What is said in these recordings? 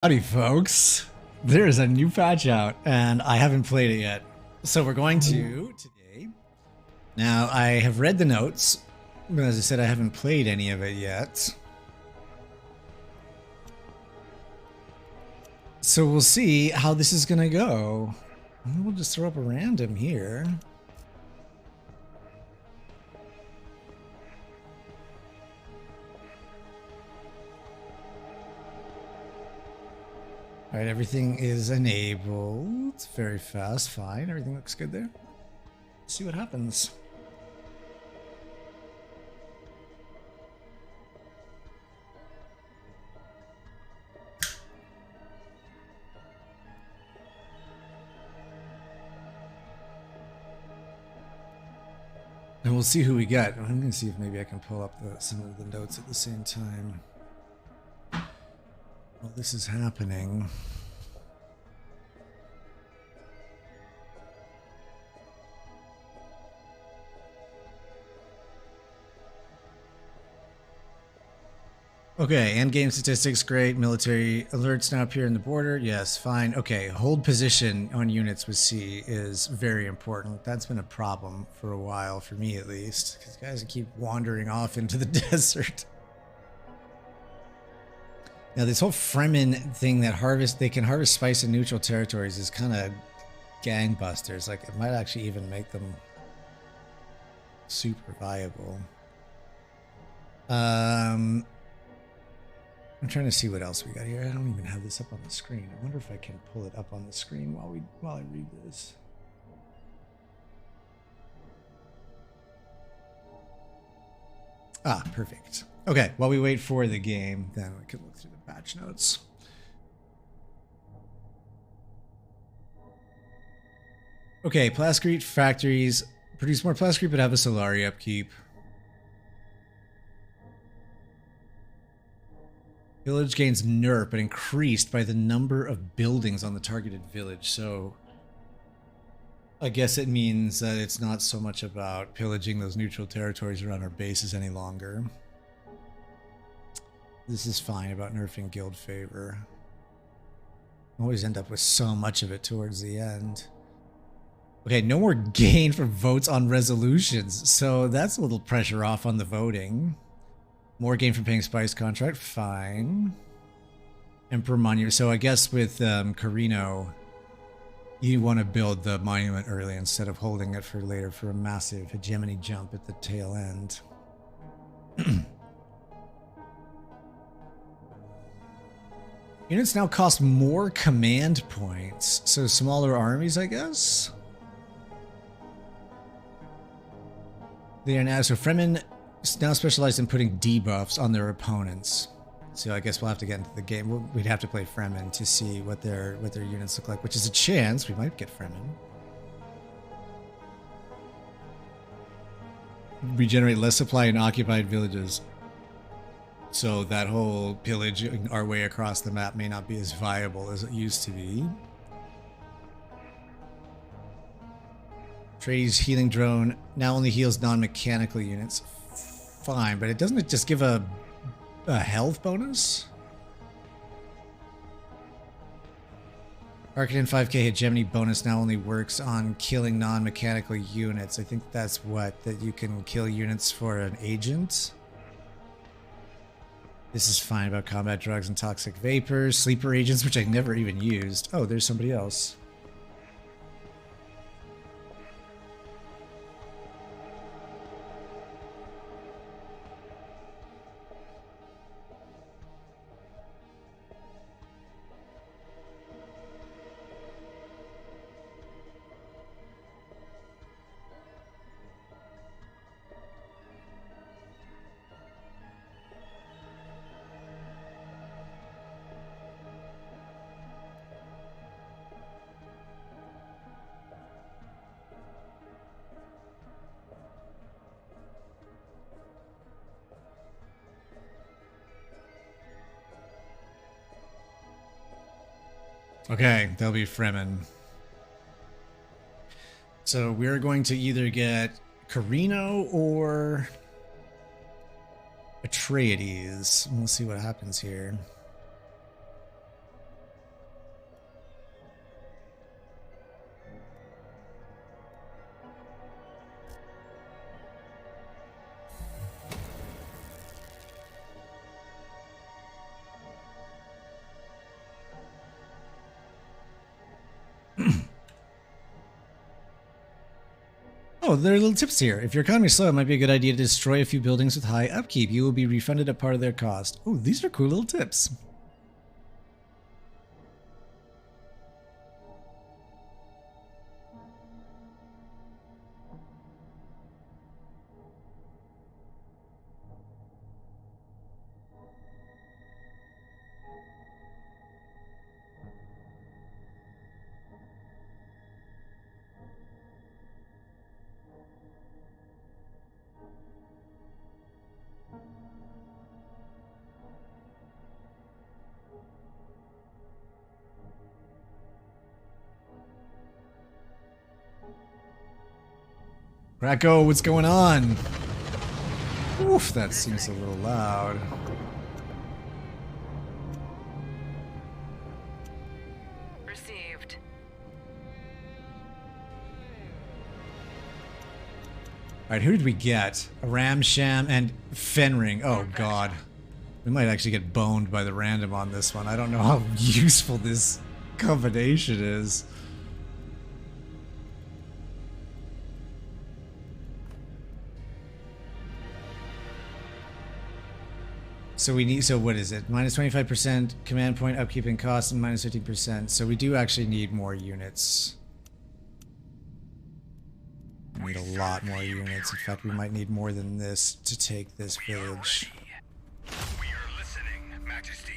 Howdy, folks. There is a new patch out, and I haven't played it yet. So we're going to today. Now, I have read the notes, but as I said, I haven't played any of it yet. So we'll see how this is going to go. We'll just throw up a random here. All right, everything is enabled. It's very fast, fine. Everything looks good there. Let's see what happens. And we'll see who we get. I'm going to see if maybe I can pull up some of the notes at the same time. Well, this is happening. Okay, end game statistics, great. Military alerts now appear in the border. Yes, fine. Okay, hold position on units with C is very important. That's been a problem for a while, for me at least, because guys keep wandering off into the desert. Now, this whole Fremen thing that they can harvest spice in neutral territories is kind of gangbusters. Like, it might actually even make them super viable. I'm trying to see what else we got here. I don't even have this up on the screen. I wonder if I can pull it up on the screen while I read this. Ah, perfect. Okay, while we wait for the game, then we can look through the patch notes. Okay, plascrete factories produce more plascrete but have a Solari upkeep. Village gains nerf but increased by the number of buildings on the targeted village, so I guess it means that it's not so much about pillaging those neutral territories around our bases any longer. This is fine about nerfing guild favor. Always end up with so much of it towards the end. Okay, no more gain for votes on resolutions, so that's a little pressure off on the voting. More gain from paying spice contract, fine. Emperor monument. So I guess with Corrino, you want to build the monument early instead of holding it for later for a massive hegemony jump at the tail end. Units now cost more command points, so smaller armies, I guess. They are now, so Fremen now specialized in putting debuffs on their opponents. So I guess we'll have to get into the game. We'd have to play Fremen to see what their units look like, which is a chance we might get Fremen. Regenerate less supply in occupied villages. So that whole pillaging our way across the map may not be as viable as it used to be. Trades healing drone now only heals non-mechanical units. Fine, but doesn't it just give a health bonus? Arcaden 5k hegemony bonus now only works on killing non-mechanical units. I think that's that you can kill units for an agent. This is fine about combat drugs and toxic vapors, sleeper agents, which I never even used. Oh, there's somebody else. Okay, they'll be Fremen. So we're going to either get Corrino or Atreides. We'll see what happens here. Oh, there are little tips here. If your economy is slow, it might be a good idea to destroy a few buildings with high upkeep. You will be refunded a part of their cost. Oh, these are cool little tips. Racco, what's going on? Oof, that seems a little loud. Received. Alright, who did we get? A Ramsham and Fenring. Oh god. We might actually get boned by the random on this one. I don't know how useful this combination is. So we need, so what is it? Minus 25% command point upkeep and cost and minus 15%. So we do actually need more units. We need a lot more units. In fact, we might need more than this to take this village. We are listening, Majesty.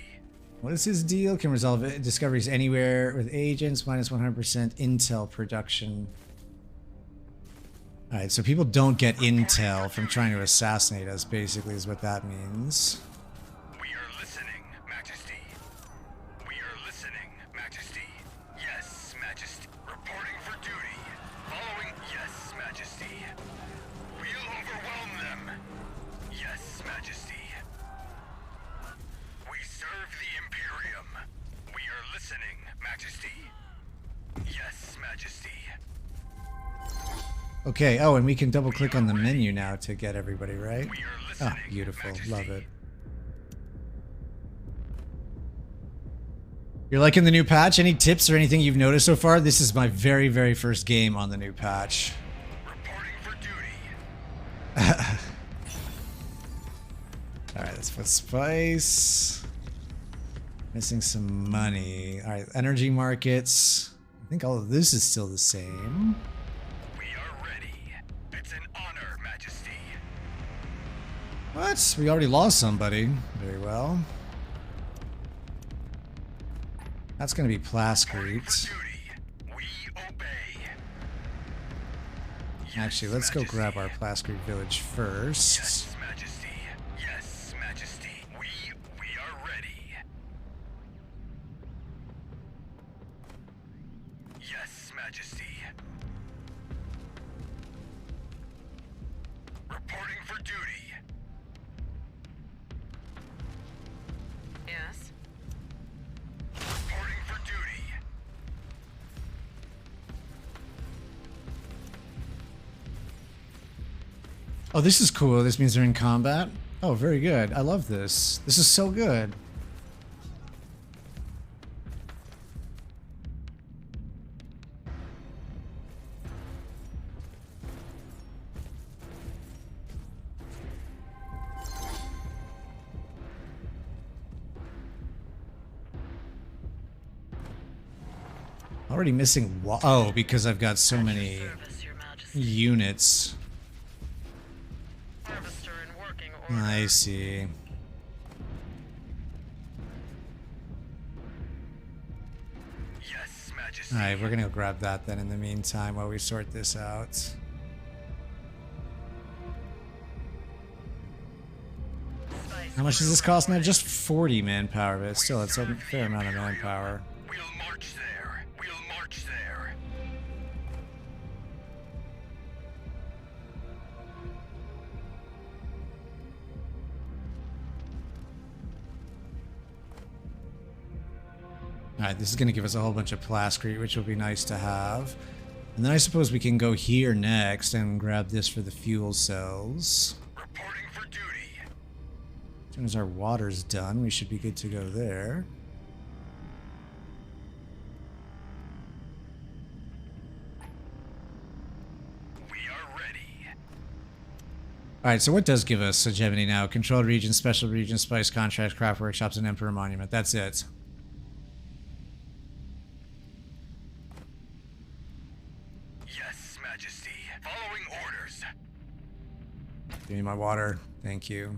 What is his deal? Can resolve discoveries anywhere with agents, minus 100% intel production. Alright, so people don't get intel from trying to assassinate us, basically, is what that means. We are listening, Majesty. We are listening, Majesty. Yes, Majesty. Reporting for duty. Following. Yes, Majesty. We'll overwhelm them. Yes, Majesty. We serve the Imperium. We are listening, Majesty. Yes, Majesty. Okay, oh, and we can double click on the menu now to get everybody, right? We are Ah, listening, beautiful. Majesty. Love it. You're liking the new patch? Any tips or anything you've noticed so far? This is my very, very first game on the new patch. Reporting for duty. Alright, let's put spice. Missing some money. Alright, energy markets. I think all of this is still the same. We are ready. It's an honor, Majesty. What? We already lost somebody. Very well. That's gonna be Plascrete. For duty. We obey. Actually, let's go grab our Plascrete village first. Yes, Majesty. Yes, Majesty. We are ready. Yes, Majesty. Reporting for duty. Yes. Reporting for duty. Oh, this is cool. This means they're in combat. Oh, very good. I love this. This is so good. Already missing. Oh, because I've got so many Service, Your Majesty. units. Harvester in working order. I see. Yes, Majesty. Alright, we're gonna go grab that then in the meantime while we sort this out. Spice How much does this cost now? Just 40 manpower, but still, it's a fair amount of manpower. We'll march there. We'll march there. Alright, this is going to give us a whole bunch of Plascrete, which will be nice to have. And then I suppose we can go here next and grab this for the fuel cells. Reporting for duty. As soon as our water's done, we should be good to go there. We are All right, so what does give us hegemony now? Controlled regions, special regions, spice contracts, craft workshops, and Emperor Monument. That's it. Yes, Majesty. Following orders. Give me my water. Thank you.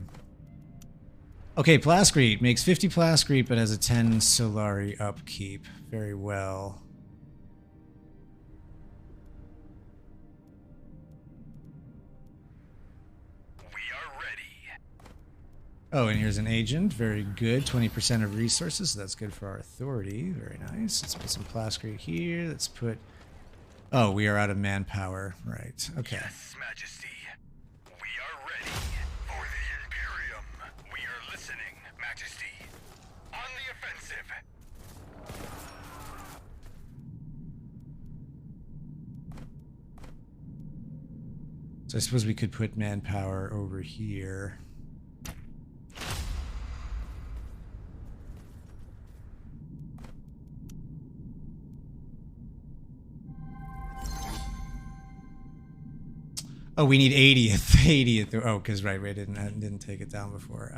Okay, Plascrete. Makes 50 Plascrete, but has a 10 Solari upkeep. Very well. We are ready. Oh, and here's an agent. Very good. 20% of resources. So that's good for our authority. Very nice. Let's put some Plascrete here. Let's put... Oh, we are out of manpower. Right. Okay. Yes, Majesty. We are ready. For the Imperium. We are listening, Majesty. On the offensive. So I suppose we could put manpower over here. Oh, we need 80th. 80th. Oh, because right, we didn't take it down before.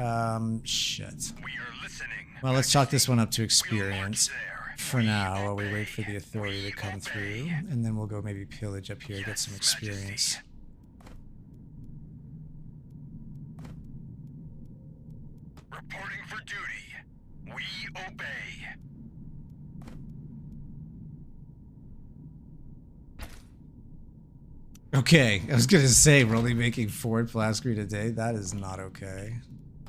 Shit. We are listening. Well, let's chalk this one up to We'll experience march there. for now while we wait for the authority to come through. And then we'll go maybe pillage up here, get some experience. Reporting for duty. We obey. Okay, I was gonna say we're only making 4 Plascrete a day. That is not okay.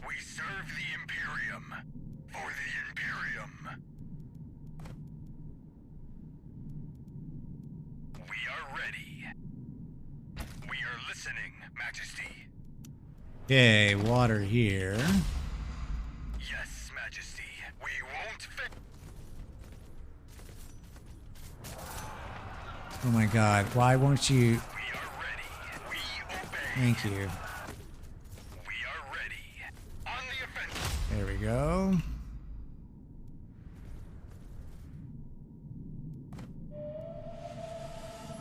We serve the Imperium. For the Imperium. We are ready. We are listening, Majesty. Okay, water here. Yes, Majesty. We won't fit. Oh my god, why won't you... We are ready. We obey. Thank you. We are ready. On the offensive. There we go.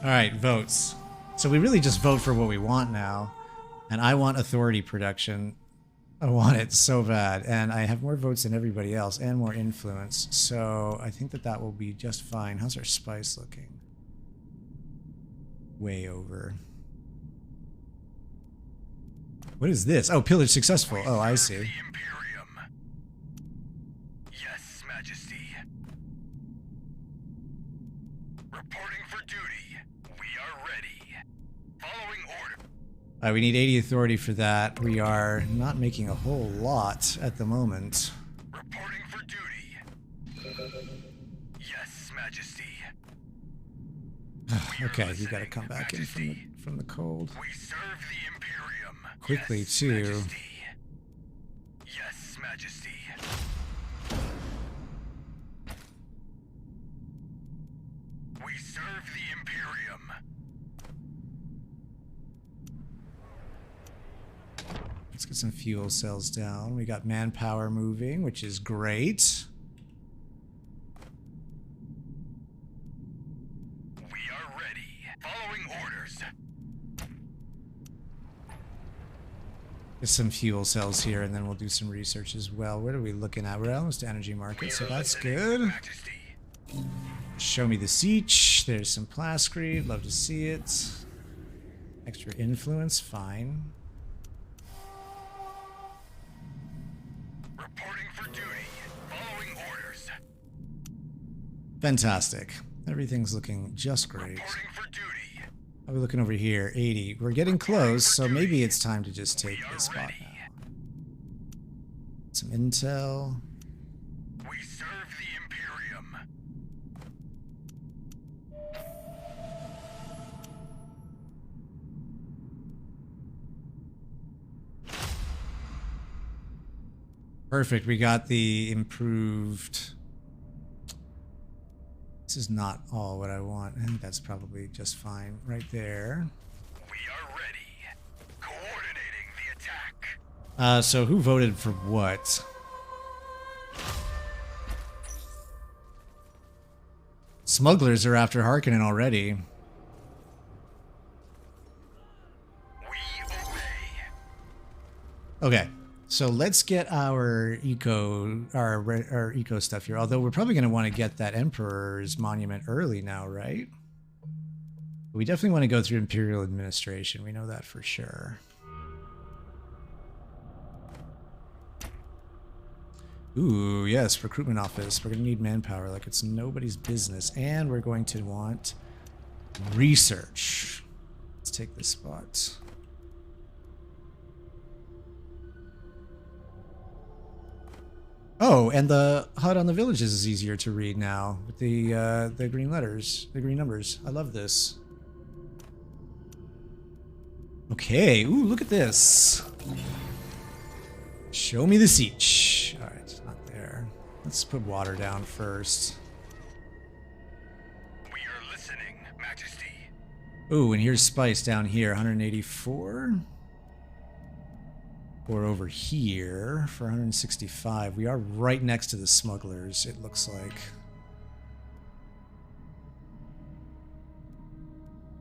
Alright, votes. So we really just vote for what we want now. And I want authority production. I want it so bad. And I have more votes than everybody else and more influence. So I think that that will be just fine. How's our spice looking? Way over. What is this? Oh, pillage successful. Oh, I see. The Imperium. Yes, Majesty. Reporting for duty. We are ready. Following order. Alright, we need 80 authority for that. We are not making a whole lot at the moment. Reporting for duty. Yes, Majesty. Okay, you gotta come back in from the cold. We serve the Imperium. Quickly, Yes, too. Majesty. Yes, Majesty. We serve the Imperium. Let's get some fuel cells down. We got manpower moving, which is great. We are ready. Following orders. Get some fuel cells here, and then we'll do some research as well. What are we looking at? We're almost to energy market, so that's good. Majesty. Show me the siege. There's some Plascrete. Love to see it. Extra influence, fine. Reporting for duty. Following orders. Fantastic. Everything's looking just great. Reporting for duty. How are we looking over here? 80. We're getting close, so maybe it's time to just take this spot now. Some intel. We serve the Imperium. Perfect. We got the improved... This is not all what I want. I think that's probably just fine right there. We are ready. Coordinating the attack. So who voted for what? Smugglers are after Harkonnen already. We obey. Okay, so let's get our our eco stuff here. Although we're probably going to want to get that Emperor's monument early now, right? We definitely want to go through Imperial administration. We know that for sure. Ooh, yes, recruitment office. We're going to need manpower like it's nobody's business. And we're going to want research. Let's take this spot. Oh, and the HUD on the villages is easier to read now with the green letters, the green numbers. I love this. Okay, ooh, look at this. Show me the siege. All right, it's not there. Let's put water down first. We are listening, Majesty. Ooh, and here's spice down here, 184. Or over here for 165. We are right next to the smugglers, it looks like.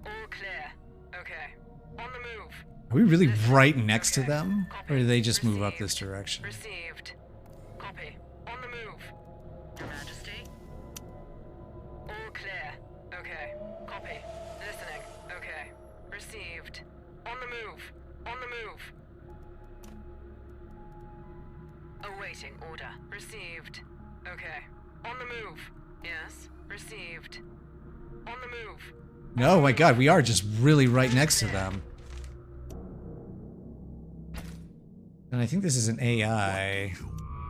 All clear. Okay. On the move. Are we really right next to them? Copy. Or do they just move up Received. this direction? Received. Copy. On the move. Your Majesty. All clear. Okay. Copy. Listening. Okay. Received. On the move. On the move. Awaiting order. Received. Okay. On the move. Yes. Received. On the move. No, my god, we are just really right next to them. And I think this is an AI.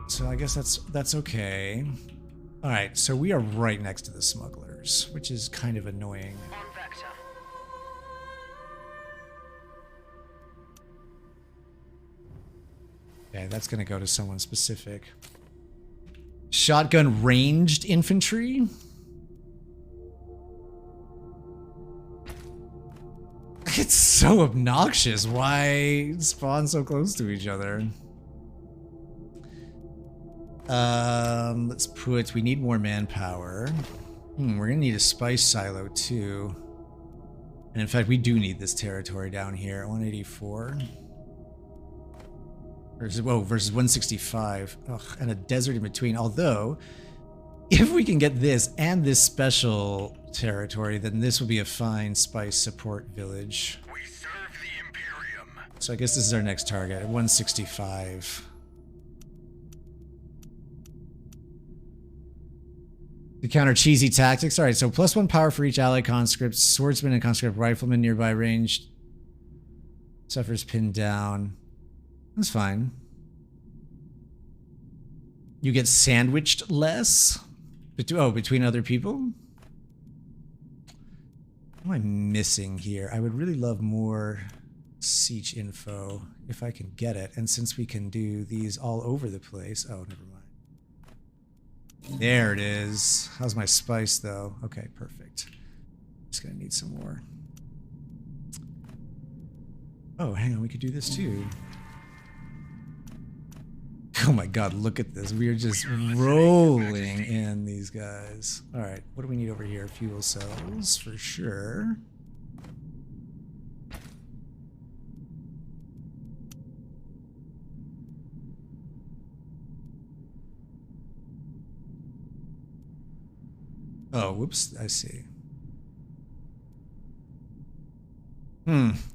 So I guess that's okay. Alright, so we are right next to the smugglers, which is kind of annoying. On vector. Okay, that's gonna go to someone specific. Shotgun ranged infantry? It's so obnoxious. Why spawn so close to each other? Let's put, we need more manpower. We're gonna need a spice silo too. And in fact, we do need this territory down here, 184. Versus 165. Ugh, and a desert in between. Although, if we can get this and this special territory, then this will be a fine spice support village. We serve the Imperium. So I guess this is our next target, 165. To counter cheesy tactics. Alright, so +1 power for each allied conscript, swordsman and conscript rifleman nearby range. Suffers pinned down. That's fine. You get sandwiched less? Between other people? What am I missing here? I would really love more siege info if I can get it. And since we can do these all over the place... Oh, never mind. There it is. How's my spice, though? Okay, perfect. Just gonna need some more. Oh, hang on. We could do this, too. Oh my god, look at this. We are just rolling in these guys. Alright, what do we need over here? Fuel cells, for sure. Oh, whoops, I see.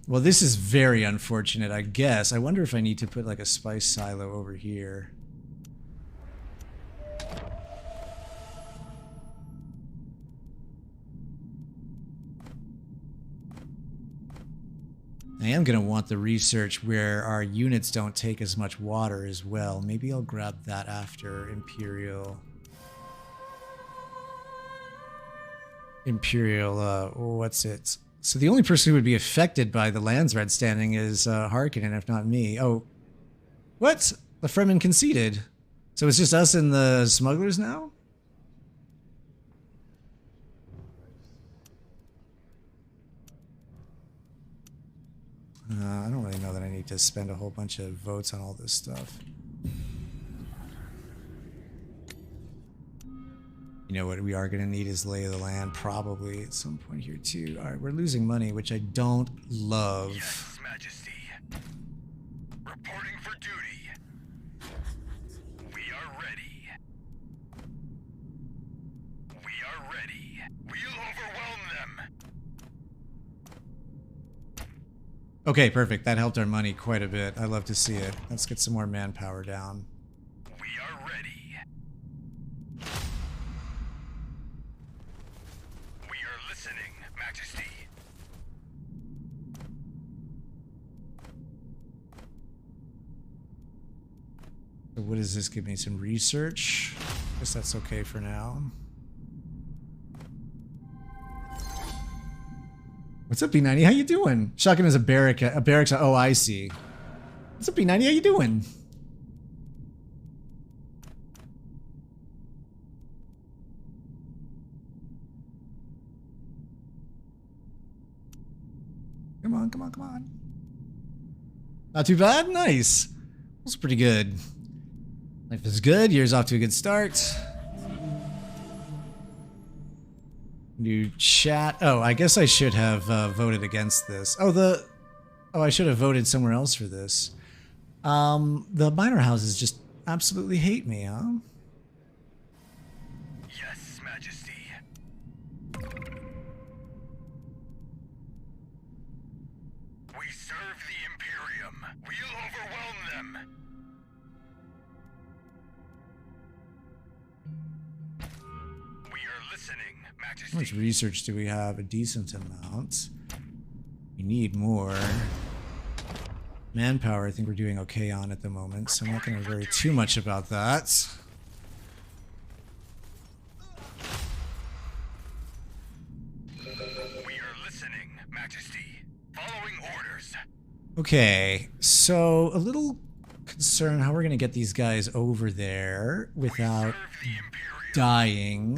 Well, this is very unfortunate, I guess. I wonder if I need to put like a spice silo over here. I am going to want the research where our units don't take as much water as well. Maybe I'll grab that after Imperial, what's it? So the only person who would be affected by the Landsred standing is Harkonnen, if not me. Oh, what? The Fremen conceded. So it's just us and the smugglers now? I don't really know that I need to spend a whole bunch of votes on all this stuff. You know what we are going to need is lay of the land probably at some point here too. All right, we're losing money, which I don't love. Yes, Majesty. Reporting for duty. We are ready. We are ready. We'll overwhelm them. Okay, perfect. That helped our money quite a bit. I love to see it. Let's get some more manpower down. We are ready. We are listening, Majesty. So what does this give me? Some research? Guess that's okay for now. What's up, B90? How you doing? Shotgun is a barracks. Oh, I see. What's up, B90? How you doing? Come on, come on, come on. Not too bad? Nice. That's pretty good. Life is good. Year's off to a good start. New chat. Oh, I guess I should have voted against this. Oh, I should have voted somewhere else for this. The minor houses just absolutely hate me, huh? Yes, Majesty. We serve the Imperium. We'll overwhelm them. We are listening, Majesty. How much research do we have? A decent amount. We need more. Manpower, I think we're doing okay on at the moment, so I'm not going to worry too much about that. We are listening, Majesty. Following orders. Okay, so a little concerned how we're going to get these guys over there without Serve the Imperium. dying.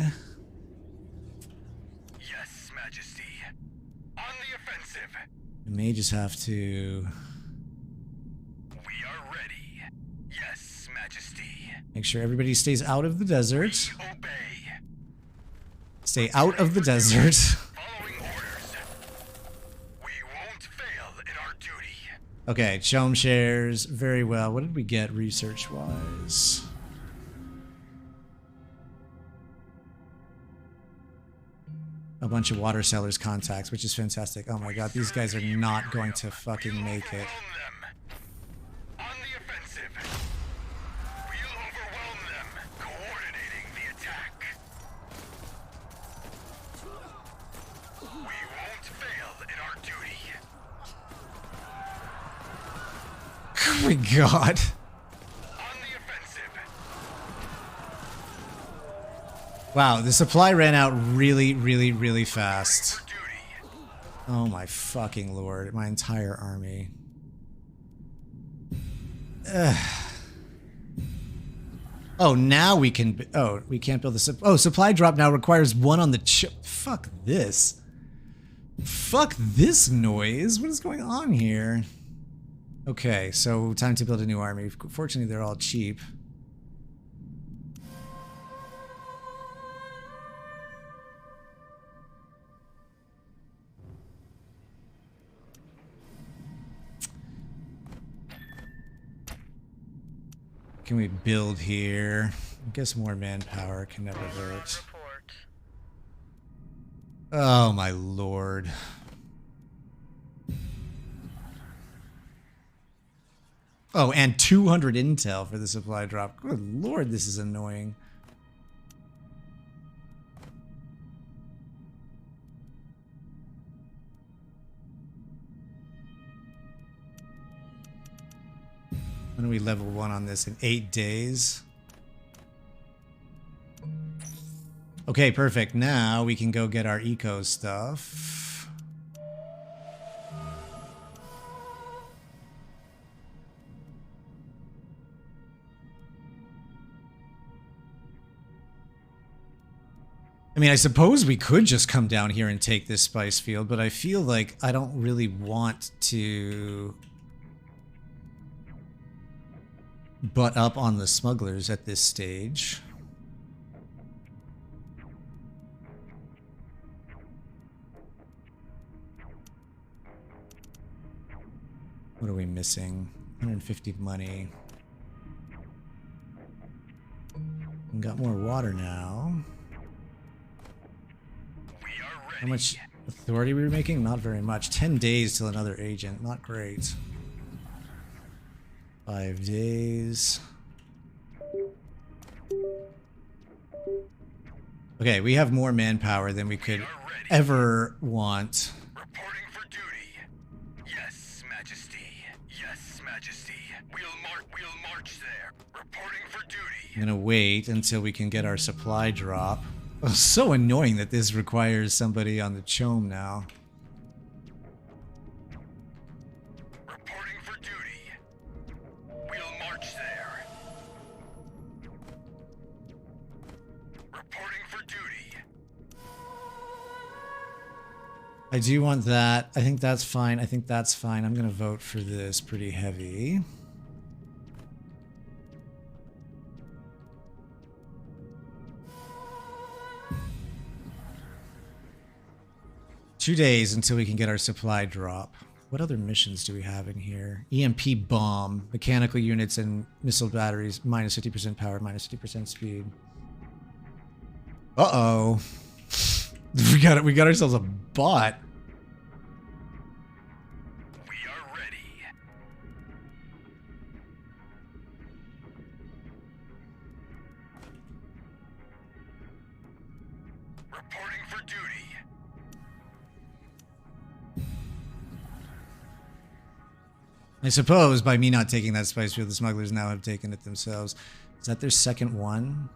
Yes, Majesty. On the offensive. We may just have to We are ready. Yes, Majesty. make sure everybody stays out of the desert. Obey. Stay out of the desert. Following orders. We won't fail in our duty. Okay, Chom shares very well. What did we get research-wise? A bunch of water sellers contacts, which is fantastic. Oh my god, these guys are not going to fucking make it. On the offensive. We'll overwhelm them. Coordinating the attack. We won't fail in our duty. Oh my god. On the offensive. Wow, the supply ran out really, really, really fast. For duty. Oh my fucking lord, my entire army. Ugh. Oh, now we can... Oh, we can't build the... Oh, supply drop now requires one on the chip. Fuck this. Fuck this noise. What is going on here? Okay, so time to build a new army. Fortunately, they're all cheap. Can we build here? I guess more manpower can never hurt. Report. Oh my lord. Oh, and 200 intel for the supply drop. Good lord, this is annoying. When do we level 1 on this? In 8 days? Okay, perfect. Now we can go get our eco stuff. I mean, I suppose we could just come down here and take this spice field, but I feel like I don't really want to butt up on the smugglers at this stage. What are we missing? 150 money. We got more water now. We are ready. How much authority we were making? Not very much. 10 days till another agent. Not great. 5 days. Okay, we have more manpower than we could ever want. Reporting for duty. Yes, Majesty. Yes, Majesty. We'll march there. Reporting for duty. I'm gonna wait until we can get our supply drop. Oh, so annoying that this requires somebody on the chome now. Reporting for duty. We'll march there. Reporting for duty. I do want that. I think that's fine. I think that's fine. I'm gonna vote for this pretty heavy. Two days until we can get our supply drop. What other missions do we have in here? EMP bomb, mechanical units and missile batteries, minus 50% power, minus 50% speed. Uh-oh. We got ourselves a bot. We are ready. Reporting for duty. I suppose by me not taking that spice field, the smugglers now have taken it themselves. Is that their second one?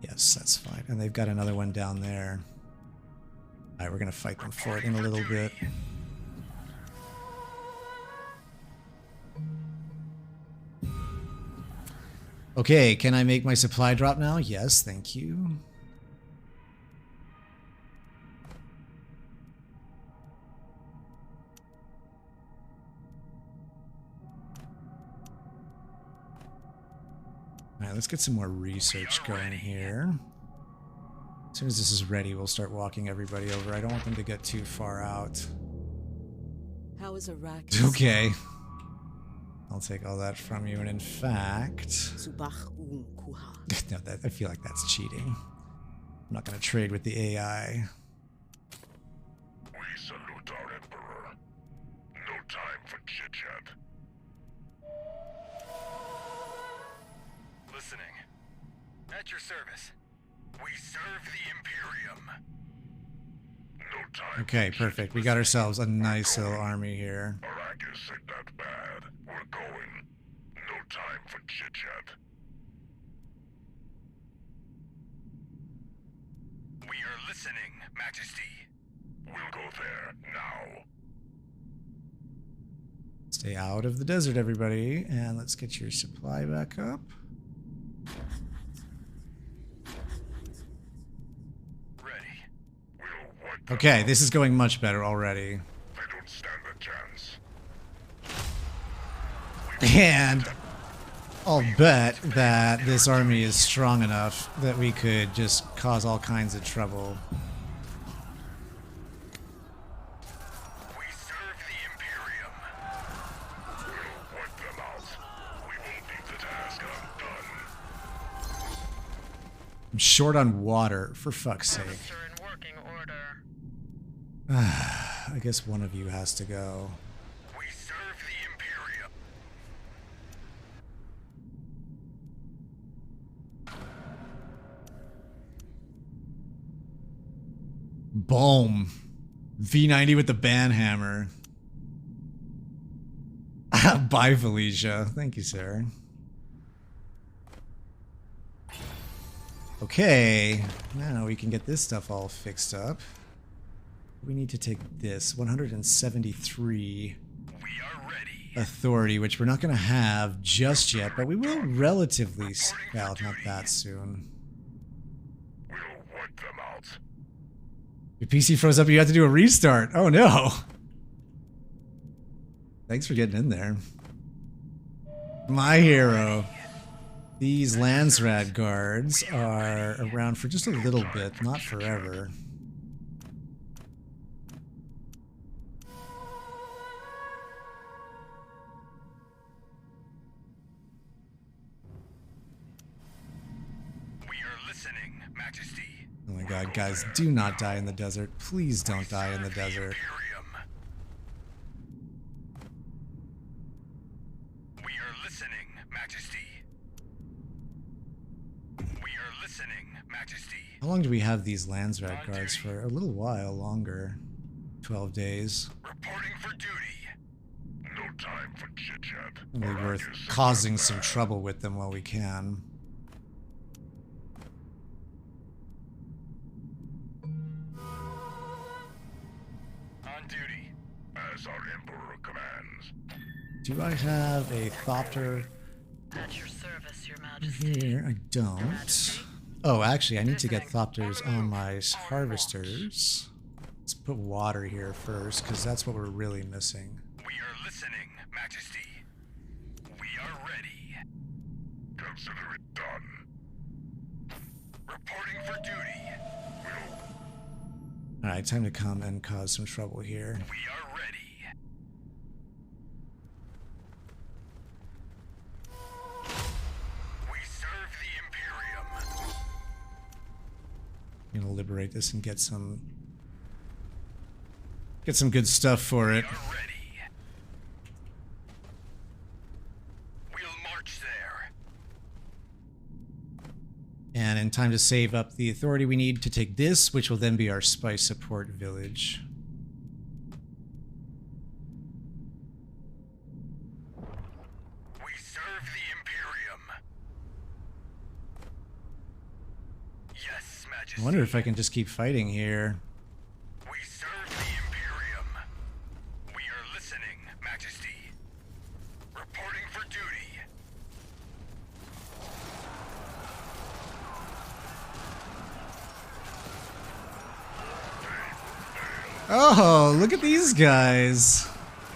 Yes, that's fine. And they've got another one down there. Alright, we're gonna fight them for it in a little bit. Okay, can I make my supply drop now? Yes, thank you. Alright, let's get some more research going here. As soon as this is ready, we'll start walking everybody over. I don't want them to get too far out. How is Iraq? Okay. I'll take all that from you, and in fact... No, I feel like that's cheating. I'm not going to trade with the AI. We salute our Emperor. No time for chit-chat. Listening. At your service. We serve the Imperium. No time. Okay, perfect. We got ourselves a nice little army here. Arrakis ain't that bad. We're going. No time for chit-chat. We are listening, Majesty. We'll go there now. Stay out of the desert, everybody. And let's get your supply back up. Ready. We'll wipe them Okay, out. this is going much better already. They don't stand a chance. And I'll bet that this army is strong enough that we could just cause all kinds of trouble. We serve the Imperium. We'll wipe them out. We won't leave the task undone. I'm short on water, for fuck's sake. Officer in working order. I guess one of you has to go. We serve the Imperium. Boom. V90 with the banhammer. Bye, Felicia. Thank you, sir. Okay. Now we can get this stuff all fixed up. We need to take this. 173 We are ready. authority, which we're not going to have just yet, but we will relatively... Well, not that soon. We'll wipe them out. Your PC froze up, you have to do a restart. Oh no. Thanks for getting in there. My hero. These Landsrad guards are around for just a little bit, not forever. Majesty. Oh my god, guys, do not die in the desert. Please don't die in the desert. Imperium. We are listening, Majesty. We are listening, Majesty. How long do we have these Landsrat guards for? A little while longer. 12 days. Reporting for duty. No time for chit-chat. Really worth causing some trouble with them while we can. On duty. As our Emperor commands. Do I have a Thopter At your service, Your Majesty. here? I don't. Oh, actually, I need to get Thopters on my harvesters. Let's put water here first, because that's what we're really missing. We are listening, Majesty. We are ready. Consider it done. Reporting for duty. Alright, time to come and cause some trouble here. We are ready. We serve the Imperium. I'm gonna liberate this and get some good stuff for it. We are ready. We'll march there. And in time to save up the authority we need to take this, which will then be our spy support village. We serve the Imperium. Yes, Majesty. I wonder if I can just keep fighting here. We serve the Imperium. We are listening, Majesty. Reporting for duty. Oh, look at these guys.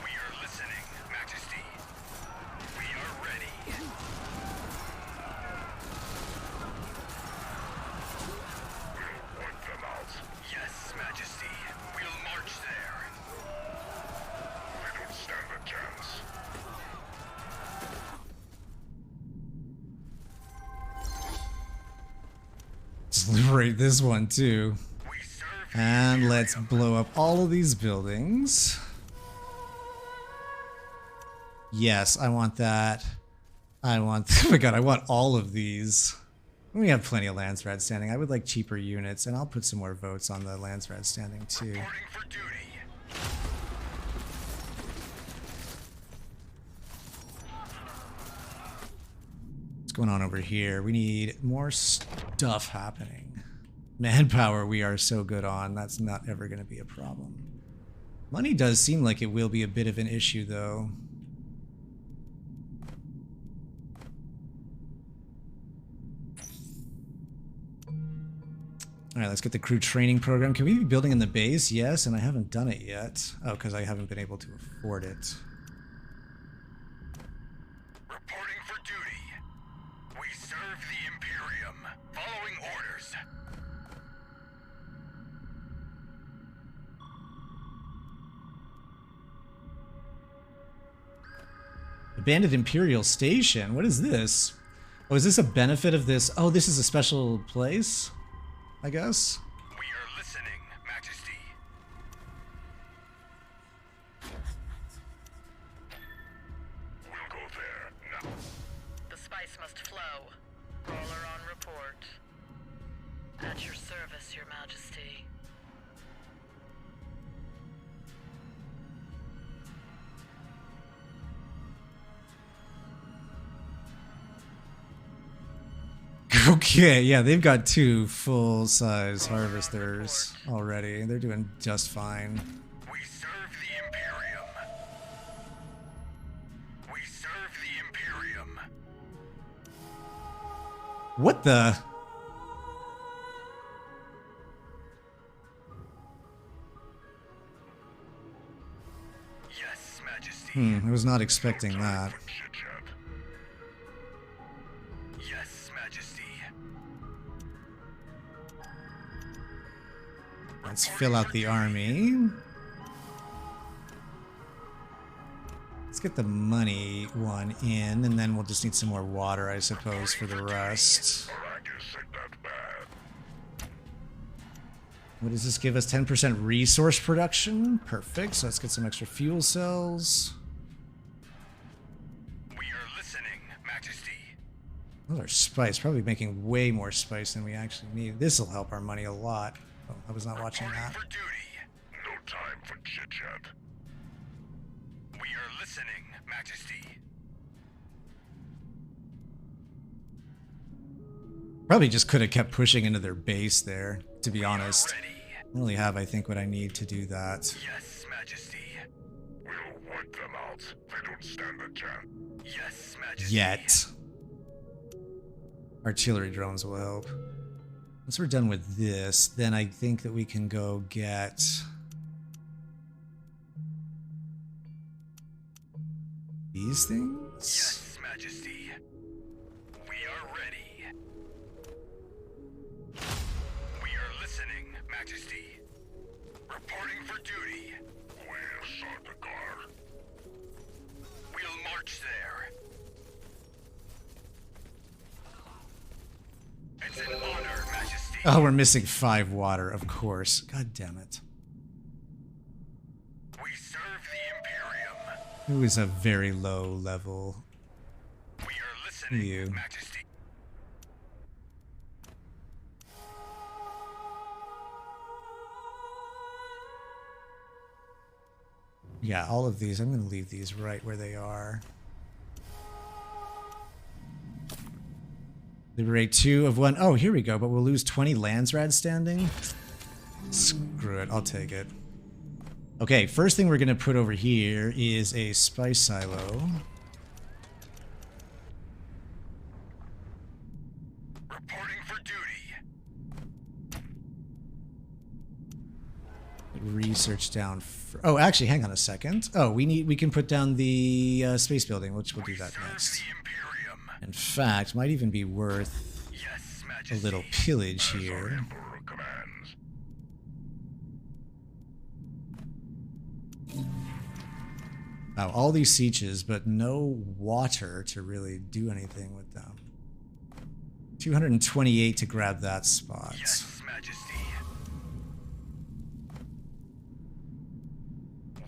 We are listening, Majesty. We are ready. We'll wipe them out. Yes, Majesty. We'll march there. They don't stand a chance. Let's liberate this one too. We serve the And let's Imperium. blow up all of these buildings. Yes, I want that. I want... Oh my god, I want all of these. We have plenty of Landsrat standing. I would like cheaper units, and I'll put some more votes on the Landsrat standing too. Reporting for duty. What's going on over here? We need more stuff happening. Manpower we are so good on. That's not ever going to be a problem. Money does seem like it will be a bit of an issue, though. Alright, let's get the crew training program. Can we be building in the base? Yes, and I haven't done it yet. Oh, because I haven't been able to afford it. Reporting for duty. We serve the Imperium. Following orders. Abandoned Imperial Station? What is this? Oh, is this a benefit of this? Oh, this is a special place, I guess? We are listening, Majesty. We'll go there now. The spice must flow. Roller on report. At your service, Your Majesty. Okay, yeah, they've got 2 full-size harvesters already. They're doing just fine. We serve the Imperium. We serve the Imperium. What the? Yes, Majesty. I was not expecting that. Chit-chat. Yes, Majesty. Let's fill out the army. Let's get the money one in, and then we'll just need some more water, I suppose, for the rest. Arrakis ain't that bad. What does this give us? 10% resource production. Perfect. So let's get some extra fuel cells. We are listening, Majesty. Oh, our spice. Probably making way more spice than we actually need. This will help our money a lot. Oh, I was not watching Reporting that. for duty. No time for chit-chat. We are listening, Majesty. Probably just could have kept pushing into their base there, to be honest. Ready. I only have, I think, what I need to do that. Yes, Majesty. We'll wipe them out. They don't stand a chance. Yes, Majesty. Yet. Artillery drones will help. Once we're done with this, then I think that we can go get... these things? Yes, Majesty. We are ready. We are listening, Majesty. Reporting for duty. We'll sort the car. We'll march there. It's an honor, Majesty. Oh, we're missing 5 water, of course. God damn it. We serve the Imperium. It was a very low level. We are listening, You. Majesty. Yeah, all of these. I'm going to leave these right where they are. Liberate 2 of 1. Oh, here we go. But we'll lose 20 Landsrad standing. Screw it. I'll take it. Okay, first thing we're going to put over here is a spice silo. Reporting for duty. Research down. Oh, actually, hang on a second. Oh, we can put down the space building, which we'll do that Serve next. the Imperium. In fact, might even be worth Yes, a Majesty. little pillage As our here. Emperor commands. Wow, all these sieges, but no water to really do anything with them. 228 to grab that spot. Yes, Majesty.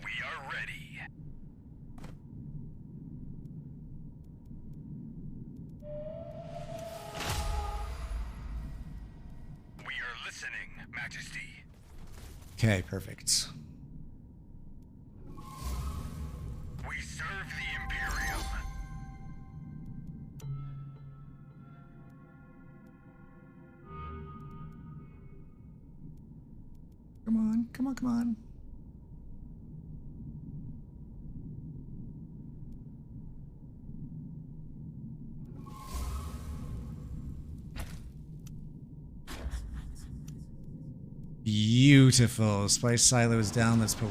We are ready. We are listening, Majesty. Okay, perfect. We serve the Imperium. Come on, come on, come on. Beautiful. Spice silos down. Let's put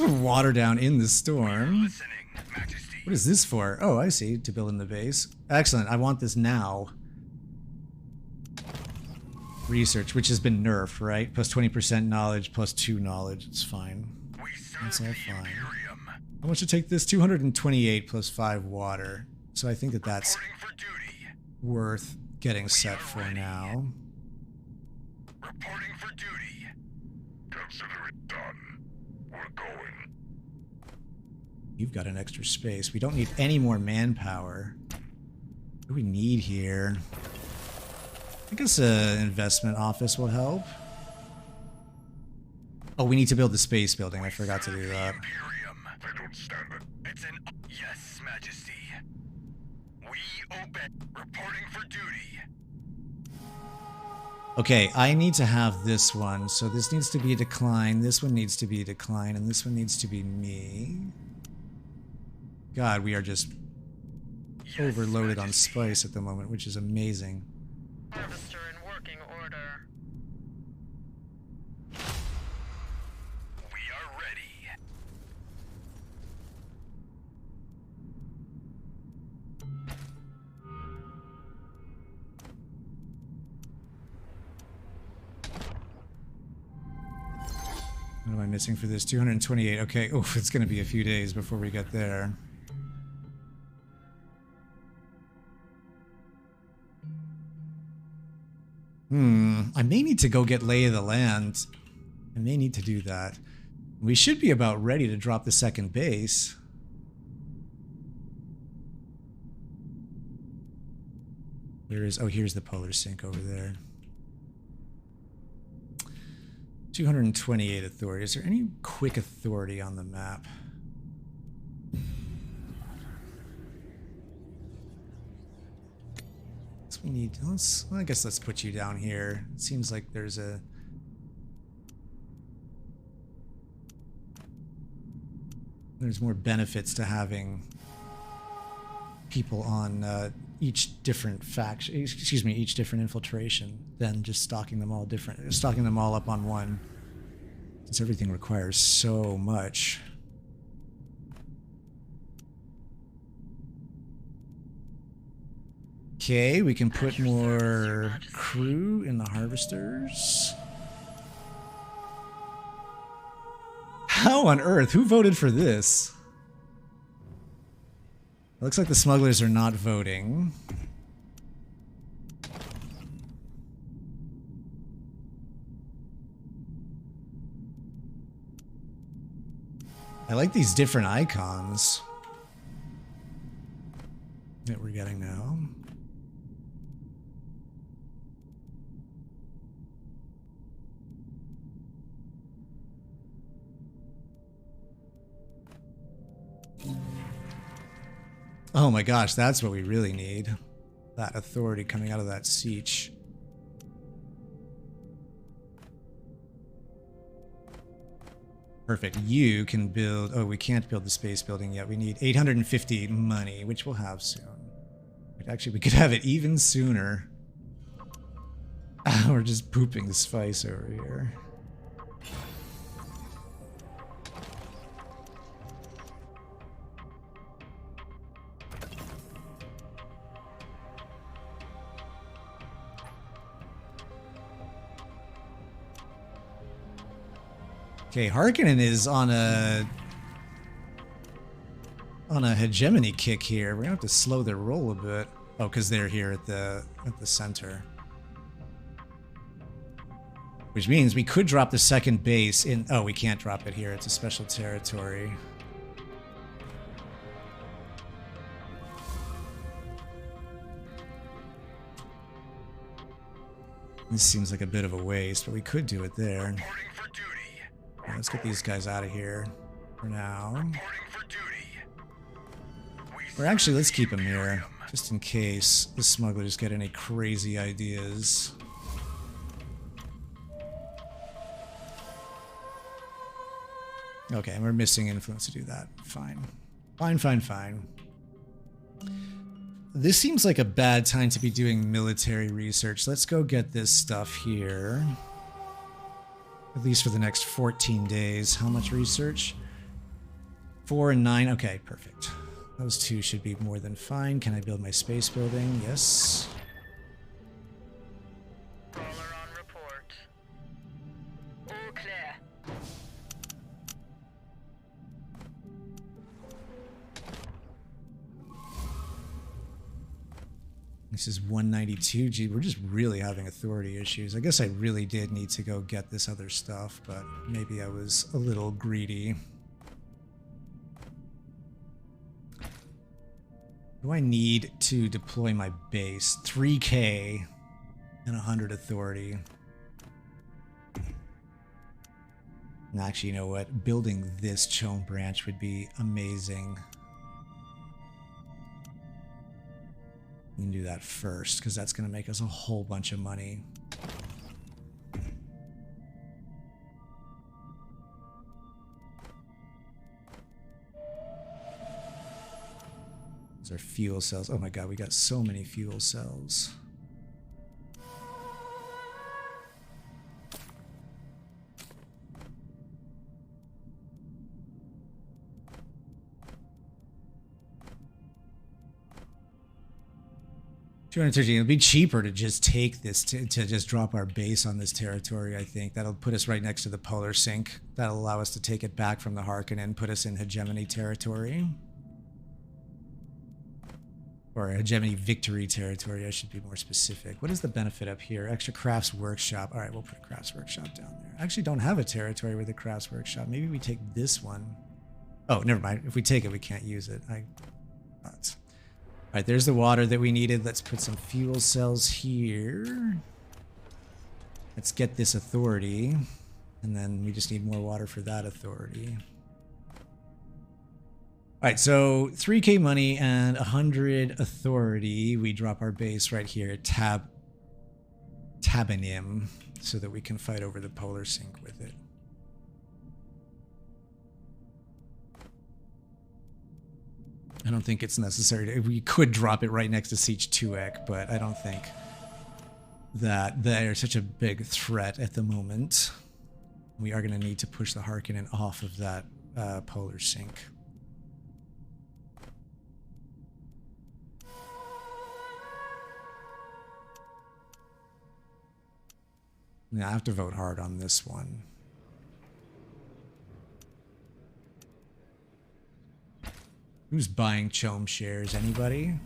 water down in the storm. Listening, Majesty. What is this for? Oh, I see. To build in the base. Excellent. I want this now. Research, which has been nerfed, right? Plus 20% knowledge, plus 2 knowledge. It's fine. We serve That's all the fine. Imperium. How much to take this? 228 plus 5 water. So I think that that's Reporting for duty. worth getting set for now. Reporting for duty. Consider it done. We're going. You've got an extra space. We don't need any more manpower. What do we need here? I guess an investment office will help. Oh, we need to build the space building. I forgot to do that. Imperium. They don't stand it. It's an yes, Majesty. We obey. Reporting for duty. Okay, I need to have this one. So this needs to be a decline. This one needs to be a decline. And this one needs to be me. God, we are just Yes, overloaded on Majesty. spice at the moment, which is amazing. Harvester in working order. We are ready. What am I missing for this? 228. Okay. Oof, it's going to be a few days before we get there. I may need to go get lay of the land. I may need to do that. We should be about ready to drop the second base. Where is... Oh, here's the polar sink over there. 228 authority. Is there any quick authority on the map? We need... well, I guess let's put you down here. It seems like there's more benefits to having people on each different faction, excuse me, each different infiltration than just stocking them all up on one, since everything requires so much. Okay, we can put more crew in the harvesters. How on earth? Who voted for this? It looks like the smugglers are not voting. I like these different icons that we're getting now. Oh my gosh, that's what we really need. That authority coming out of that siege. Perfect. You can build... Oh, we can't build the space building yet. We need 850 money, which we'll have soon. Actually, we could have it even sooner. We're just pooping the spice over here. Okay, Harkonnen is on a hegemony kick here. We're gonna have to slow their roll a bit. Oh, because they're here at the center. Which means we could drop the second base in... Oh, we can't drop it here. It's a special territory. This seems like a bit of a waste, but we could do it there. Yeah, let's get these guys out of here for now. Or actually, let's keep them here, just in case the smugglers get any crazy ideas. Okay, we're missing influence to do that. Fine. Fine, fine, fine. This seems like a bad time to be doing military research. Let's go get this stuff here. At least for the next 14 days. How much research? 4 and 9. Okay, perfect. Those two should be more than fine. Can I build my space building? Yes. Caller on report. All clear. This is 192. Gee, we're just really having authority issues. I guess I really did need to go get this other stuff, but maybe I was a little greedy. Do I need to deploy my base? 3K and 100 authority. And actually, you know what? Building this Chone branch would be amazing. We can do that first, because that's going to make us a whole bunch of money. Those are fuel cells. Oh my god, we got so many fuel cells. $213. It'll be cheaper to just take this, to just drop our base on this territory, I think. That'll put us right next to the polar sink. That'll allow us to take it back from the Harkonnen and put us in hegemony territory. Or hegemony victory territory, I should be more specific. What is the benefit up here? Extra crafts workshop. All right, we'll put a crafts workshop down there. I actually don't have a territory with a crafts workshop. Maybe we take this one. Oh, never mind. If we take it, we can't use it. All right, there's the water that we needed. Let's put some fuel cells here. Let's get this authority. And then we just need more water for that authority. All right, so 3K money and 100 authority. We drop our base right here at Tabanim so that we can fight over the polar sink with it. I don't think it's necessary to, we could drop it right next to Siege 2ek, but I don't think that they're such a big threat at the moment. We are going to need to push the Harkonnen off of that polar sink. Yeah, I have to vote hard on this one. Who's buying Chom shares? Anybody?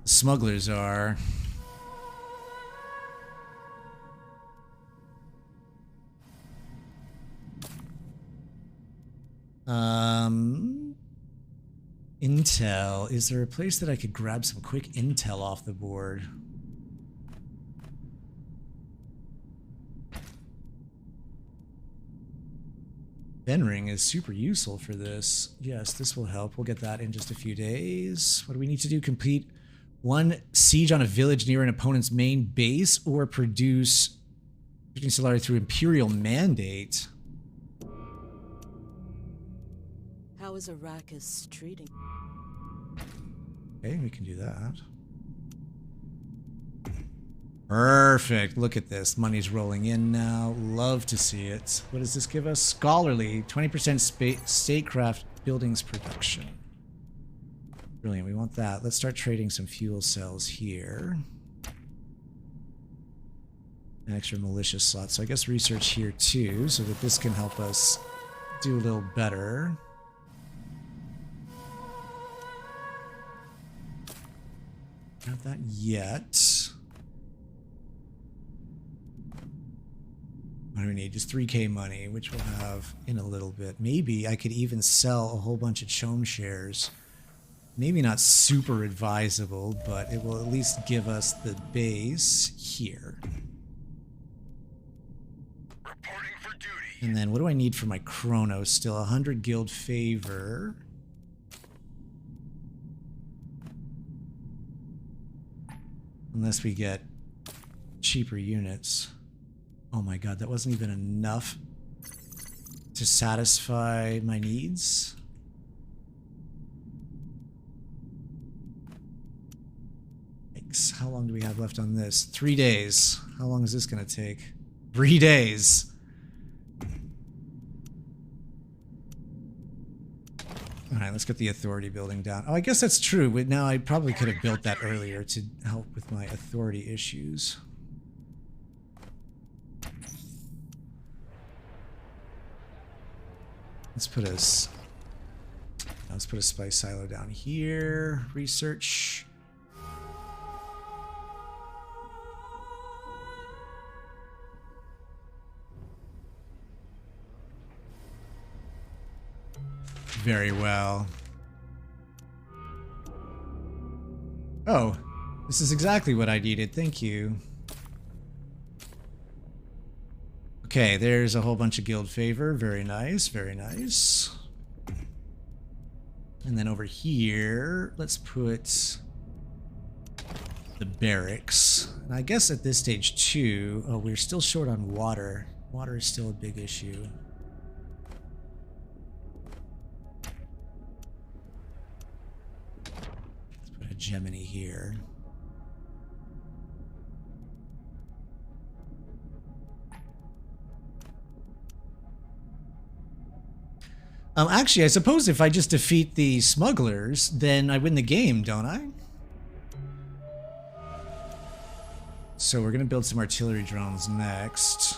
The smugglers are. Intel. Is there a place that I could grab some quick intel off the board? Benring is super useful for this. Yes, this will help. We'll get that in just a few days. What do we need to do? Complete one siege on a village near an opponent's main base or produce Solari through Imperial Mandate. How is Arrakis treating? Okay, we can do that. Perfect. Look at this. Money's rolling in now. Love to see it. What does this give us? Scholarly. 20% statecraft buildings production. Brilliant. We want that. Let's start trading some fuel cells here. An extra militia slot. So I guess research here too, so that this can help us do a little better. Not that yet. What do we need? Just 3K money, which we'll have in a little bit. Maybe I could even sell a whole bunch of Chom shares. Maybe not super advisable, but it will at least give us the base here. Reporting for duty. And then what do I need for my Chrono still? 100 guild favor. Unless we get cheaper units. Oh my god, that wasn't even enough to satisfy my needs. Yikes. How long do we have left on this? 3 days. How long is this going to take? 3 days. Alright, let's get the authority building down. Oh, I guess that's true. But now I probably could have built that earlier to help with my authority issues. Let's put a spice silo down here. Research. Very well. Oh, this is exactly what I needed. Thank you. Okay, there's a whole bunch of guild favor. Very nice, very nice. And then over here, let's put the barracks. And I guess at this stage too, oh, we're still short on water. Water is still a big issue. Let's put a Gemini here. Actually, I suppose if I just defeat the smugglers, then I win the game, don't I? So we're going to build some artillery drones next.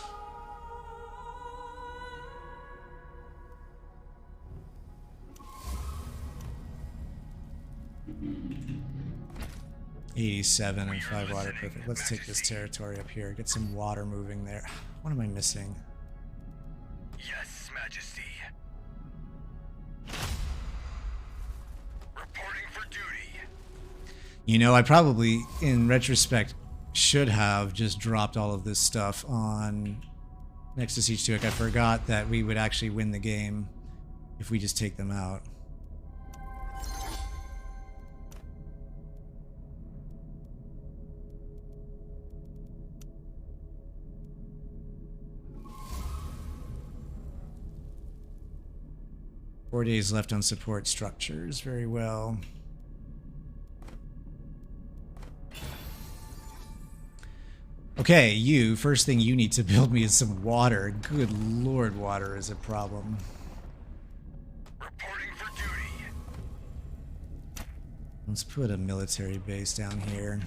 87 and 5 water. Perfect. Let's take this territory up here. Get some water moving there. What am I missing? Yes, Majesty. Reporting for duty. You know, I probably, in retrospect, should have just dropped all of this stuff on next to Siege 2. Like, I forgot that we would actually win the game if we just take them out. Four days left on support structures. Very well. Okay, you. First thing you need to build me is some water. Good lord, water is a problem. Reporting for duty. Let's put a military base down here.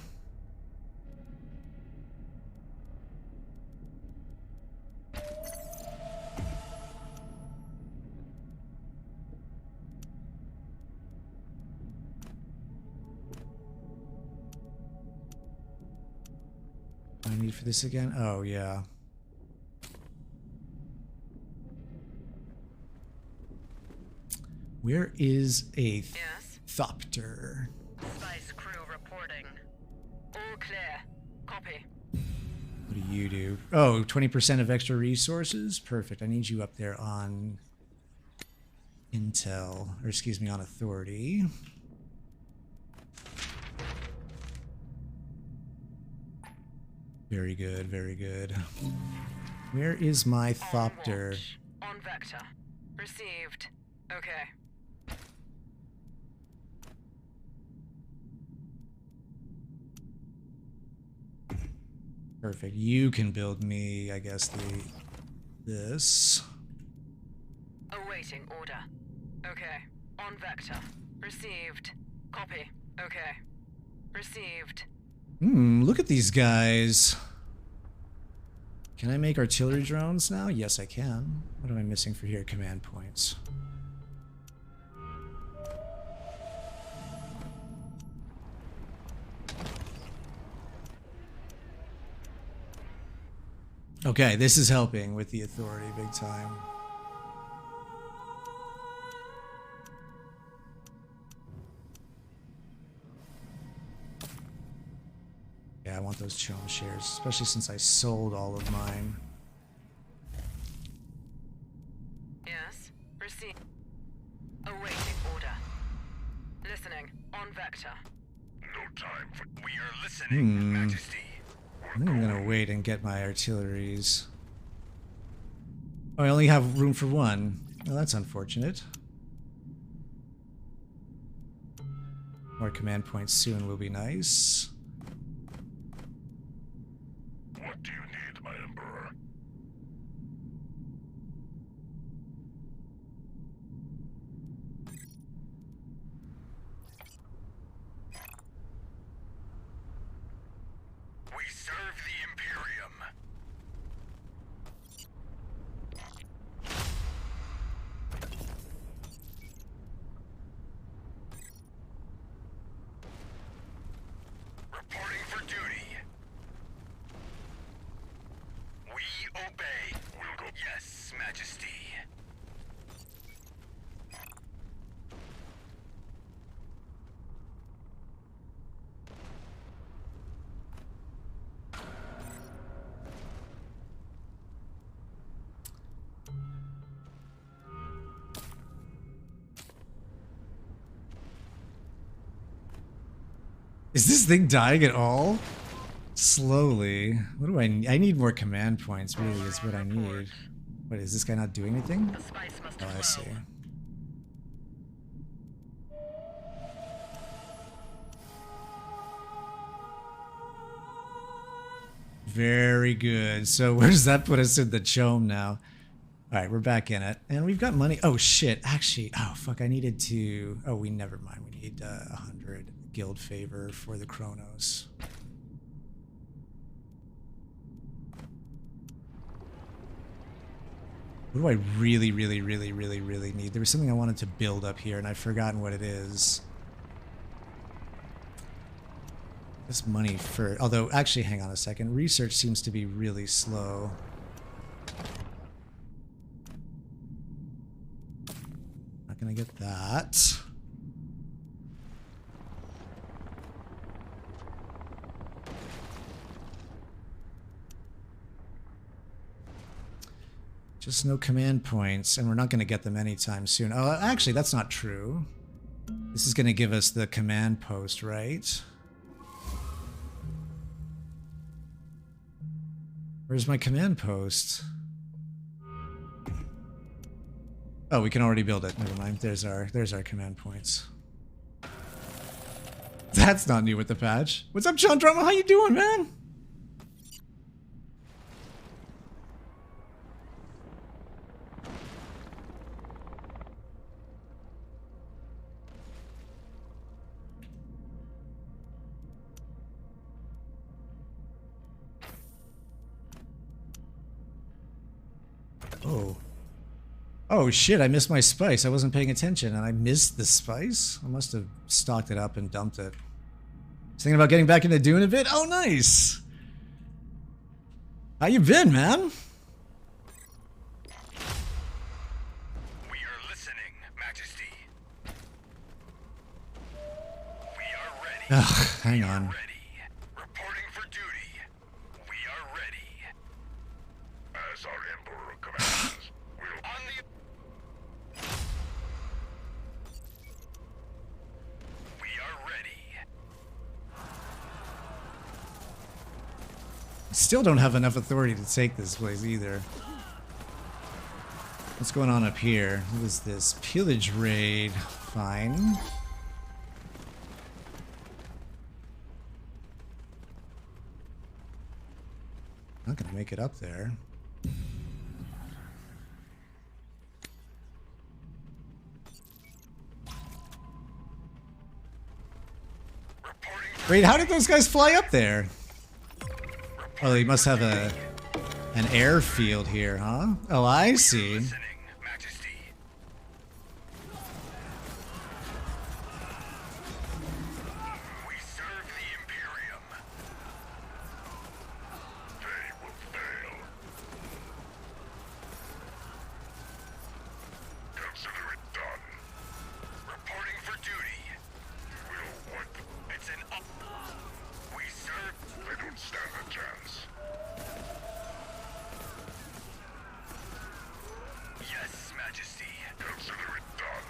What do I need for this again? Oh, yeah. Where is a Yes? thopter? Spice crew reporting. All clear. Copy. What do you do? Oh, 20% of extra resources? Perfect. I need you up there on intel, or excuse me, on authority. Very good, very good. Where is my thopter? Watch. On vector. Received. Okay. Perfect. You can build me, I guess, this. Awaiting order. Okay. On vector. Received. Copy. Okay. Received. Look at these guys. Can I make artillery drones now? Yes, I can. What am I missing for here? Command points. Okay, this is helping with the authority big time. Yeah, I want those Chome shares, especially since I sold all of mine. Yes. Received. Awaiting order. Listening. On vector. No time for. We are listening, Majesty. I think I'm gonna wait and get my artilleries. Oh, I only have room for one. Well, that's unfortunate. More command points soon will be nice. What do you need, my Emperor? We serve the Imperium. Reporting for duty. We obey. We'll go. Yes, Majesty. Is this thing dying at all? Slowly. What do I need? I need more command points, really, is what I need. What, is this guy not doing anything? The spice must Oh, I see. flow. Very good. So where does that put us in the Chome now? All right, we're back in it. And we've got money. Oh, shit. Actually, oh, fuck. I needed to... Oh, we never mind. We need 100 guild favor for the Chronos. What do I really, really, really, really, really need? There was something I wanted to build up here, and I've forgotten what it is. This money for... Although, actually, hang on a second. Research seems to be really slow. Not gonna get that. Just no command points, and we're not going to get them anytime soon. Oh, actually, that's not true. This is going to give us the command post, right? Where's my command post? Oh, we can already build it. Never mind. There's our command points. That's not new with the patch. What's up, John Drama? How you doing, man? Oh. Oh shit, I missed my spice. I wasn't paying attention and I missed the spice? I must have stocked it up and dumped it. Just thinking about getting back into Dune a bit? Oh, nice! How you been, man? We are listening, Majesty. We are ready. Ugh, hang on. Ready. Reporting for duty. We are ready. As our Emperor commands, we'll on the... We are ready. Still don't have enough authority to take this place either. What's going on up here? What is this? Pillage raid. Fine. Not gonna make it up there. Wait, how did those guys fly up there? Oh, they must have an airfield here, huh? Oh, I see. Listening, Majesty. We serve the Imperium. They will fail. Consider it done. Reporting for duty. We'll work. It's an up. We serve. They don't stand a chance. Yes, Majesty. Consider it done.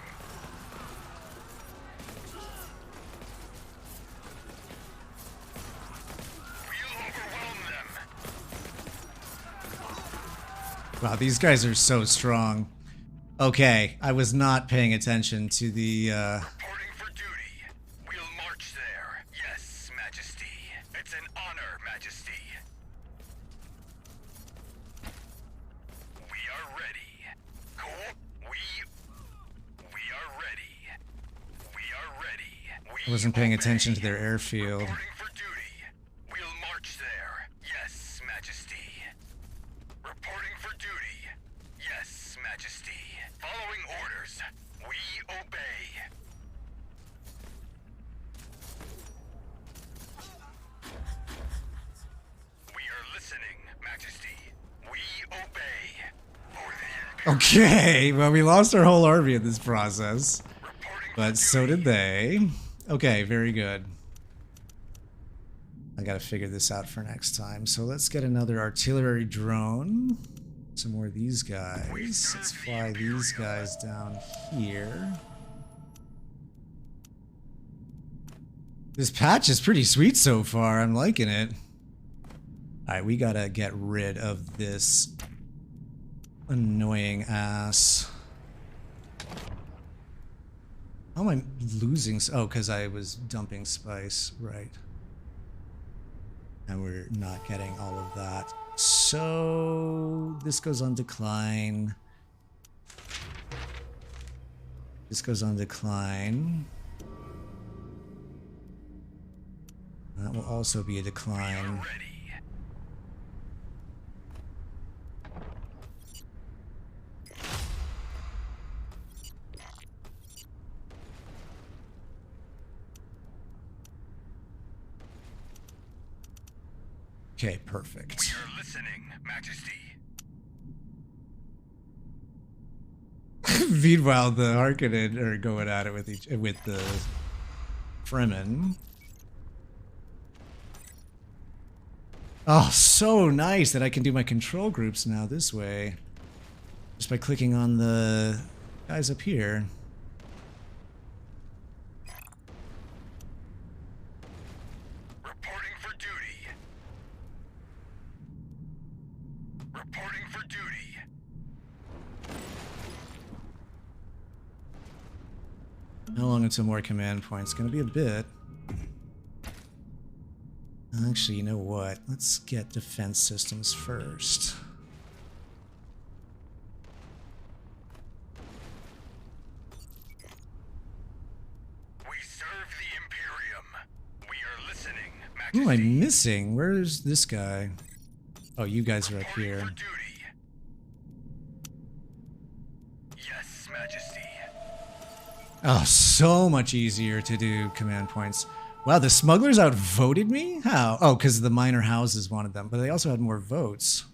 We'll overwhelm them. Wow, these guys are so strong. Okay, I was not paying attention to the, Reporting for duty. We'll march there. Yes, Majesty. It's an honor, Majesty. We are ready. We are ready. We are ready. I wasn't paying attention to their airfield. Reporting for duty. We'll march there. Yes, Majesty. Reporting for duty. Yes, Majesty. Following orders. We obey. We are listening, Majesty. We obey. For the Imperium. Okay, well, we lost our whole army in this process. Reporting for But so duty. did they. Okay, very good. I gotta figure this out for next time. So let's get another artillery drone. Some more of these guys. Let's fly these guys down here. This patch is pretty sweet so far. I'm liking it. Alright, we gotta get rid of this annoying ass. How am I losing? Oh, because I was dumping spice. Right. And we're not getting all of that. So this goes on decline. This goes on decline. That will also be a decline. Ready. Okay, perfect. We are listening, Majesty. Meanwhile, the Harkonnen are going at it with the Fremen. Oh, so nice that I can do my control groups now this way. Just by clicking on the guys up here. Reporting for duty. Reporting for duty. How long until more command points? Gonna be a bit. Actually, you know what? Let's get defense systems first. We serve the Imperium. We are listening, Who am I Majesty. missing? Where's this guy? Oh, you guys are up Reporting here. for duty. Yes, Majesty. Oh, so much easier to do command points. Wow, the smugglers outvoted me? How? Oh, because the minor houses wanted them, but they also had more votes.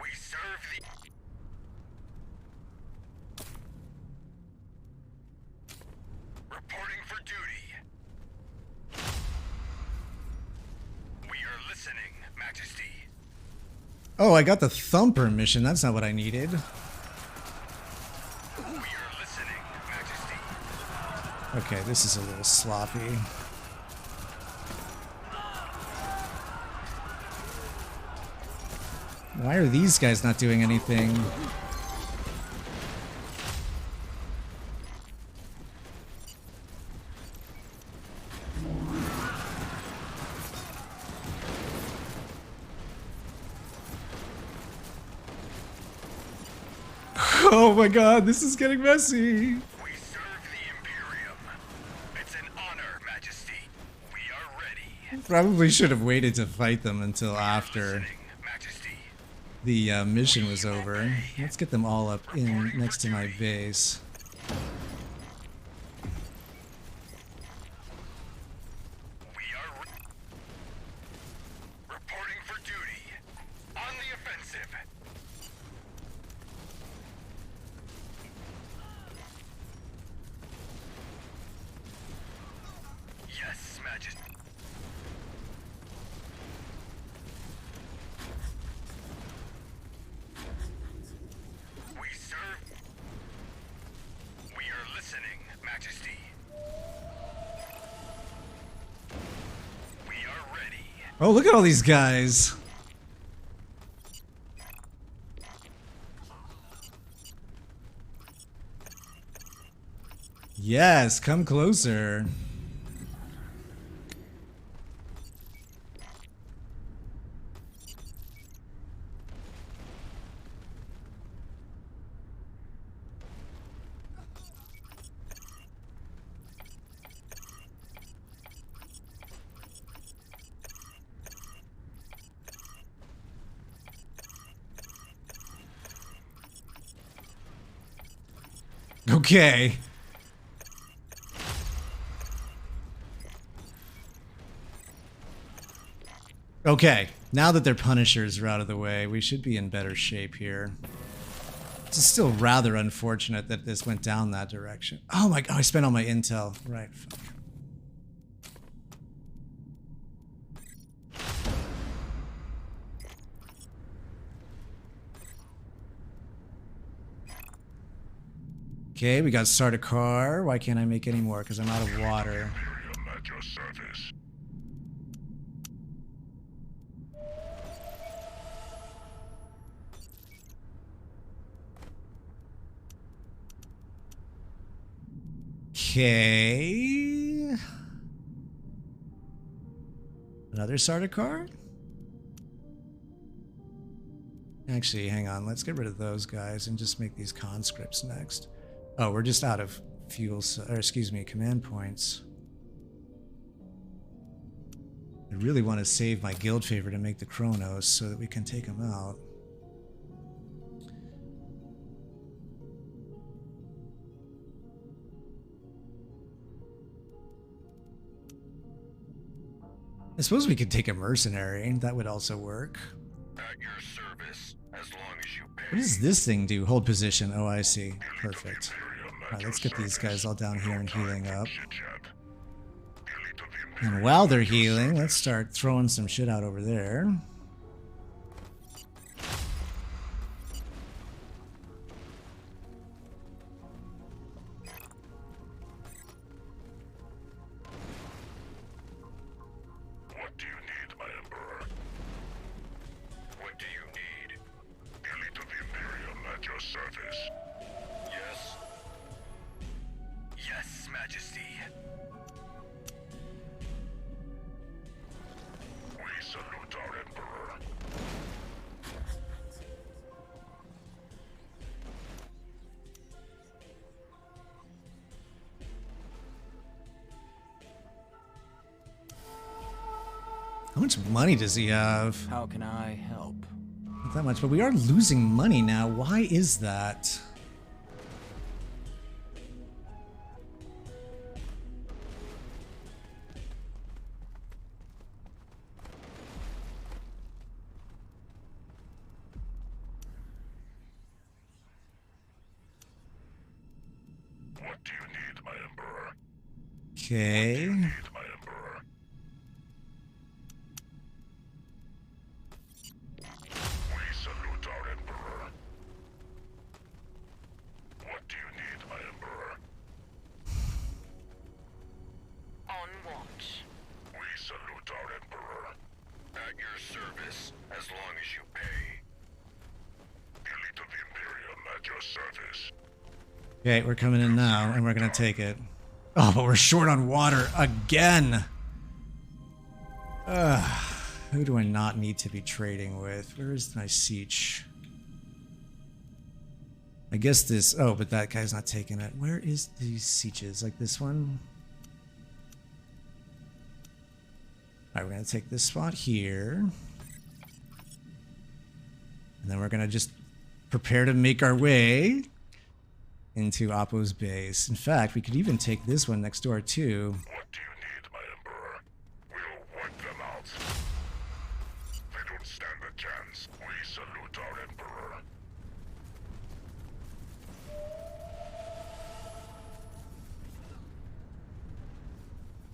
We serve the... Reporting for duty. We are listening, Majesty. Oh, I got the Thumper mission. That's not what I needed. We are listening, Majesty. Okay, this is a little sloppy. Why are these guys not doing anything? Oh my god, this is getting messy. We serve the Imperium. It's an honor, Majesty. We are ready. Probably should have waited to fight them until after Listening, Majesty. the mission was over. Let's get them all up in next to my base. We are reporting for duty. On the offensive. Yes, Majesty. We serve. We are listening, Majesty. We are ready. Oh, look at all these guys. Yes, come closer. Okay. Okay, now that their punishers are out of the way, we should be in better shape here. It's still rather unfortunate that this went down that direction. Oh my god, I spent all my intel. Right, fuck. Okay, we got start a car. Why can't I make any more? Because I'm out of water. Imperium at your service. Okay. Another starter card? Actually, hang on. Let's get rid of those guys and just make these conscripts next. Oh, we're just out of fuel, or excuse me, command points. I really want to save my guild favor to make the Chronos so that we can take them out. I suppose we could take a mercenary. That would also work. At your service, as long as you pay. What does this thing do? Hold position. Oh, I see. Perfect. Alright, let's get these guys all down here and healing up. And while they're healing, let's start throwing some shit out over there. What do you need, my Emperor? What do you need? Elite of the Imperium at your service. Yes? Yes, Majesty. We salute our Emperor. How much money does he have? How can I help? Not that much, but we are losing money now. Why is that? What do you need, my Emperor? Okay. Need, my Emperor? We salute our Emperor. What do you need, my Emperor? On watch. We salute our Emperor. At your service, as long as you pay. Elite of the Imperium at your service. Okay, we're coming in now, and we're gonna take it. Oh, but we're short on water again! Who do I not need to be trading with? Where is my siege? I guess this... Oh, but that guy's not taking it. Where is these sieges? Like this one? Alright, we're gonna take this spot here. And then we're gonna just prepare to make our way into Oppo's base. In fact, we could even take this one next door too. What do you need, my Emperor? We'll wipe them out. They don't stand a chance. We salute our Emperor.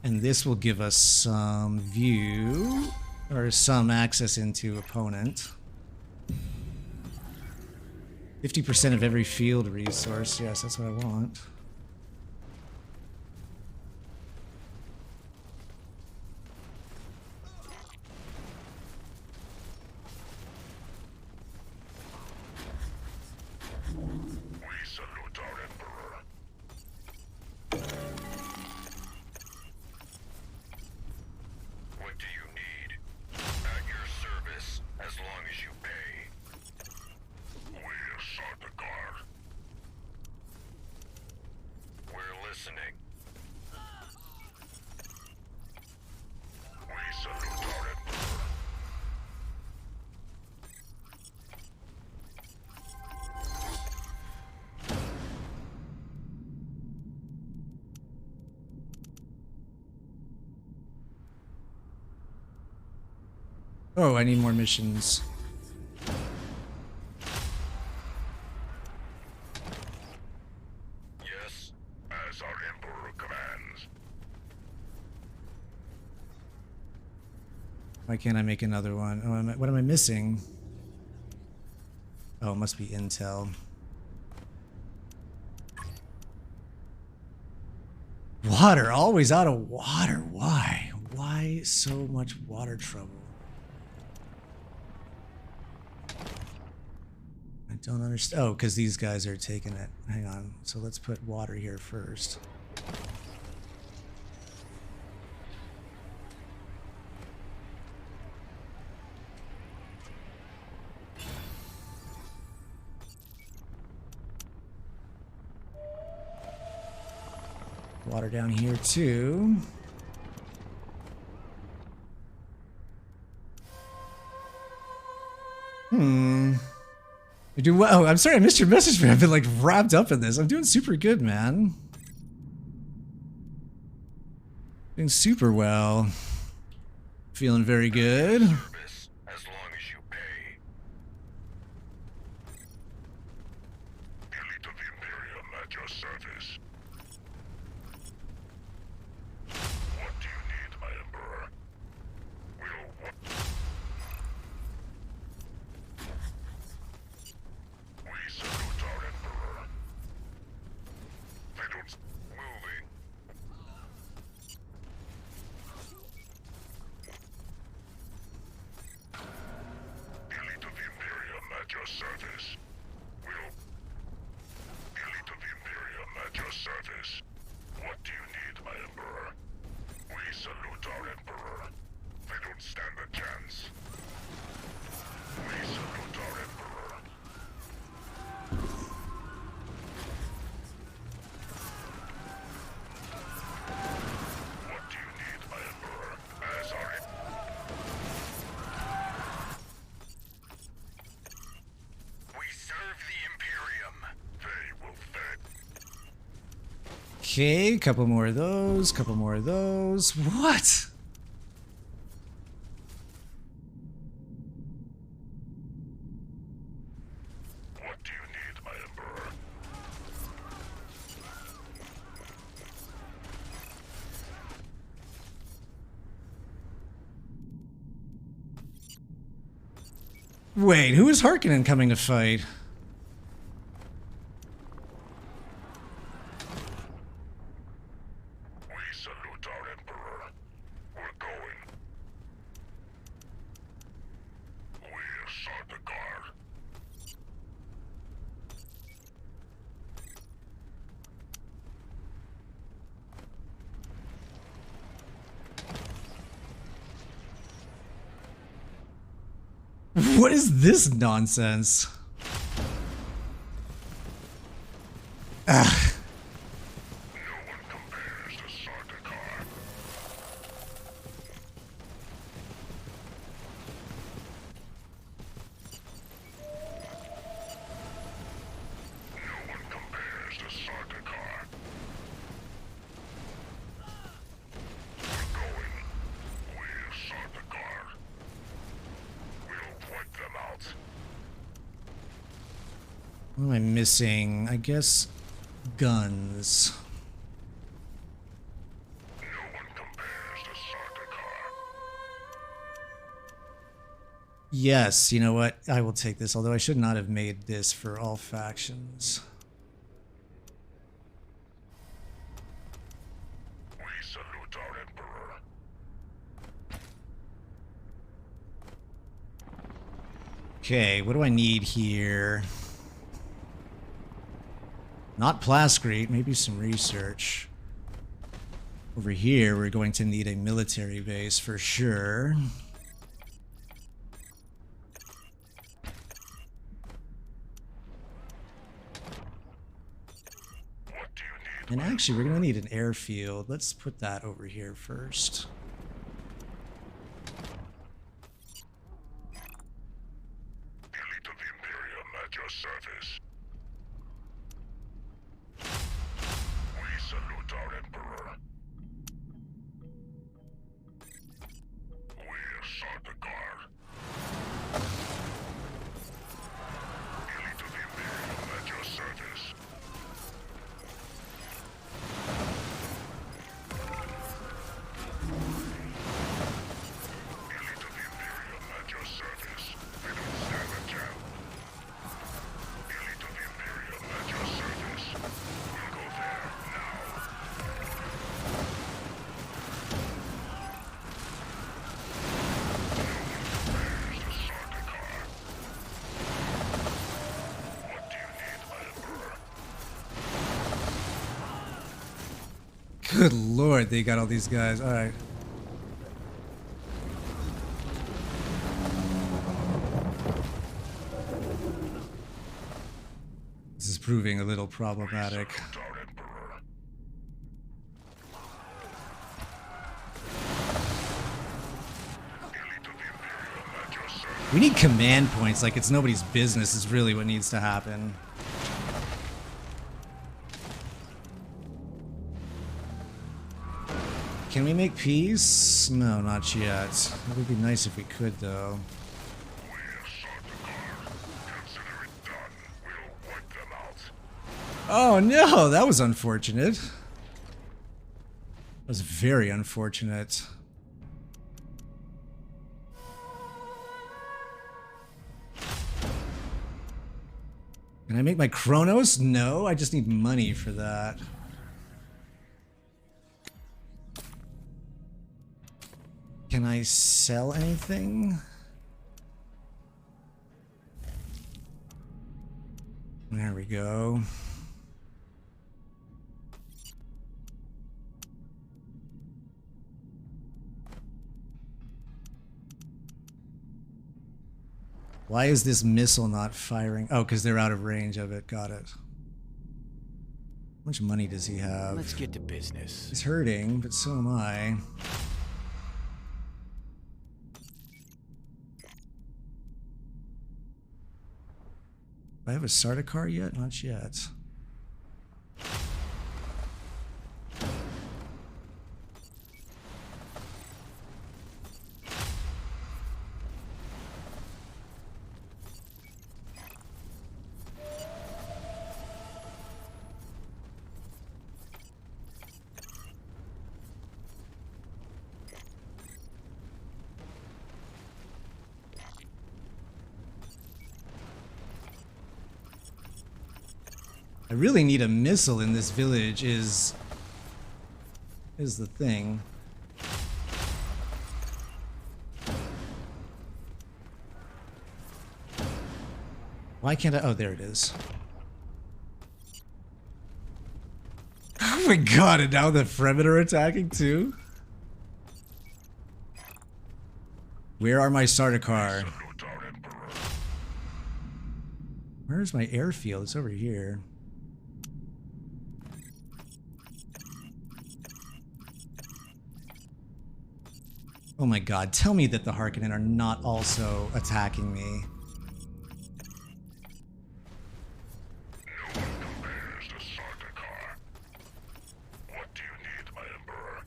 And this will give us some view, or some access into opponent. 50% of every field resource. Yes, that's what I want. We salute our Emperor. What do you need? At your service, as long as you pay. We'll start the guard. We're listening. We salute our Emperor. Oh, I need more missions. Yes, as our Emperor commands. Why can't I make another one? Oh, what am I missing? Oh, it must be intel. Water, always out of water. Why? Why so much water trouble? I don't understand. Oh, because these guys are taking it. Hang on. So let's put water here first. Water down here too. You're doing well. Oh, I'm sorry I missed your message, man. I've been like wrapped up in this. I'm doing super good, man. Doing super well. Feeling very good. Service, as long as you pay. Elite of the Imperium at your service. What do you need, my Emperor? We salute our Emperor. They don't... Moving. Elite of the Imperium at your service. Elite of the Imperium at your service. What do you need, my Emperor? We salute our Emperor. They don't stand a chance. We salute our Emperor. What do you need, my Emperor? As our... We serve the Imperium. They will fed. Okay, couple more of those, couple more of those. What? What do you need, my Emperor? Wait, who is Harkonnen coming to fight? We salute our Emperor. We're going. We're Sardaukar. What is this nonsense? Ah, No one compares to Sardaukar. No one compares to Sardaukar. We're going. We're Sardaukar. We'll wipe them out. what am I missing? I guess guns. No one compares to Sardaukar. Yes, you know what? I will take this, although I should not have made this for all factions. We salute our Emperor. Okay, what do I need here? Not plascrete, maybe some research. Over here, we're going to need a military base for sure. What do you need? And actually, we're going to need an airfield. Let's put that over here first. Elite of the Imperium at your service. We salute our Emperor. We're Sardaukar. Elite of the Imperium at your service. Elite of the Imperium at your service. They don't stand a chance. Elite of the Imperium at your service. We'll go there now. Where's the Sardaukar? What do you need, my Emperor? Good lord, they got all these guys. Alright. This is proving a little problematic. Salute our Emperor. Elite of the Imperium at your service. We need command points like it's nobody's business is really what needs to happen. can we make peace? No, not yet. It would be nice if we could, though. Oh no, that was unfortunate. That was very unfortunate. Can I make my Chronos? No, I just need money for that. Can I sell anything? There we go. Why is this missile not firing? Oh, because they're out of range of it. Got it. How much money does he have? Let's get to business. He's hurting, but so am I. Do I have a Sardaukar yet? Not yet. I really need a missile in this village is the thing. Why can't I? Oh, there it is. Oh my god, and now the Fremen are attacking too? Where are my Sardaukar? Where's my airfield? It's over here. Oh my god, tell me that the Harkonnen are not also attacking me. No one compares to Sardaukar. What do you need, my Emperor?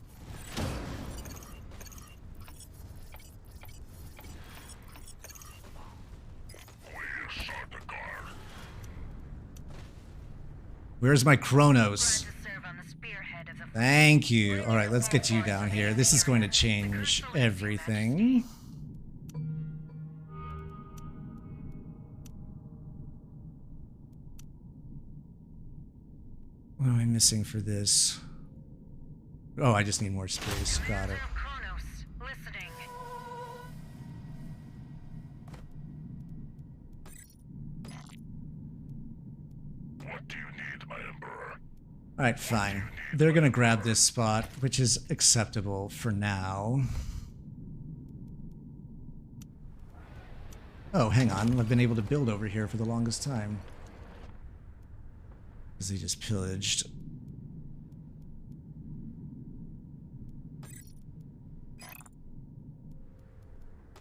We're Sardaukar. Where's my Chronos? Glad to serve on the spearhead of the Thank you. Alright, let's get you down here. This is going to change everything. What am I missing for this? Oh, I just need more space. Got it. Chronos, listening. What do you need, my Emperor? Alright, fine. They're gonna grab this spot, which is acceptable for now. Oh, hang on. I've been able to build over here for the longest time. Because they just pillaged.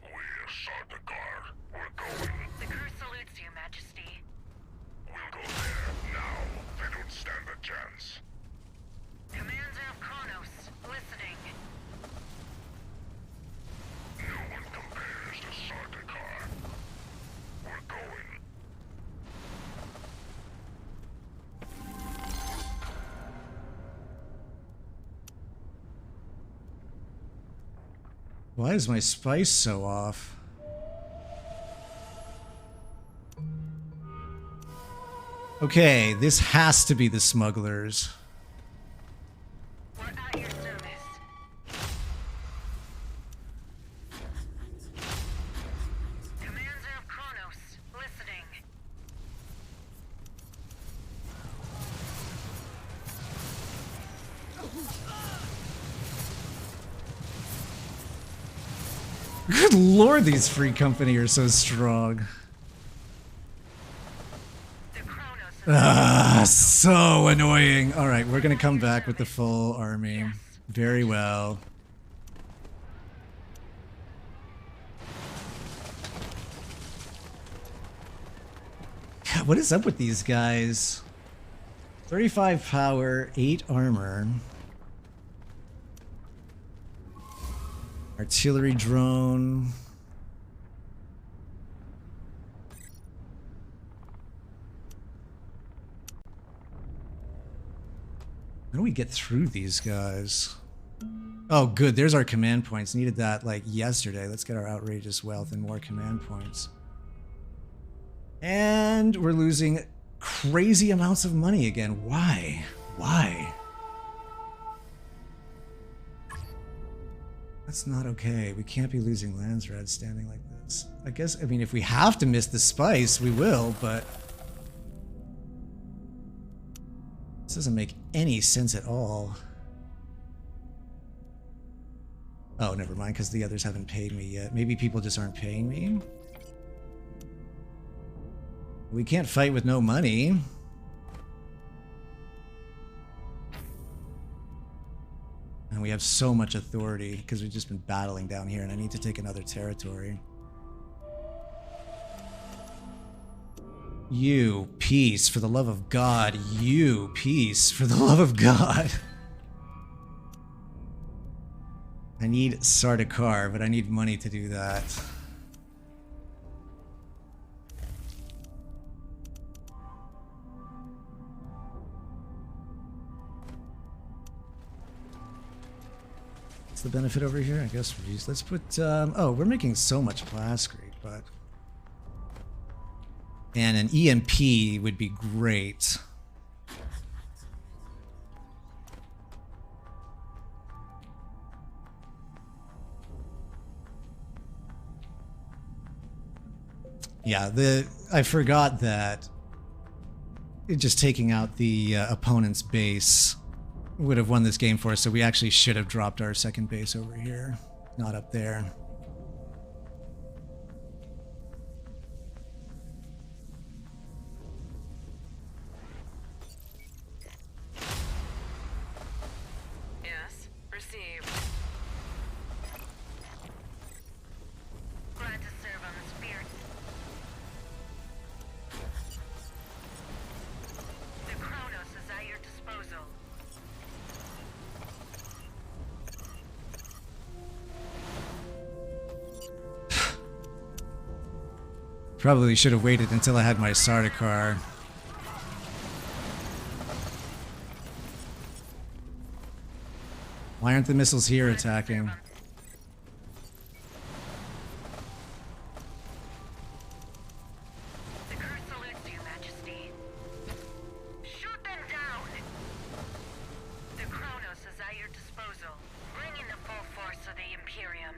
We're Sardaukar. We're going. The crew salutes you, Majesty. We'll go there now. They don't stand a chance. Commander of Chronos, listening. No one compares to Sardaukar. We're going. Why is my spice so off? Okay, this has to be the smugglers. We're at your service. Commander of Chronos, listening. Good lord, these Free Company are so strong. The Chronos Ah, so annoying. Alright, we're gonna come back with the full army. Very well. God, what is up with these guys? 35 power, 8 armor. Artillery drone. How do we get through these guys? Oh, good. There's our command points. Needed that like yesterday. Let's get our outrageous wealth and more command points. And we're losing crazy amounts of money again. Why? Why? That's not okay. We can't be losing Landsrad standing like this. I guess, I mean, if we have to miss the spice, we will, but this doesn't make any sense at all. Oh, never mind, because the others haven't paid me yet. Maybe people just aren't paying me. We can't fight with no money. And we have so much authority because we've just been battling down here, and I need to take another territory. You, peace, for the love of God. You, peace, for the love of God. I need Sardaukar, but I need money to do that. What's the benefit over here? I guess let's put, oh, we're making so much plascrete, but... And an EMP would be great. Yeah, I forgot that just taking out the opponent's base would have won this game for us, so we actually should have dropped our second base over here, not up there. Yes, received. Glad to serve on the Spirit. The Chronos is at your disposal. Probably should have waited until I had my Sardaukar. Why aren't the missiles here attacking? The curse salutes you, Majesty. Shoot them down! The Chronos is at your disposal. Bring in the full force of the Imperium.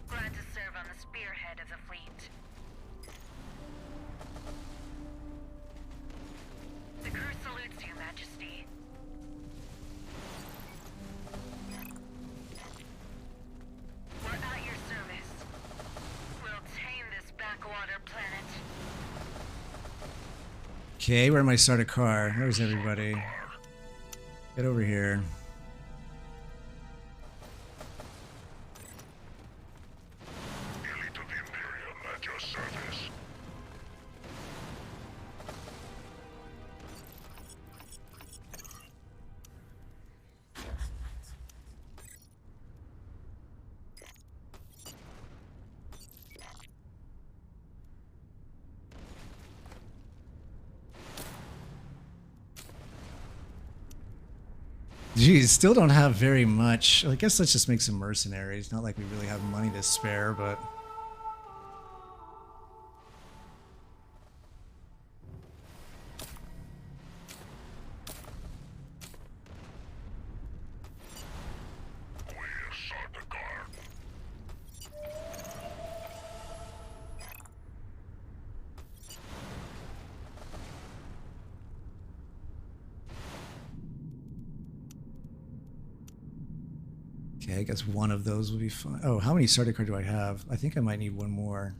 Glad to serve on the spearhead of the fleet. The curse salutes you, Majesty. We're at your service. We'll tame this backwater planet. Okay, where am I Sardaukar? Where's everybody? Get over here. Elite of the Imperium at your service. Geez, still don't have very much. I guess let's just make some mercenaries. Not like we really have money to spare, but... We're Sardaukar. Okay, I guess one of those will be fine. Oh, how many Sardaukar do I have? I think I might need one more.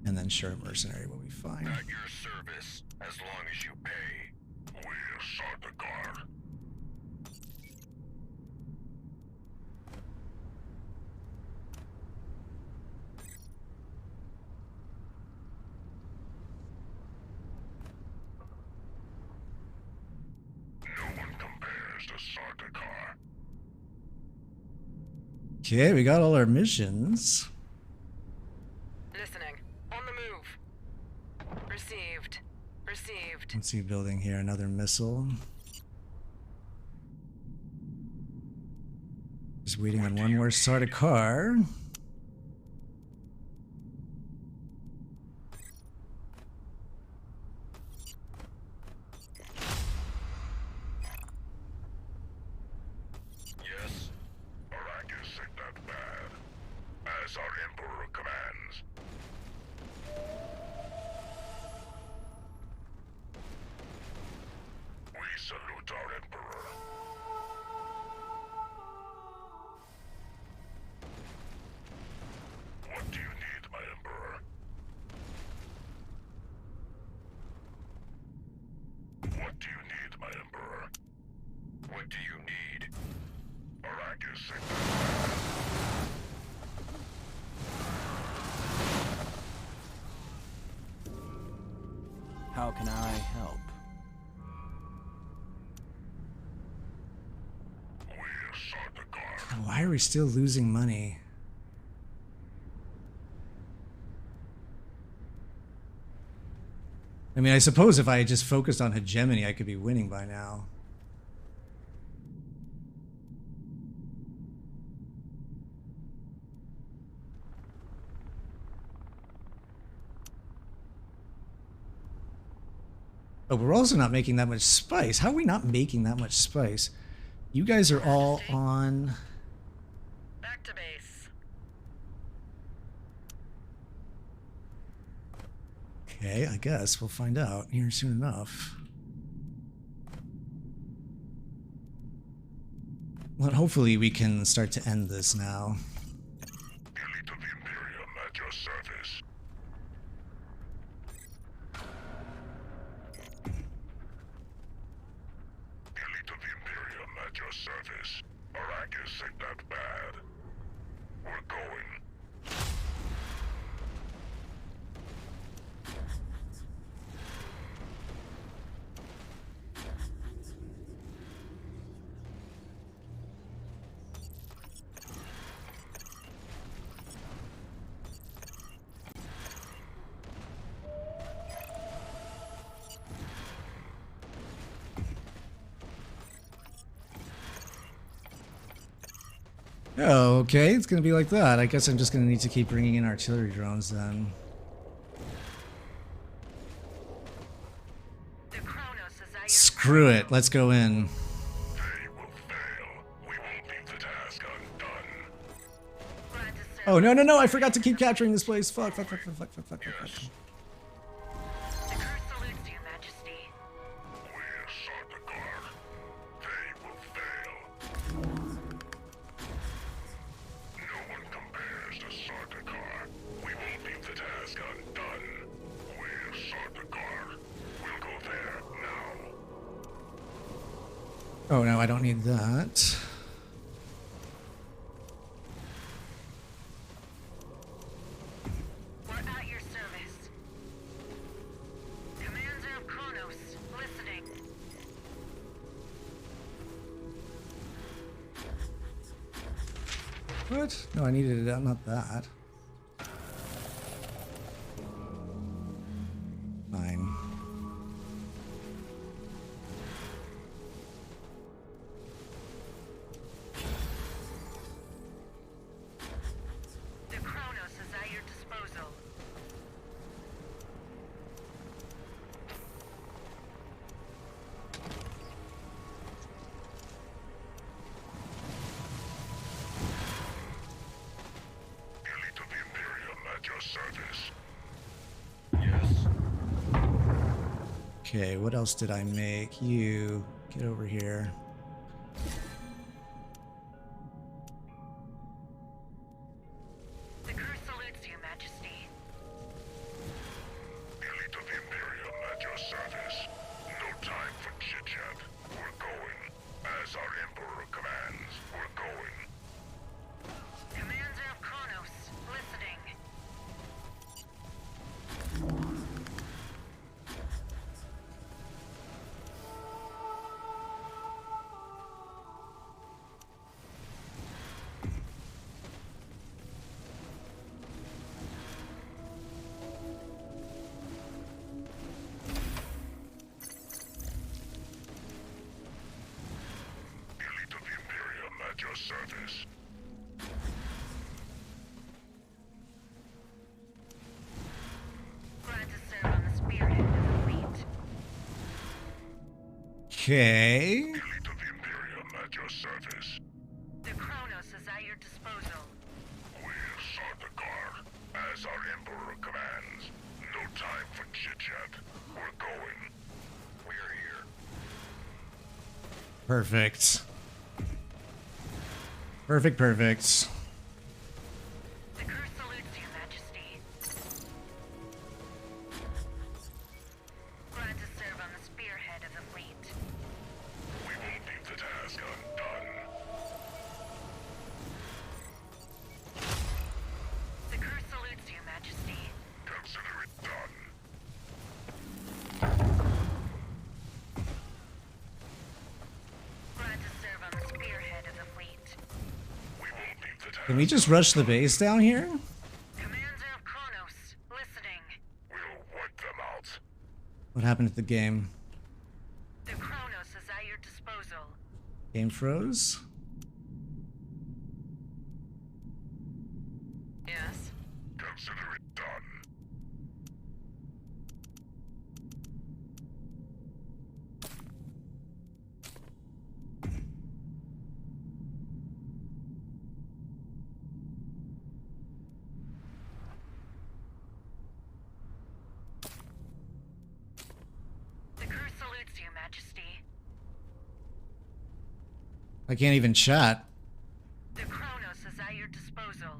And then sure, mercenary will be fine. At your service, as long as you pay. We're Sardaukar. Sardaukar. Okay, we got all our missions. Listening. On the move. Received. Received. Let's see, building here, another missile. Just waiting on one more Sardaukar. Yes, Arrakis ain't that bad, as our Emperor commands. We salute our Emperor. What do you need, my Emperor? What do you need, my Emperor? What do you need? Arrakis ain't that bad. How can I help? We're Sardaukar. Why are we still losing money? I mean, I suppose if I had just focused on hegemony, I could be winning by now. But we're also not making that much spice. How are we not making that much spice? You guys are all on... Back to base. Okay, I guess we'll find out here soon enough. Well, hopefully we can start to end this now. Elite of the Imperium at your service. Elite of the Imperium at your service. Arrakis ain't that bad. We're going. Oh, okay, it's gonna be like that. I guess I'm just gonna need to keep bringing in artillery drones then. The Kronos is at your Screw it, let's go in. They will fail. We won't leave the task undone. Glad to serve. Oh, no, I forgot to keep capturing this place. Fuck. Yes. The crew salutes you, Majesty. We're Sardaukar. They will fail. No one compares to Sardaukar. We won't leave the task undone. We're Sardaukar. We'll go there now. Oh, no, I don't need that. We're at your service. Commander of Kronos, listening. What? No, I needed it, not that. Fine. The Kronos is at your disposal. Elite of the Imperium at your service. Yes. Okay, what else did I make? You, get over here. The crew salutes you, Majesty. Elite of the Imperium at your service. No time for chit-chat. We're going. As our Emperor commands, we're going. Commander of Kronos, listening. your service. Glad to serve on the spearhead of the fleet. Okay. Elite of the Imperium at your service. The Kronos is at your disposal. We'll start the car, as our Emperor commands. No time for chit-chat. We're going. We're here. Perfect. Perfect, perfect. The crew salutes your majesty. Glad to serve on the spearhead of the fleet. We won't leave the task undone. The crew salutes your majesty. Consider it done. Glad to serve on the spearhead of the fleet. We won't leave the task. Can we just rush the base down here? Commander of Kronos, listening. We'll wipe them out. What happened to the game? The Kronos is at your disposal. Game froze? Yes. Consider it done. The crew salutes your majesty. I can't even chat. The Kronos is at your disposal.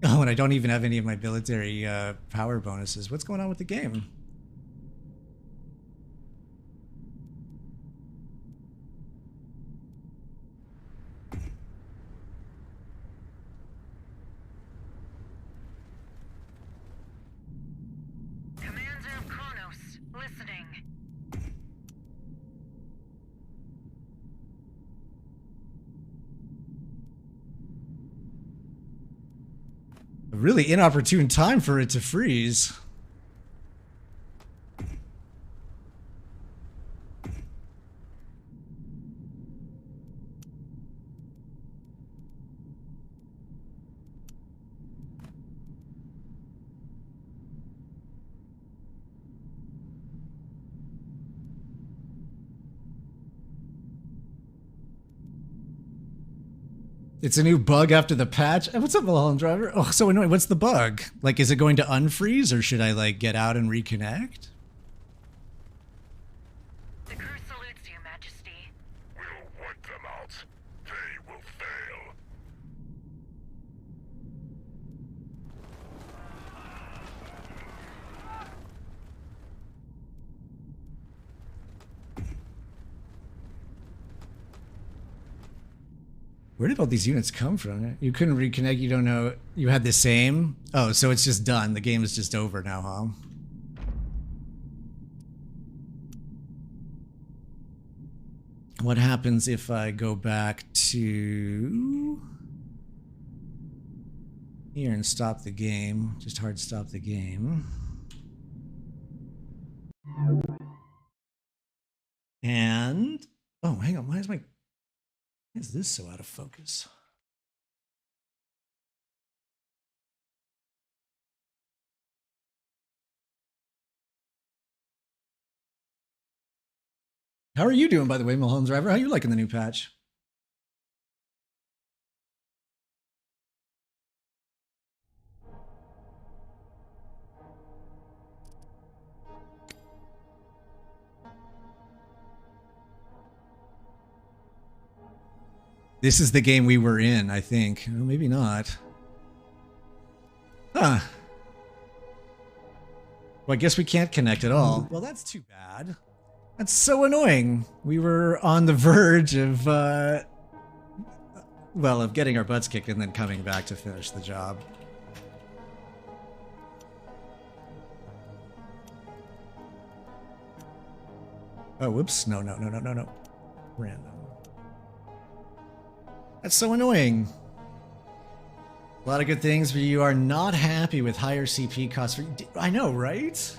Oh, and I don't even have any of my military power bonuses. What's going on with the game? Commander of Kronos, listening. A really inopportune time for it to freeze. It's a new bug after the patch. Hey, what's up, Mulholland Driver? Oh, so annoying. What's the bug? Like, is it going to unfreeze, or should I, like, get out and reconnect? The crew salutes your majesty. We'll wipe them out. They will fail. Where did all these units come from? You couldn't reconnect, you don't know. You had the same? Oh, so it's just done. The game is just over now, huh? What happens if I go back to here and stop the game? Just hard stop the game. And, oh, hang on, why is this so out of focus? How are you doing, by the way, Mulholland Driver? How you liking the new patch? This is the game we were in, I think. Well, maybe not. Huh. Well, I guess we can't connect at all. Well, that's too bad. That's so annoying. We were on the verge of, well, of getting our butts kicked and then coming back to finish the job. Oh, whoops. No. Random. That's so annoying. A lot of good things, but you are not happy with higher CP costs. I know, right?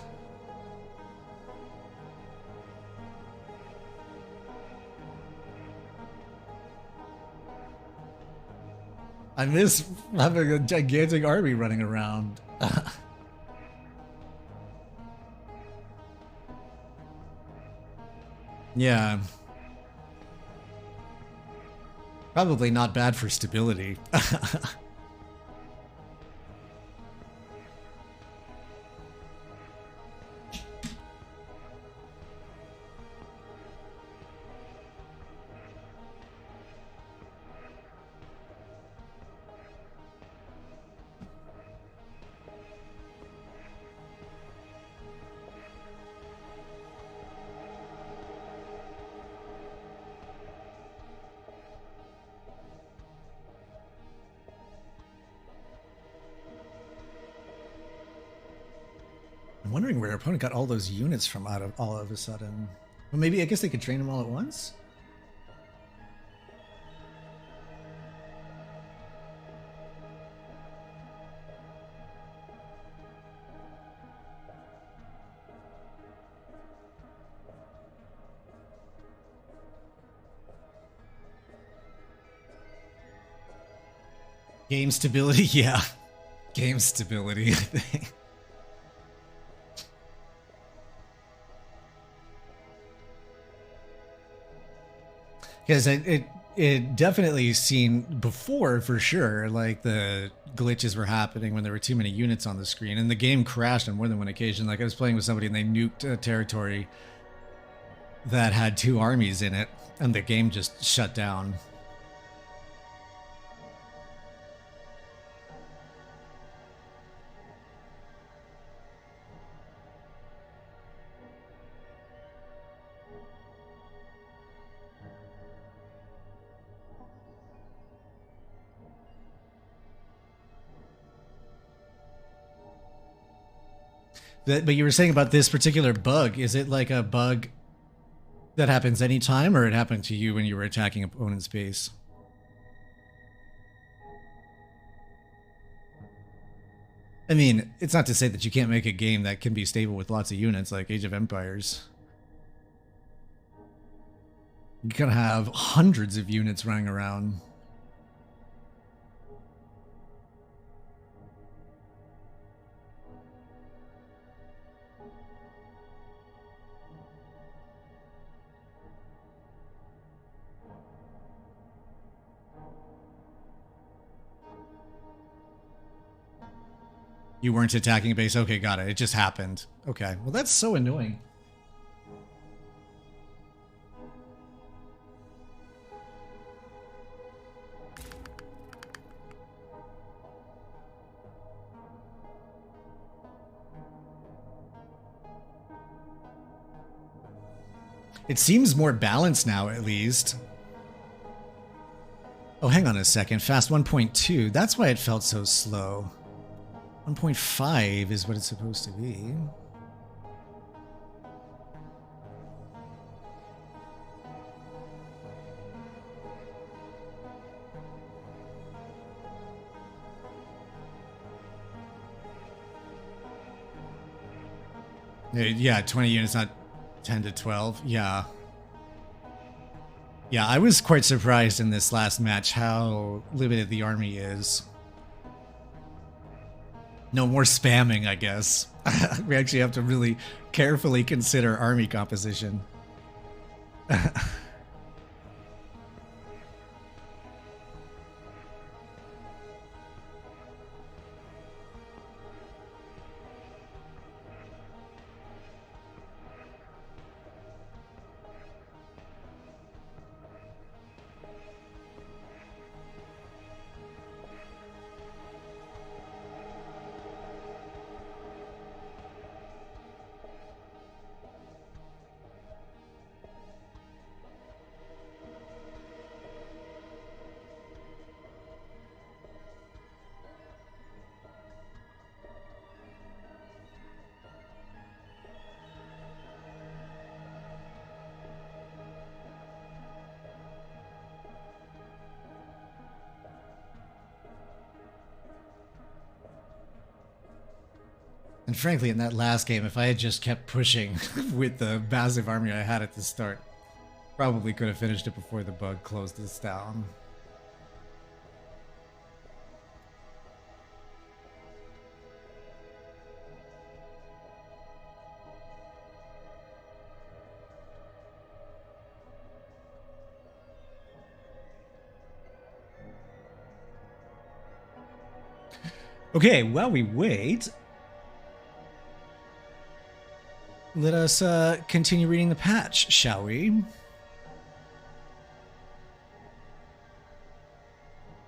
I miss having a gigantic army running around. Yeah. Probably not bad for stability. I'm wondering where our opponent got all those units from out of all of a sudden. Well, maybe I guess they could train them all at once? Game stability, yeah. Game stability, I think. Because it definitely seen before for sure, like the glitches were happening when there were too many units on the screen, and the game crashed on more than one occasion. Like I was playing with somebody and they nuked a territory that had 2 armies in it, and the game just shut down. But you were saying about this particular bug, is it like a bug that happens anytime, or it happened to you when you were attacking opponent's base? I mean, it's not to say that you can't make a game that can be stable with lots of units like Age of Empires. You can have hundreds of units running around. You weren't attacking a base? Okay, got it. It just happened. Okay. Well, that's so annoying. It seems more balanced now, at least. Oh, hang on a second. Fast 1.2. That's why it felt so slow. 1.5 is what it's supposed to be. Yeah, 20 units, not 10 to 12. Yeah. Yeah, I was quite surprised in this last match how limited the army is. No more spamming, I guess. We actually have to really carefully consider army composition. And frankly, in that last game, if I had just kept pushing with the massive army I had at the start, probably could have finished it before the bug closed this down. Okay, while we wait, let us continue reading the patch, shall we?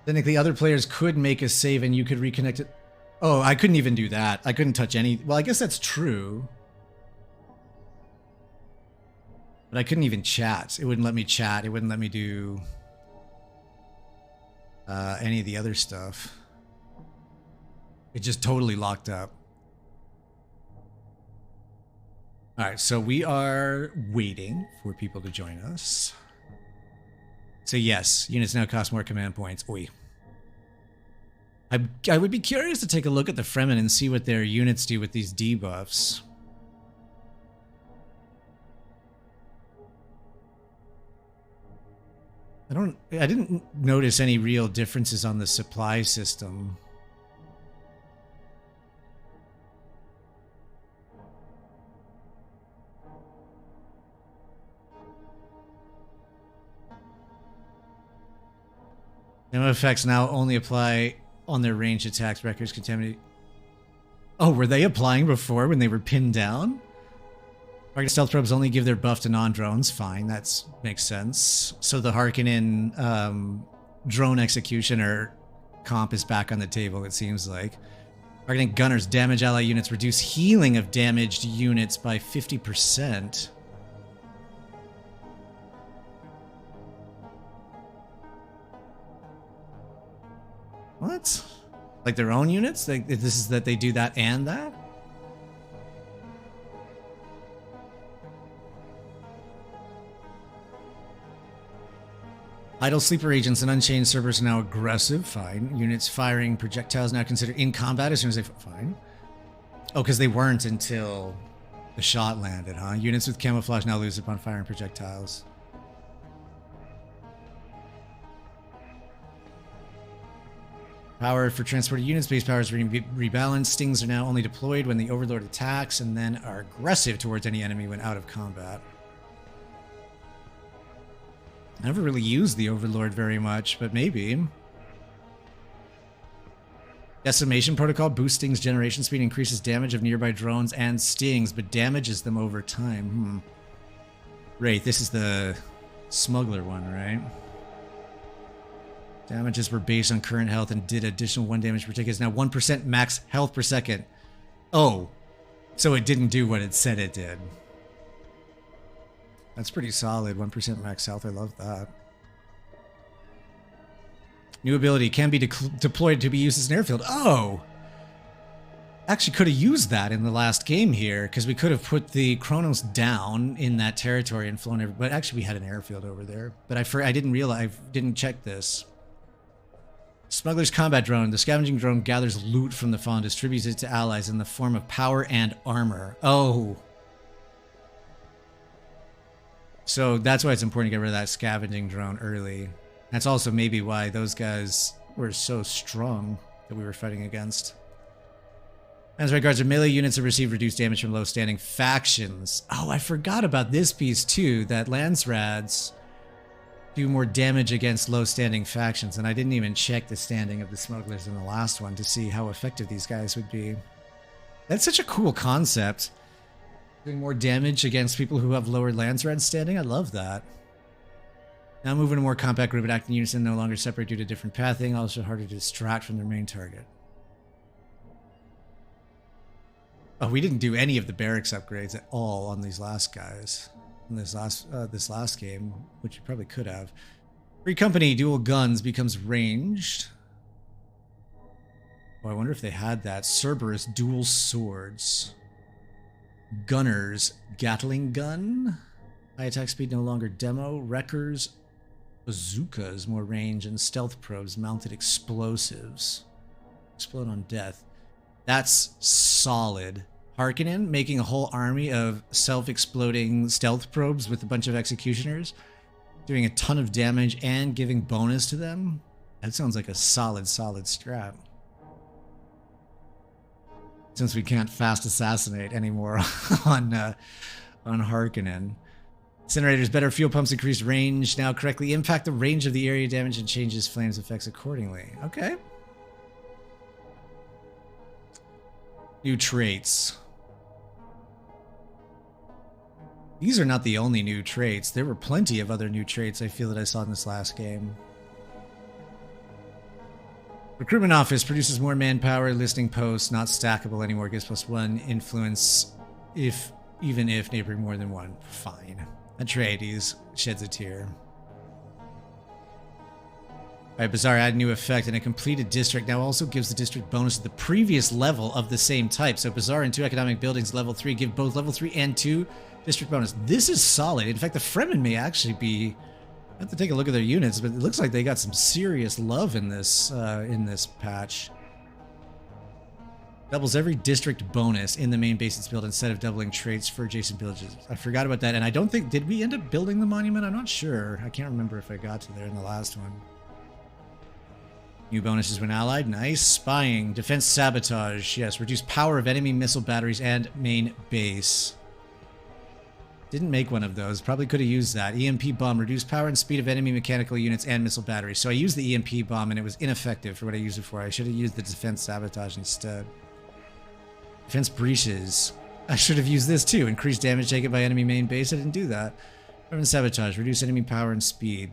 Technically, other players could make a save and you could reconnect it. Oh, I couldn't even do that. I couldn't touch any. Well, I guess that's true. But I couldn't even chat. It wouldn't let me chat. It wouldn't let me do any of the other stuff. It just totally locked up. All right, so we are waiting for people to join us. So yes, units now cost more command points. Oi. I would be curious to take a look at the Fremen and see what their units do with these debuffs. I didn't notice any real differences on the supply system. Demo effects now only apply on their ranged attacks, records, contaminated. Oh, were they applying before when they were pinned down? Target stealth probes only give their buff to non-drones. Fine, that makes sense. So the Harkonnen drone executioner comp is back on the table, it seems like. Targeting gunners, damage ally units, reduce healing of damaged units by 50%. What? Like their own units? Like this is that they do that and that? Idle sleeper agents and unchained servers are now aggressive. Fine. Units firing projectiles now considered in combat as soon as they... Fine. Oh, because they weren't until the shot landed, huh? Units with camouflage now lose upon firing projectiles. Power for transported units. Base power is rebalanced. Stings are now only deployed when the Overlord attacks and then are aggressive towards any enemy when out of combat. I never really used the Overlord very much, but maybe. Decimation protocol boosts Sting's generation speed, increases damage of nearby drones and stings, but damages them over time. Right, this is the smuggler one, right? Damages were based on current health and did additional 1 damage per tick. It's now 1% max health per second. Oh, so it didn't do what it said it did. That's pretty solid. 1% max health. I love that. New ability can be deployed to be used as an airfield. Oh! Actually could have used that in the last game here, because we could have put the Kronos down in that territory and flown but actually we had an airfield over there. But I didn't realize, I didn't check this. Smuggler's combat drone. The scavenging drone gathers loot from the fall and distributes it to allies in the form of power and armor. Oh. So that's why it's important to get rid of that scavenging drone early. That's also maybe why those guys were so strong that we were fighting against. As regards to melee units that receive reduced damage from low-standing factions. Oh, I forgot about this piece too, that Lance Rads do more damage against low-standing factions, and I didn't even check the standing of the smugglers in the last one to see how effective these guys would be. That's such a cool concept. Doing more damage against people who have lower Lance Rad standing, I love that. Now moving to more compact group, acting units and no longer separate due to different pathing, also harder to distract from their main target. Oh, we didn't do any of the barracks upgrades at all on these last guys. In this last game, which you probably could have. Free company, dual guns becomes ranged. Oh, I wonder if they had that. Cerberus, dual swords. Gunners, Gatling gun. High attack speed, no longer demo. Wreckers, bazookas, more range. And stealth probes, mounted explosives. Explode on death. That's solid. Harkonnen making a whole army of self-exploding stealth probes with a bunch of executioners, doing a ton of damage and giving bonus to them. That sounds like a solid strat. Since we can't fast assassinate anymore on Harkonnen. Incinerators, better fuel pumps, increased range. Now correctly impact the range of the area damage and changes flames effects accordingly. Okay. New traits. These are not the only new traits. There were plenty of other new traits I feel that I saw in this last game. Recruitment office produces more manpower. Listing posts not stackable anymore. Gives +1 influence even if neighboring more than one. Fine. Atreides sheds a tear. Alright, Bazaar add new effect, and a completed district now also gives the district bonus at the previous level of the same type. So Bazaar and 2 economic buildings level 3 give both level 3 and 2 district bonus. This is solid. In fact, the Fremen may actually be... I have to take a look at their units, but it looks like they got some serious love in this patch. Doubles every district bonus in the main base it's built instead of doubling traits for adjacent villages. I forgot about that, and I don't think... Did we end up building the monument? I'm not sure. I can't remember if I got to there in the last one. New bonuses when allied. Nice. Spying. Defense sabotage. Yes. Reduce power of enemy missile batteries and main base. Didn't make one of those. Probably could have used that. EMP bomb. Reduce power and speed of enemy mechanical units and missile batteries. So I used the EMP bomb and it was ineffective for what I used it for. I should have used the defense sabotage instead. Defense breaches. I should have used this too. Increase damage taken by enemy main base. I didn't do that. Defense sabotage. Reduce enemy power and speed.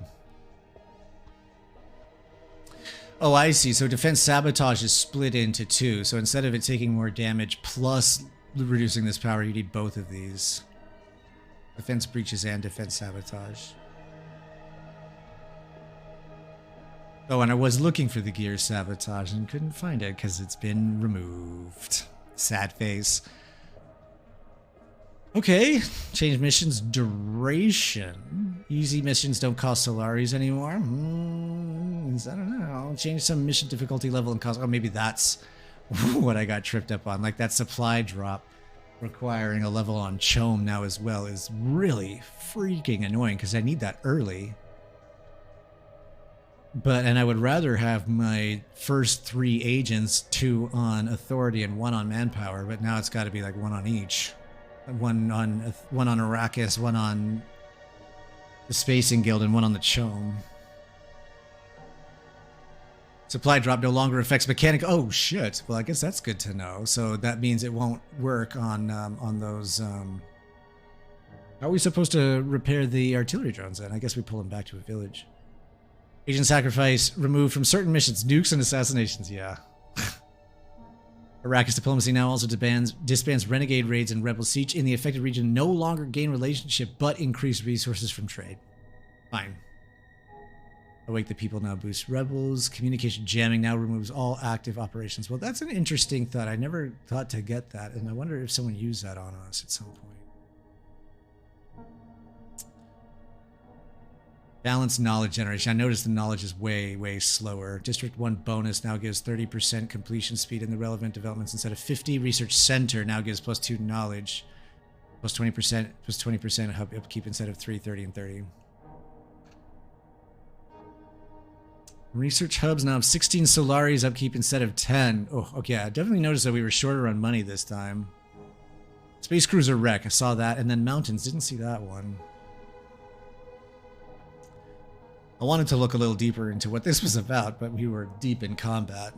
Oh, I see. So defense sabotage is split into 2. So instead of it taking more damage plus reducing this power, you need both of these. Defense breaches and defense sabotage. Oh, and I was looking for the gear sabotage and couldn't find it because it's been removed. Sad face. Okay. Change missions duration. Easy missions don't cost Solaris anymore. I don't know. Change some mission difficulty level and cost. Oh, maybe that's what I got tripped up on. Like that supply drop requiring a level on Chom now as well is really freaking annoying because I need that early. And I would rather have my first 3 agents, 2 on authority and 1 on manpower, but now it's got to be like 1 on each. One on Arrakis, 1 on the Spacing Guild, and 1 on the Chom. Supply drop no longer affects mechanic. Oh shit! Well, I guess that's good to know. So that means it won't work on those. How are we supposed to repair the artillery drones then? I guess we pull them back to a village. Agent sacrifice removed from certain missions. Nukes and assassinations. Yeah. Arrakis diplomacy now also disbands renegade raids and rebel siege in the affected region. No longer gain relationship, but increase resources from trade. Fine. Awake the people now boosts rebels. Communication jamming now removes all active operations. Well, that's an interesting thought. I never thought to get that, and I wonder if someone used that on us at some point. Balanced knowledge generation. I noticed the knowledge is way, way slower. District 1 bonus now gives 30% completion speed in the relevant developments instead of 50. Research center now gives +2 knowledge. Plus 20% hub upkeep instead of 3, 30, and 30. Research hubs now have 16 Solaris upkeep instead of 10. Oh, okay. I definitely noticed that we were shorter on money this time. Space Cruiser wreck. I saw that. And then mountains. Didn't see that one. I wanted to look a little deeper into what this was about, but we were deep in combat.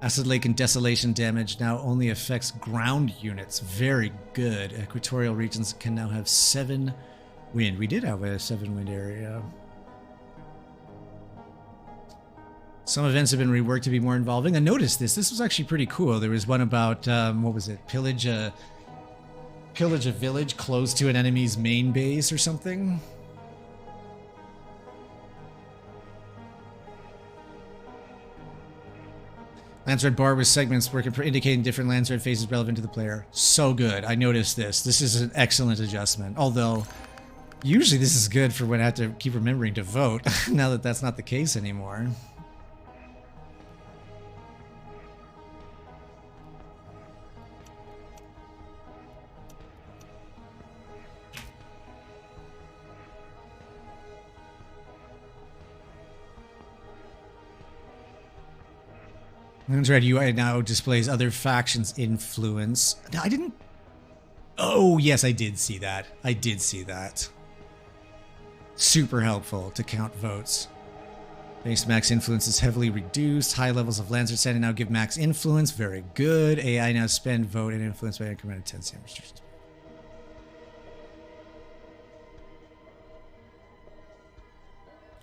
Acid Lake and Desolation damage now only affects ground units. Very good. Equatorial regions can now have 7 wind. We did have a 7 wind area. Some events have been reworked to be more involving. I noticed this. This was actually pretty cool. There was one about, what was it? Pillage a village close to an enemy's main base or something. Lance Red bar with segments working for indicating different Lance Red phases relevant to the player. So good. I noticed this. This is an excellent adjustment. Although, usually this is good for when I have to keep remembering to vote. Now that that's not the case anymore. Lance Red UI now displays other factions' influence. No, I didn't... Oh, yes, I did see that. I did see that. Super helpful to count votes. Base max influence is heavily reduced. High levels of lands are standing now give max influence. Very good. AI now spend, vote, and influence by incremental 10 stamina restrictions.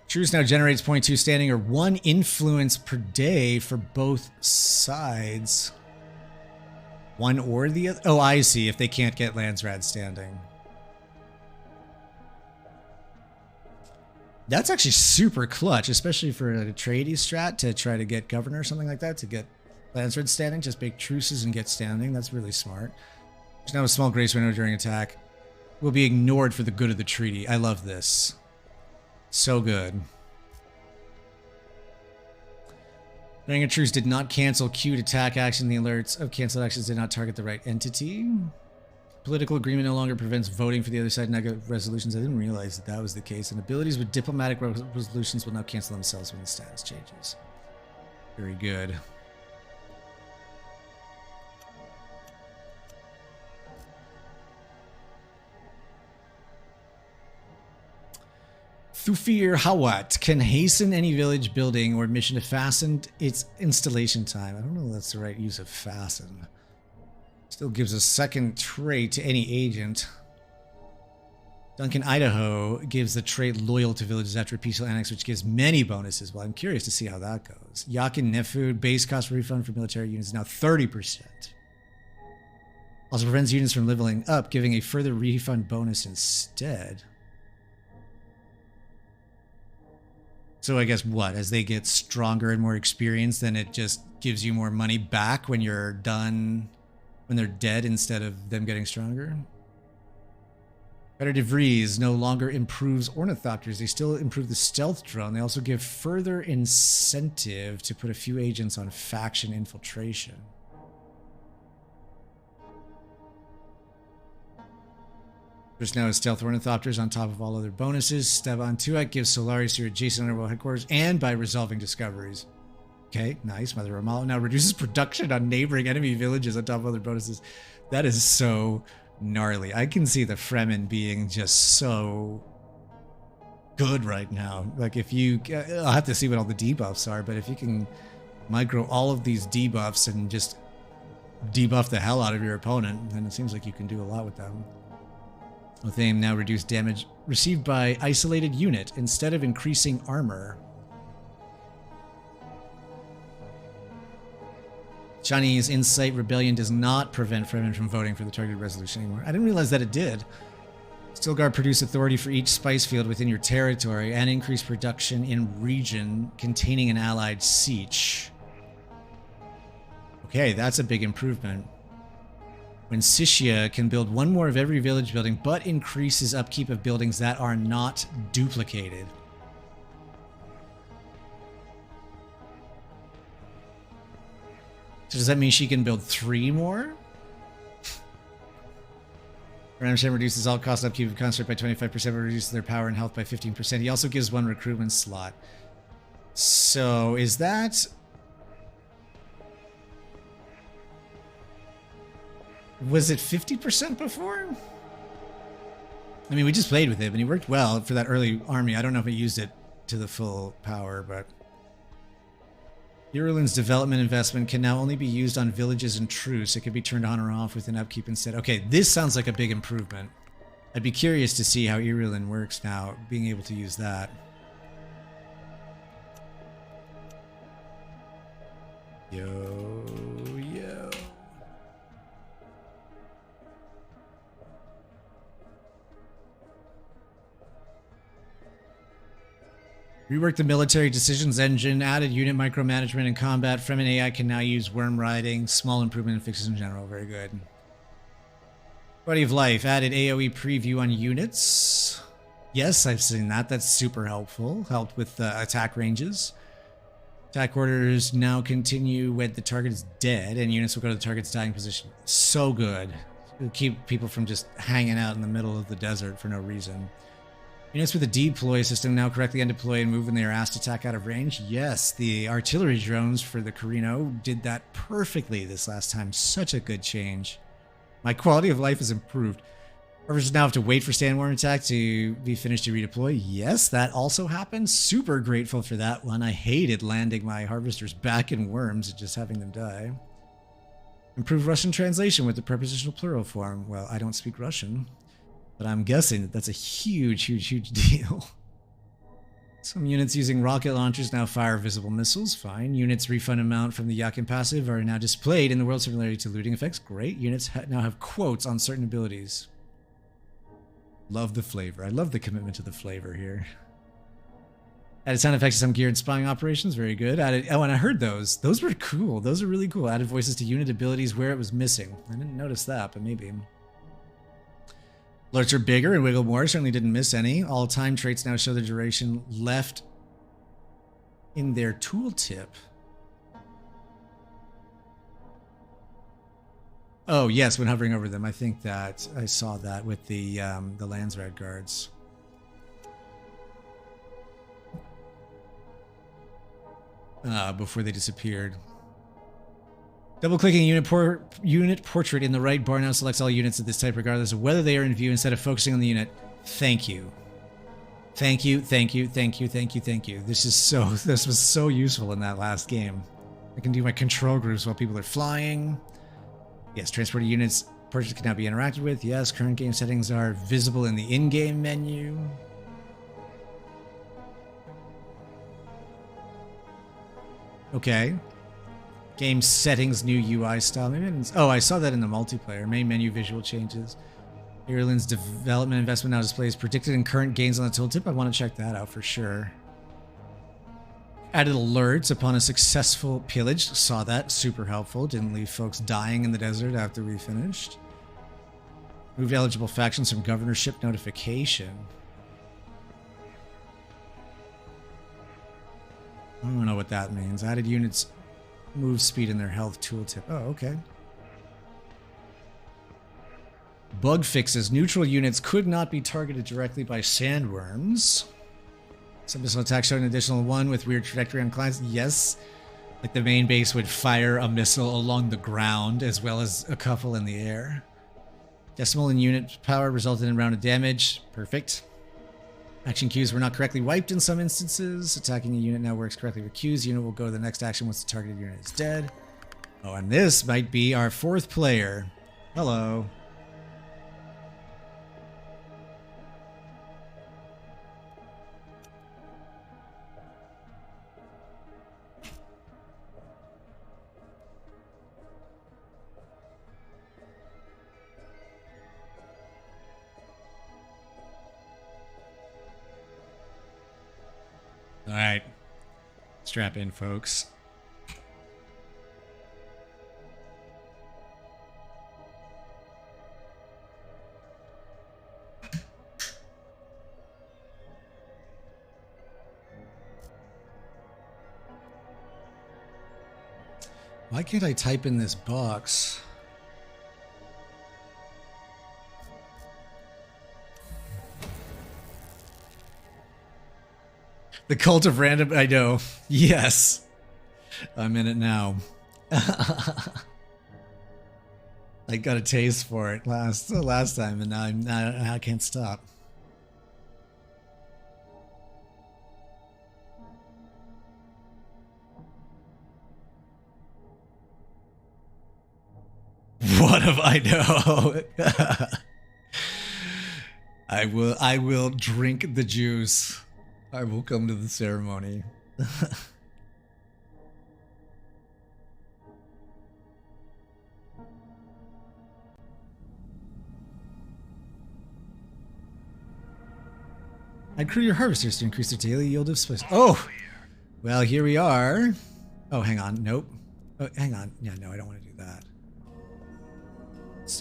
Truce now generates 0.2 standing or 1 influence per day for both sides. One or the other? Oh, I see. If they can't get Landsrad standing. That's actually super clutch, especially for a Atreides strat to try to get Governor or something like that, to get Landsrad standing. Just make truces and get standing. That's really smart. There's now a small grace window during attack. Will be ignored for the good of the treaty. I love this. So good. During a truce did not cancel queued attack action. The alerts of canceled actions did not target the right entity. Political agreement no longer prevents voting for the other side. Negative resolutions. I didn't realize that was the case. And abilities with diplomatic resolutions will now cancel themselves when the status changes. Very good. Thufir Hawat can hasten any village building or mission to fasten its installation time. I don't know if that's the right use of fasten. Still gives a second trait to any agent. Duncan, Idaho gives the trait loyal to villages after a peaceful annex, which gives many bonuses. Well, I'm curious to see how that goes. Yakin Nefud, base cost refund for military units is now 30%. Also prevents units from leveling up, giving a further refund bonus instead. So I guess what? As they get stronger and more experienced, then it just gives you more money back when you're done, when they're dead instead of them getting stronger? Better De Vries no longer improves ornithopters. They still improve the stealth drone. They also give further incentive to put a few agents on faction infiltration. There's now stealth ornithopters on top of all other bonuses. Stevan Tuak gives Solaris your adjacent underworld headquarters and by resolving discoveries. Okay, nice. Mother Ramal now reduces production on neighboring enemy villages on top of other bonuses. That is so gnarly. I can see the Fremen being just so good right now. Like if you, I'll have to see what all the debuffs are, but if you can micro all of these debuffs and just debuff the hell out of your opponent, then it seems like you can do a lot with them. With aim now reduce damage received by isolated unit instead of increasing armor. Chinese Insight Rebellion does not prevent Fremen from voting for the targeted resolution anymore. I didn't realize that it did. Stilgar produce authority for each spice field within your territory and increase production in region containing an allied siege. Okay, that's a big improvement. When Sishia can build one more of every village building, but increases upkeep of buildings that are not duplicated. So does that mean she can build 3 more? Ramshan reduces all cost upkeep of construct by 25%, but reduces their power and health by 15%. He also gives 1 recruitment slot. So is that... Was it 50% before? I mean, we just played with it, and he worked well for that early army. I don't know if he used it to the full power, but... Irulan's development investment can now only be used on villages and truce. It can be turned on or off with an upkeep instead. Okay, this sounds like a big improvement. I'd be curious to see how Irulan works now, being able to use that. Yo. Reworked the military decisions engine, added unit micromanagement and combat. Fremen AI can now use worm riding. Small improvement in fixes in general. Very good. Quality of life, added AoE preview on units. Yes, I've seen that. That's super helpful. Helped with attack ranges. Attack orders now continue when the target is dead, and units will go to the target's dying position. So good. It'll keep people from just hanging out in the middle of the desert for no reason. Units with a deploy system now correctly undeploy and move when they are asked to attack out of range. Yes, the artillery drones for the Corrino did that perfectly this last time. Such a good change. My quality of life is improved. Harvesters now have to wait for Sandworm attack to be finished to redeploy. Yes, that also happened. Super grateful for that one. I hated landing my harvesters back in worms and just having them die. Improve Russian translation with the prepositional plural form. Well, I don't speak Russian, but I'm guessing that that's a huge, huge, huge deal. Some units using rocket launchers now fire visible missiles. Fine. Units refund amount from the Yakin passive are now displayed in the world similarity to looting effects. Great. Units now have quotes on certain abilities. Love the flavor. I love the commitment to the flavor here. Added sound effects to some gear and spying operations. Very good. Added. Oh, and I heard those. Those were cool. Those are really cool. Added voices to unit abilities where it was missing. I didn't notice that, but maybe. Alerts are bigger and wiggle more. Certainly didn't miss any. All time traits now show the duration left in their tooltip. Oh, yes, when hovering over them. I think that I saw that with the Landsrad guards. Before they disappeared. Double-clicking unit portrait in the right bar now selects all units of this type regardless of whether they are in view instead of focusing on the unit. Thank you. Thank you, thank you, thank you, thank you, thank you. This was so useful in that last game. I can do my control groups while people are flying. Yes, transported units portraits can now be interacted with. Yes, current game settings are visible in the in-game menu. Okay. Game settings, new UI style. Maybe oh, I saw that in the multiplayer. Main menu visual changes. Ireland's development investment now displays predicted and current gains on the tooltip. I want to check that out for sure. Added alerts upon a successful pillage. Saw that. Super helpful. Didn't leave folks dying in the desert after we finished. Moved eligible factions from governorship notification. I don't know what that means. Added units move speed in their health tooltip. Oh, okay. Bug fixes. Neutral units could not be targeted directly by sandworms. Some missile attacks showing an additional one with weird trajectory on clients. Yes. Like the main base would fire a missile along the ground as well as a couple in the air. Decimal in unit power resulted in rounded damage. Perfect. Action queues were not correctly wiped in some instances. Attacking a unit now works correctly with queues. Unit will go to the next action once the targeted unit is dead. Oh, and this might be our fourth player. Hello. All right, strap in, folks. Why can't I type in this box? The cult of random. I know. Yes. I'm in it now. I got a taste for it last time, and now I can't stop. What have I know? I will drink the juice. I will come to the ceremony. I'd crew your harvesters to increase their daily yield of spice. Oh! Well, here we are. Oh, hang on. Nope. Oh, hang on. Yeah, no, I don't want to do that.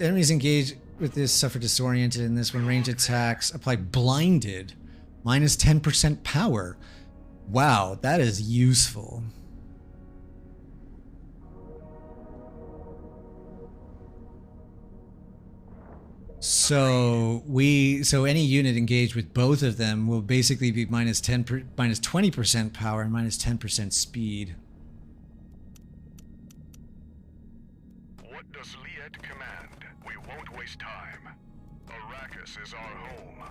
Enemies engaged with this suffer disoriented in this when range attacks apply blinded. Minus 10% power. Wow, that is useful. So any unit engaged with both of them will basically be minus 20% power and minus 10% speed. What does Liet command? We won't waste time. Arrakis Arrakis is our home.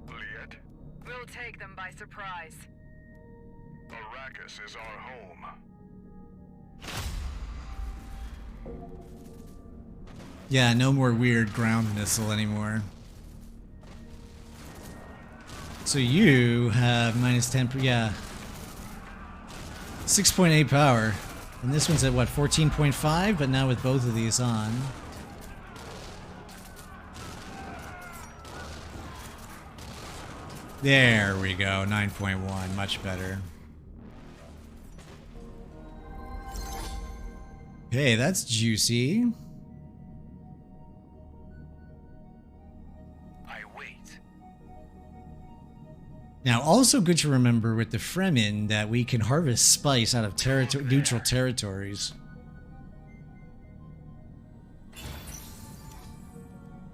Liet, We'll take them by surprise. Arrakis is our home. Yeah, no more weird ground missile anymore. So you have minus 10, yeah. 6.8 power. And this one's at what, 14.5? But now with both of these on. There we go, 9.1, much better. Okay, that's juicy. I wait. Now, also good to remember with the Fremen that we can harvest spice out of neutral territories.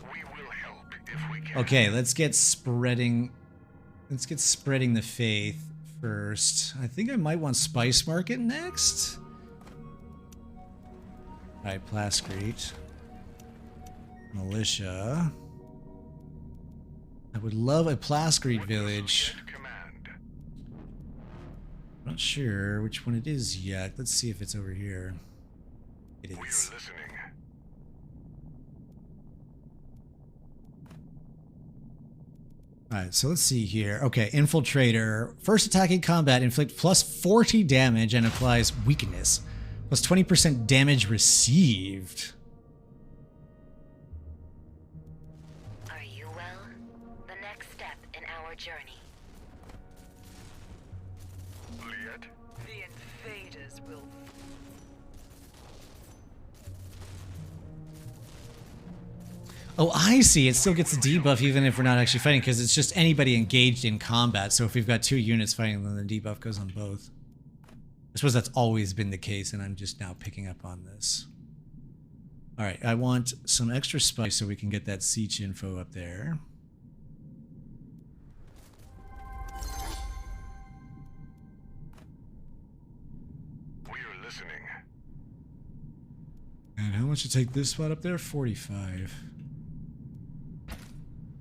We will help if we can. Okay, let's get spreading. Let's get spreading the faith first. I think I might want Spice Market next. Alright, Plascrete. Militia. I would love a Plascrete village. Command. Not sure which one it is yet. Let's see if it's over here. It We're is. listening. Alright, so let's see here. Okay, Infiltrator. First attack in combat, inflict plus 40 damage and applies weakness. Plus 20% damage received. Are you well? The next step in our journey. Liet, The invaders will. Oh, I see. It still gets a debuff even if we're not actually fighting, because it's just anybody engaged in combat. So if we've got 2 units fighting, then the debuff goes on both. I suppose that's always been the case, and I'm just now picking up on this. Alright, I want some extra spice so we can get that siege info up there. we're listening. And how much to take this spot up there? 45.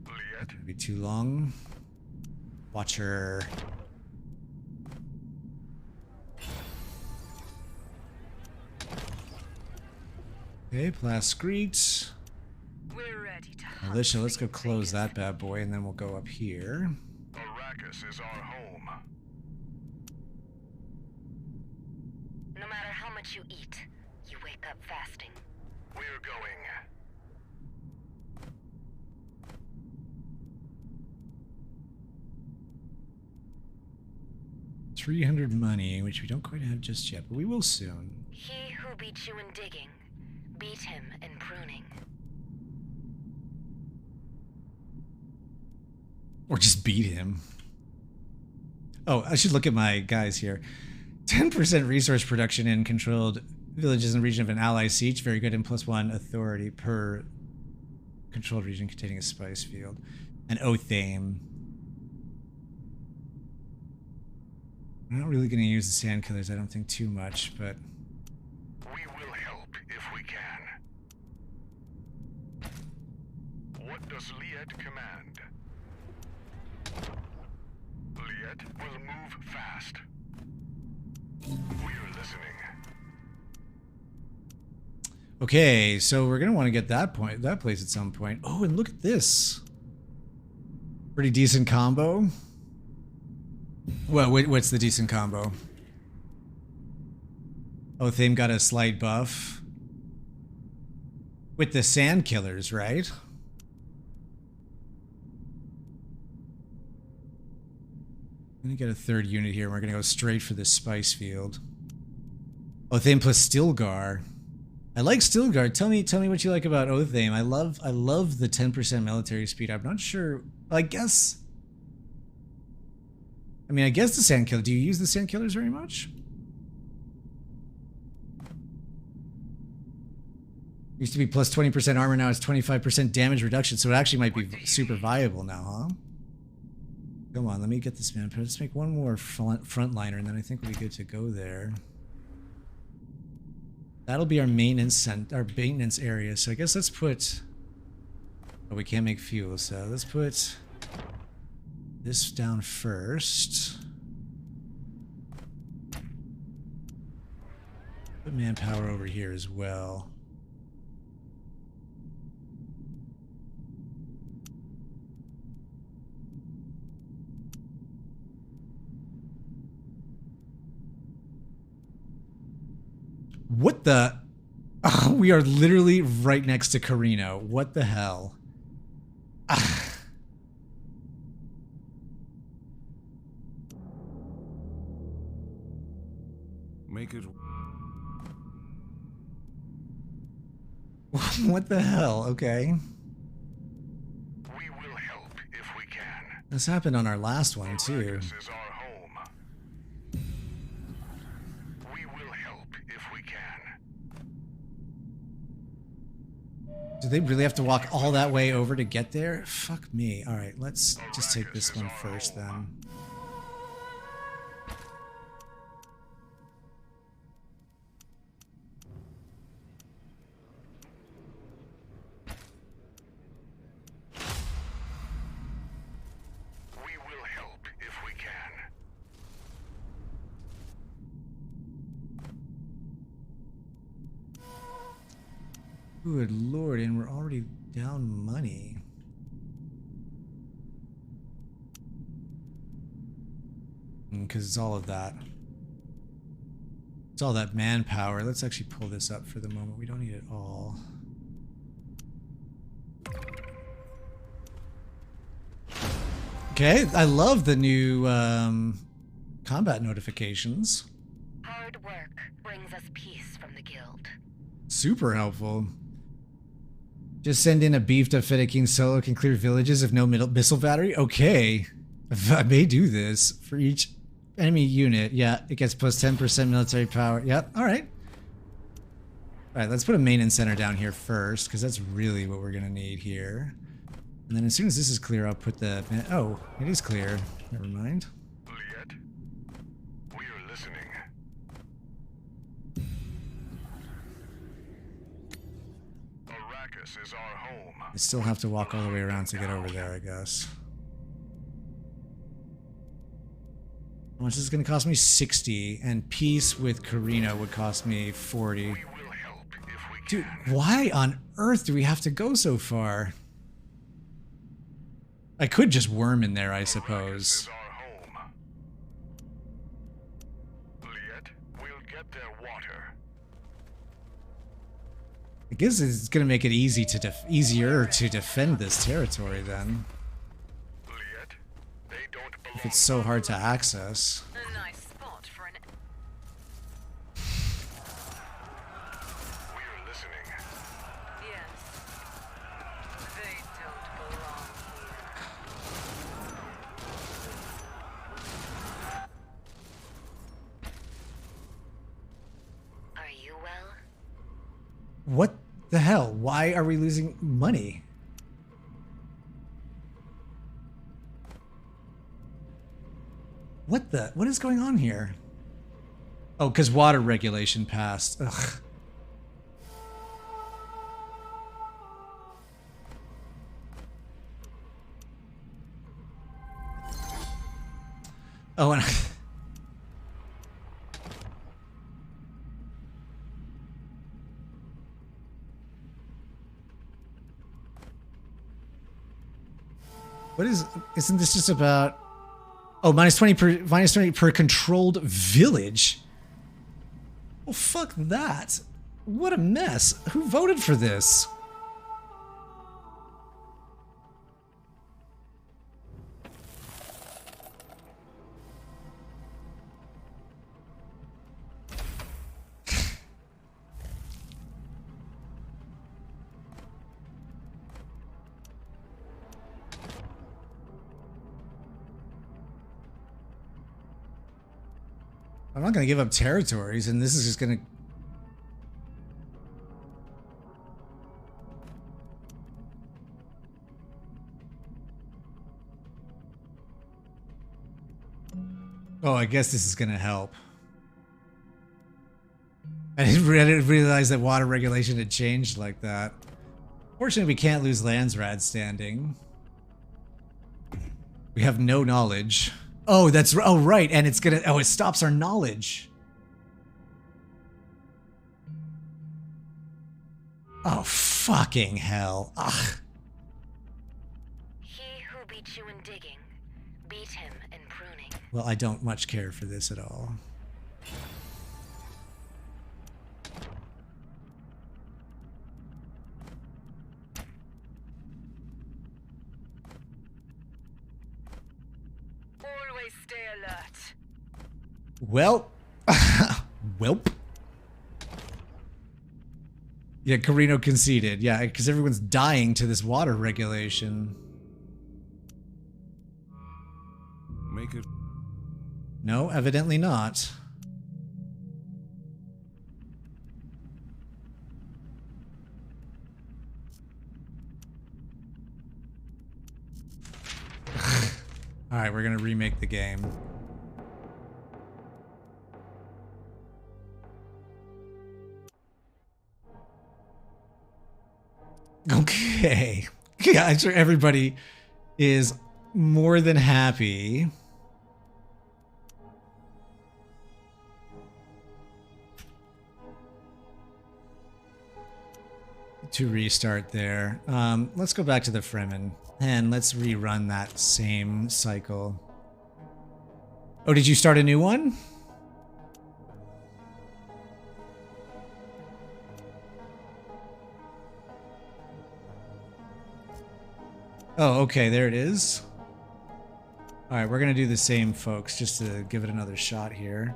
Liet, That'd be too long. Watcher. Okay, Plascrete. We're ready to hunt Militia, let's the go close invaders. that bad boy, and then we'll go up here. Arrakis is our home. No matter how much you eat, you wake up fasting. We're going. 300 money, which we don't quite have just yet, but we will soon. He who beat you in digging, beat him in pruning. Or just beat him. Oh, I should look at my guys here. 10% resource production in controlled villages in the region of an ally siege. Very good, and +1 authority per controlled region containing a spice field. And Othame. I'm not really going to use the sand killers, I don't think, too much, but... We will help if we can. What does Liet command? Liet will move fast. We're listening. Okay, so we're gonna want to get that place at some point. Oh, and look at this. Pretty decent combo. Well, what's the decent combo? Othame got a slight buff. With the sand killers, right? I'm gonna get a 3rd unit here. We're gonna go straight for this spice field. Othame plus Stilgar. I like Stilgar. Tell me what you like about Othame. I love the 10% military speed. I'm not sure. I guess the sand killer. Do you use the sand killers very much? Used to be plus 20% armor, now it's 25% damage reduction, so it actually might be super viable now, huh? Come on, let me get this man. Let's make one more frontliner, and then I think we'll be good to go there. That'll be our maintenance area. So I guess let's put But we can't make fuel, so let's put this down first. Put manpower over here as well. What the? Oh, we are literally right next to Corrino. What the hell? Make it. What the hell? Okay. We will help if we can. This happened on our last one, too. This is our home. We will help if we can. Do they really have to walk all that way over to get there? Fuck me. Alright, let's just take this one first, then. We will help if we can. Good lord, and we're already down money. Because it's all of that. It's all that manpower. Let's actually pull this up for the moment. We don't need it all. Okay, I love the new combat notifications. Hard work brings us peace from the guild. Super helpful. Just send in a beefed up Fedaykin solo can clear villages if no missile battery? Okay. I may do this. For each enemy unit, yeah, it gets plus 10% military power. Yep, alright. Alright, let's put a maintenance center down here first, because that's really what we're going to need here. And then as soon as this is clear, I'll put the... Oh, it is clear. Never mind. Liet, we are listening. Arrakis is our home. I still have to walk all the way around to get over there, I guess. How much is this going to cost me? 60. And peace with Corrino would cost me 40. We will help if we can. Dude, why on earth do we have to go so far? I could just worm in there, I Arrakis suppose. is our home. Liet, we'll get their water. I guess it's going to make it easier to defend this territory then. Liet, they don't belong. If it's so hard to access. A nice spot for an... We are listening. Yes. They don't belong here. Are you well? What the hell? Why are we losing money? What is going on here? Oh, because water regulation passed. Ugh. Oh, and what is? Isn't this just about? Oh, minus 20 per controlled village. Well, fuck that. What a mess. Who voted for this? I'm not going to give up territories, and this is just going to... Oh, I guess this is going to help. I didn't realize that water regulation had changed like that. Fortunately, we can't lose Landsrad standing. We have no knowledge. Oh, that's oh right, and it's gonna it stops our knowledge. Oh fucking hell! Ugh. He who beat you in digging, beat him in pruning. Well, I don't much care for this at all. Always stay alert. Well, welp. Yeah, Corrino conceded. Yeah, because everyone's dying to this water regulation. Make it. No, evidently not. Alright, we're gonna remake the game. Okay. Yeah, I'm sure everybody is more than happy. To restart there. Let's go back to the Fremen and let's rerun that same cycle. Oh, did you start a new one? Oh, okay, there it is. Alright, we're gonna do the same, folks, just to give it another shot here.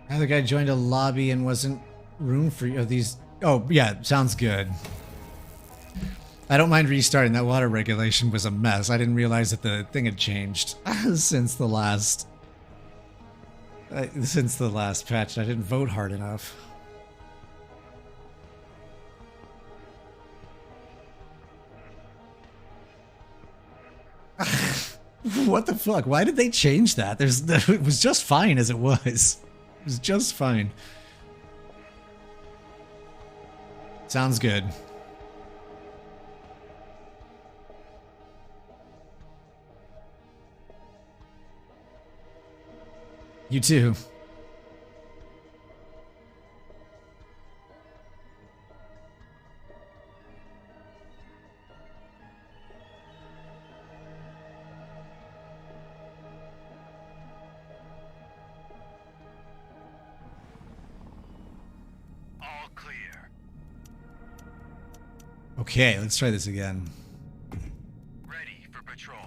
Another guy joined a lobby and wasn't room for these. Oh, yeah, sounds good. I don't mind restarting. That water regulation was a mess. I didn't realize that the thing had changed since the last patch. I didn't vote hard enough. What the fuck? Why did they change that? It was just fine as it was. It was just fine. Sounds good. You too. All clear. Okay, let's try this again. Ready for patrol.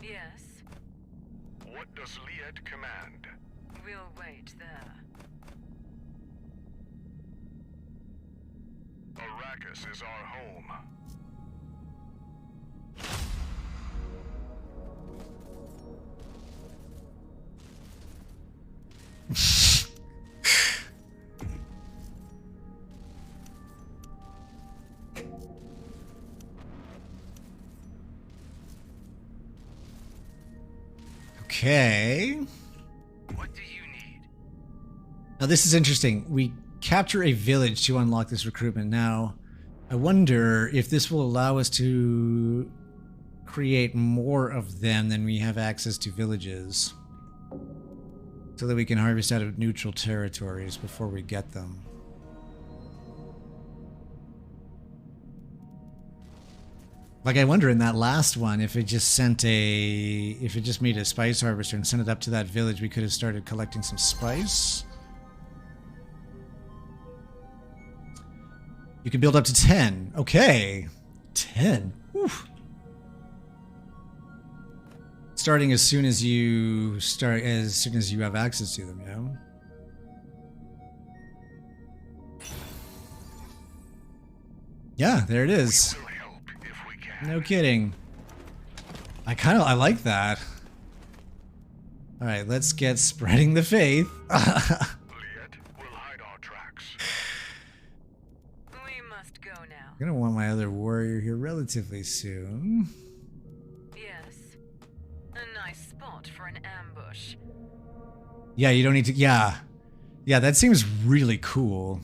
Yes, What does Liet command? we'll wait there. Arrakis is our home. Okay. What do you need? Now this is interesting. We capture a village to unlock this recruitment. Now, I wonder if this will allow us to create more of them than we have access to villages. So that we can harvest out of neutral territories before we get them. Like, I wonder in that last one, if it just made a spice harvester and sent it up to that village, we could have started collecting some spice. You can build up to 10. Okay. 10. Oof. Starting as soon as you have access to them, you know? Yeah, there it is. We'll help if we can. No kidding. I like that. All right, let's get spreading the faith. Liet, we'll hide our tracks. We must go now. I'm gonna want my other warrior here relatively soon. Yes. A nice spot for an ambush. Yeah, you don't need to. Yeah, that seems really cool.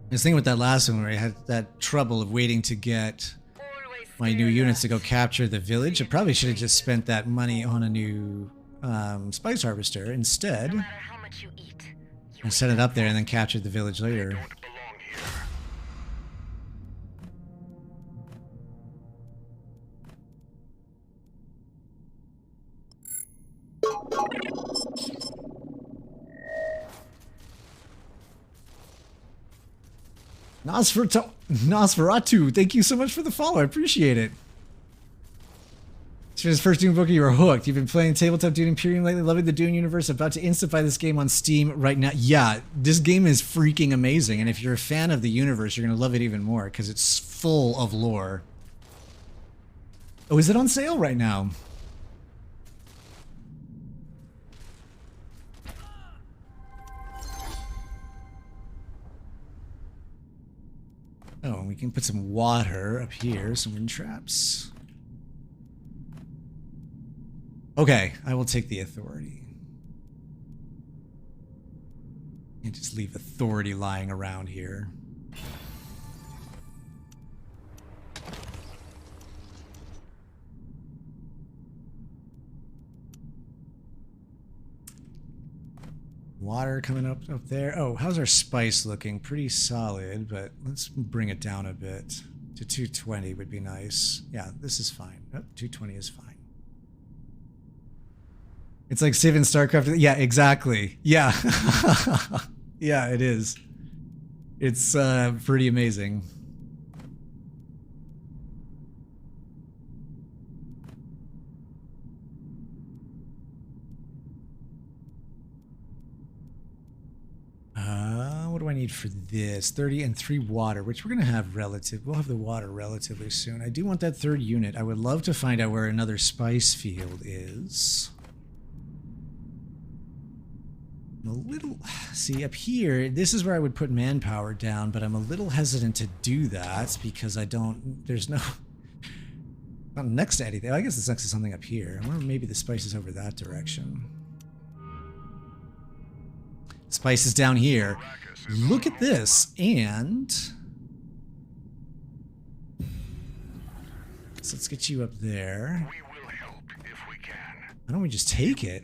I was thinking with that last one where I had that trouble of waiting to get Always my stay new units to alert. go capture the village. I probably should have just spent that money on a new spice harvester No instead. matter how much you eat, you And set it up there and then captured the village later. Don't belong here. Nosferatu, thank you so much for the follow. I appreciate it. Since his first Dune book, you were hooked. You've been playing tabletop Dune Imperium lately, loving the Dune universe. About to instantly this game on Steam right now. Yeah, this game is freaking amazing. And if you're a fan of the universe, you're going to love it even more because it's full of lore. Oh, is it on sale right now? Oh, and we can put some water up here, some wind traps. Okay, I will take the authority. And just leave authority lying around here. Water coming up there. Oh, how's our spice looking? Pretty solid, but let's bring it down a bit. To 220 would be nice. Yeah, this is fine. Oh, 220 is fine. It's like Civ in StarCraft. Yeah, exactly. Yeah. Yeah, it is. It's pretty amazing. What do I need for this? 30 and 3 water, which we're going to have we'll have the water relatively soon. I do want that third unit. I would love to find out where another spice field is. I'm a little, see up here, this is where I would put manpower down, but I'm a little hesitant to do that because there's no, not next to anything. I guess it's next to something up here. I wonder maybe the spice is over that direction. Spice is down here. Look at this, and so let's get you up there. We will help if we can. Why don't we just take it?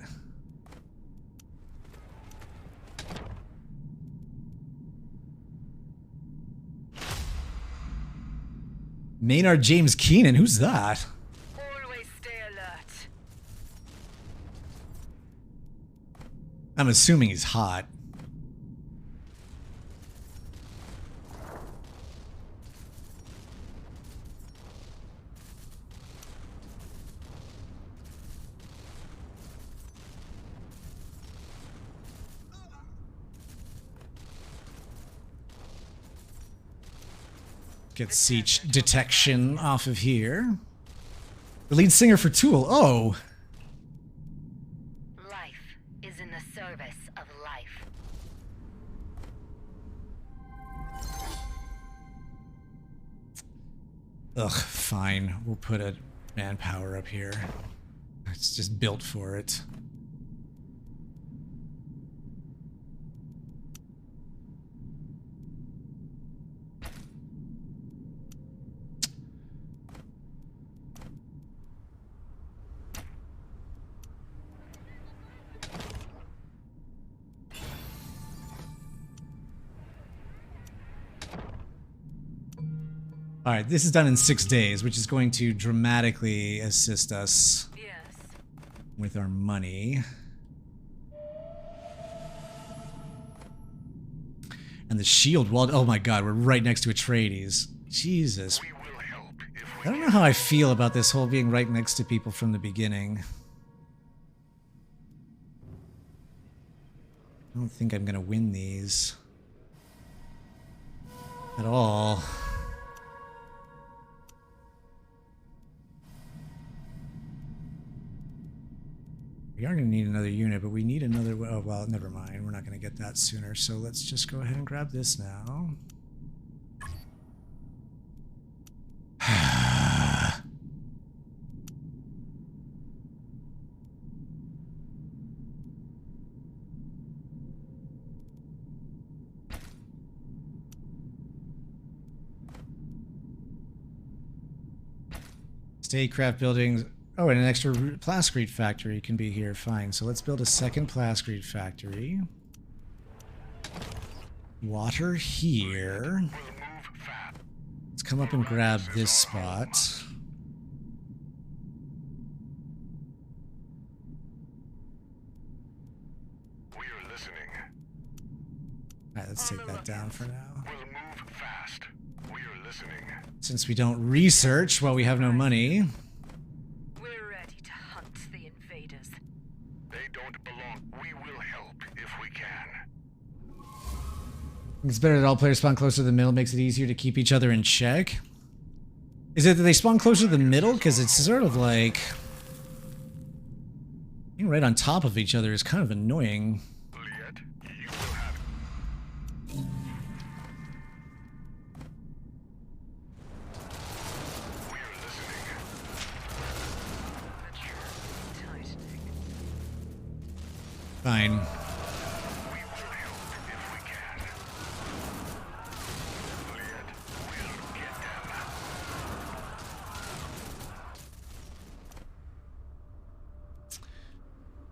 Maynard James Keenan, who's that? Always stay alert. I'm assuming he's hot. Get siege detection off of here. The lead singer for Tool. Oh. Life is in the service of life. Ugh, fine. We'll put a manpower up here. It's just built for it. All right, this is done in 6 days, which is going to dramatically assist us Yes. with our money. And the shield wall. Oh my god, we're right next to Atreides. Jesus. We will help I don't know how I feel about this whole being right next to people from the beginning. I don't think I'm gonna win these at all. We are gonna need another unit, but we need another. Oh well, never mind. We're not gonna get that sooner. So let's just go ahead and grab this now. Statecraft buildings. Oh, and an extra plascrete factory can be here. Fine. So let's build a second plascrete factory. Water here. Let's come up and grab this spot. We are listening. Alright, let's take that down for now. We'll move fast. We are listening. Since we don't research while we have no money. We're ready to hunt the invaders. They don't belong. We will help if we can. It's better that all players spawn closer to the middle, makes it easier to keep each other in check. Is it that they spawn closer to the middle? Because it's sort of like... being right on top of each other is kind of annoying. Liet, you will have it. We are listening. The truth tightening. Fine. We will help if we can. Liet, we'll get them.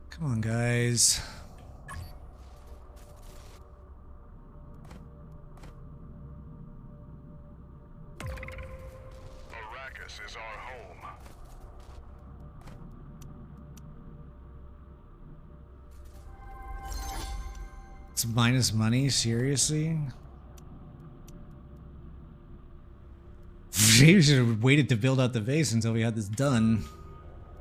Come on, guys. Arrakis is our home. It's minus money? Seriously? Maybe we should have waited to build out the base until we had this done.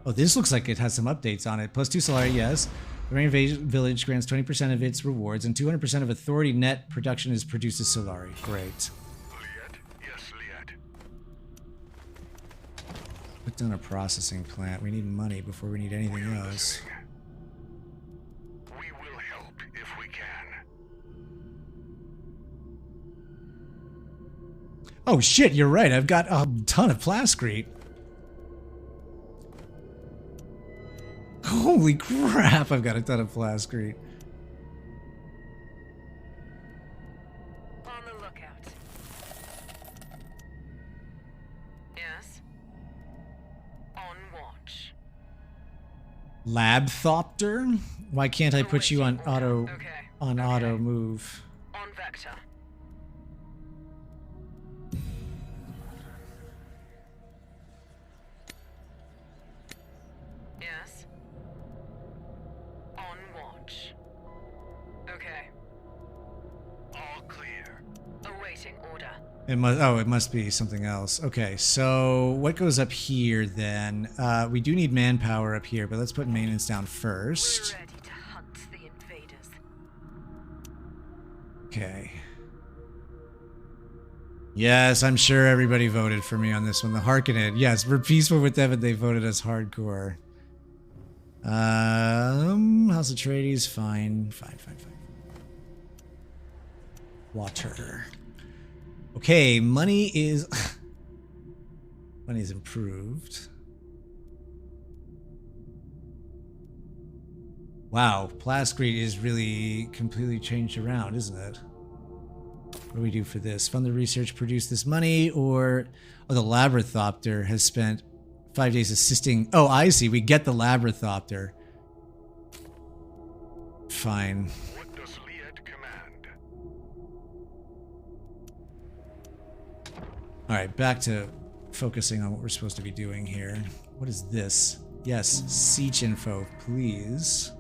Oh, this looks like it has some updates on it. +2 Solari, yes. The Rain Village grants 20% of its rewards, and 200% of authority net production is produced as Solari. Great. Liet, yes, Liet. Put down a processing plant. We need money before we need anything else. We will help if we can. Oh shit, you're right. I've got a ton of plascrete. Holy crap, I've got a ton of plascrete. On the lookout. Yes. On watch. Labthopter? Why can't I put you on auto Okay. auto move? On vector. Yes. On watch. Okay. All clear. Awaiting order. It must be something else. Okay, so what goes up here then? We do need manpower up here, but let's put maintenance down We're first. ready to hunt the invaders. Okay. Yes, I'm sure everybody voted for me on this one. The Harkonnen. Yes, we're peaceful with them, and they voted us hardcore. House Atreides, fine. Fine. Water. Okay, money is... money's improved. Wow, plascrete is really completely changed around, isn't it? What do we do for this? Fund the research, produce this money, or... Oh, the Labyrinthopter has spent 5 days assisting... Oh, I see. We get the Labyrinthopter. Fine. What does Liet command? Alright, back to focusing on what we're supposed to be doing here. What is this? Yes, siege info, please.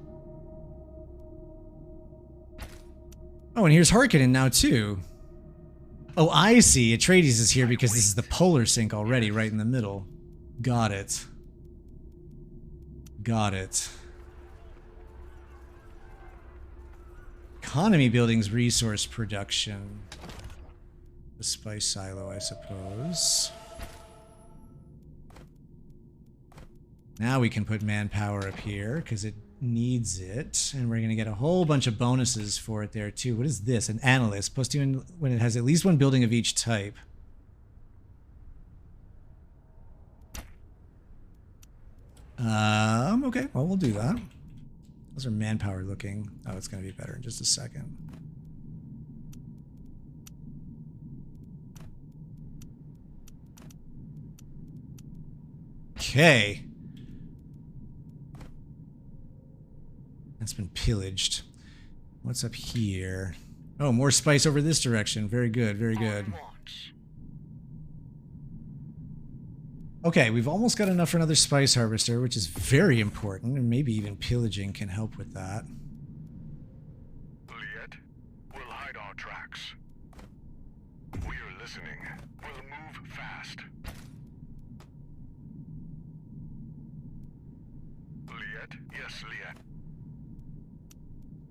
Oh, and here's Harkonnen now, too. Oh, I see. Atreides is here because this is the polar sink already, right in the middle. Got it. Got it. Economy buildings, resource production. The spice silo, I suppose. Now we can put manpower up here because it needs it. And we're going to get a whole bunch of bonuses for it there too. What is this? An analyst. Plus 2 when it has at least one building of each type. Okay. Well, we'll do that. How's our manpower looking? Oh, it's going to be better in just a second. Okay. That's been pillaged. What's up here? Oh, more spice over this direction. Very good, very good. Okay, we've almost got enough for another spice harvester, which is very important, and maybe even pillaging can help with that. Liet, we'll hide our tracks. We're listening. We'll move fast. Liet? Yes, Liet.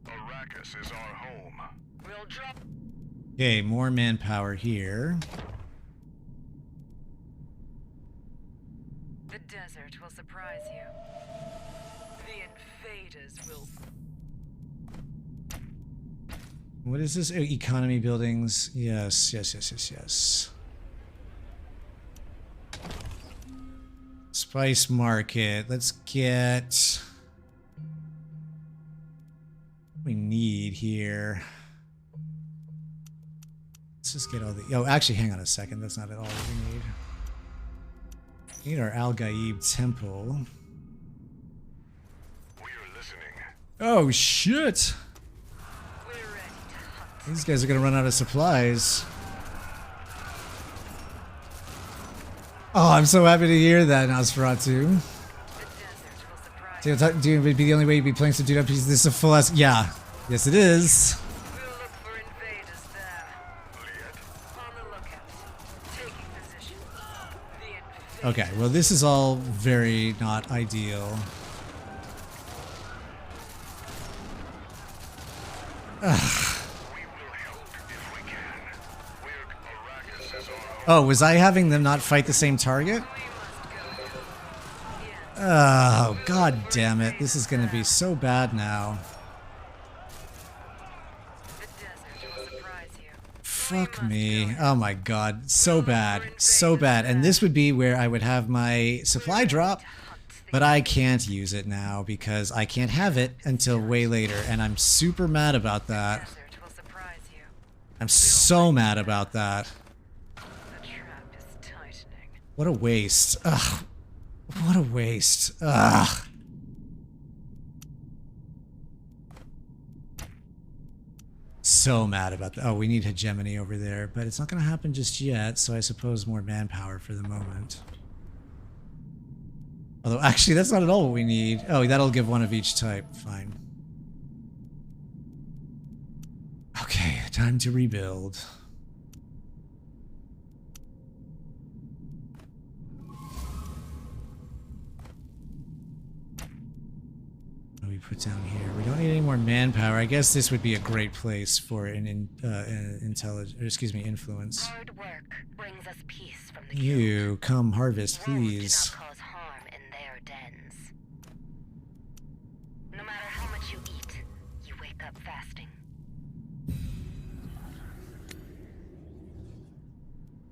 Arrakis is our home. We'll drop. Okay, more manpower here. The desert will surprise you. The invaders will. What is this? Oh, economy buildings. Yes, yes, yes, yes, yes. Spice market. Let's get what we need here. Let's just get all the... Oh, actually, hang on a second. That's not at all what we need. We need our Al Gaib temple. We're listening. Oh, shit! We're ready to hunt. These guys are gonna run out of supplies. Oh, I'm so happy to hear that, Nosferatu. The desert will surprise you. Dude, would be the only way you'd be playing some Dune RPGs. This is a full ass. Yeah. Yes, it is. We'll look for invaders there. On the lookout. Taking position. The invaders. Okay, well, this is all very not ideal. Oh, was I having them not fight the same target? Oh, god damn it. This is gonna be so bad now. The desert will surprise you. Fuck me. Oh my god. So bad. So bad. And this would be where I would have my supply drop, but I can't use it now because I can't have it until way later. And I'm super mad about that. Desert will surprise you. I'm so mad about that. The trap is tightening. What a waste. Ugh. What a waste. Ugh. So mad about that. Oh, we need hegemony over there, but it's not going to happen just yet, so I suppose more manpower for the moment. Although, actually, that's not at all what we need. Oh, that'll give one of each type. Fine. Okay, time to rebuild. What do we put down here? We don't need any more manpower. I guess this would be a great place for an influence. Hard work brings us peace from the You come harvest, War do please. not cause harm in their dens. No matter how much you eat, you wake up fasting.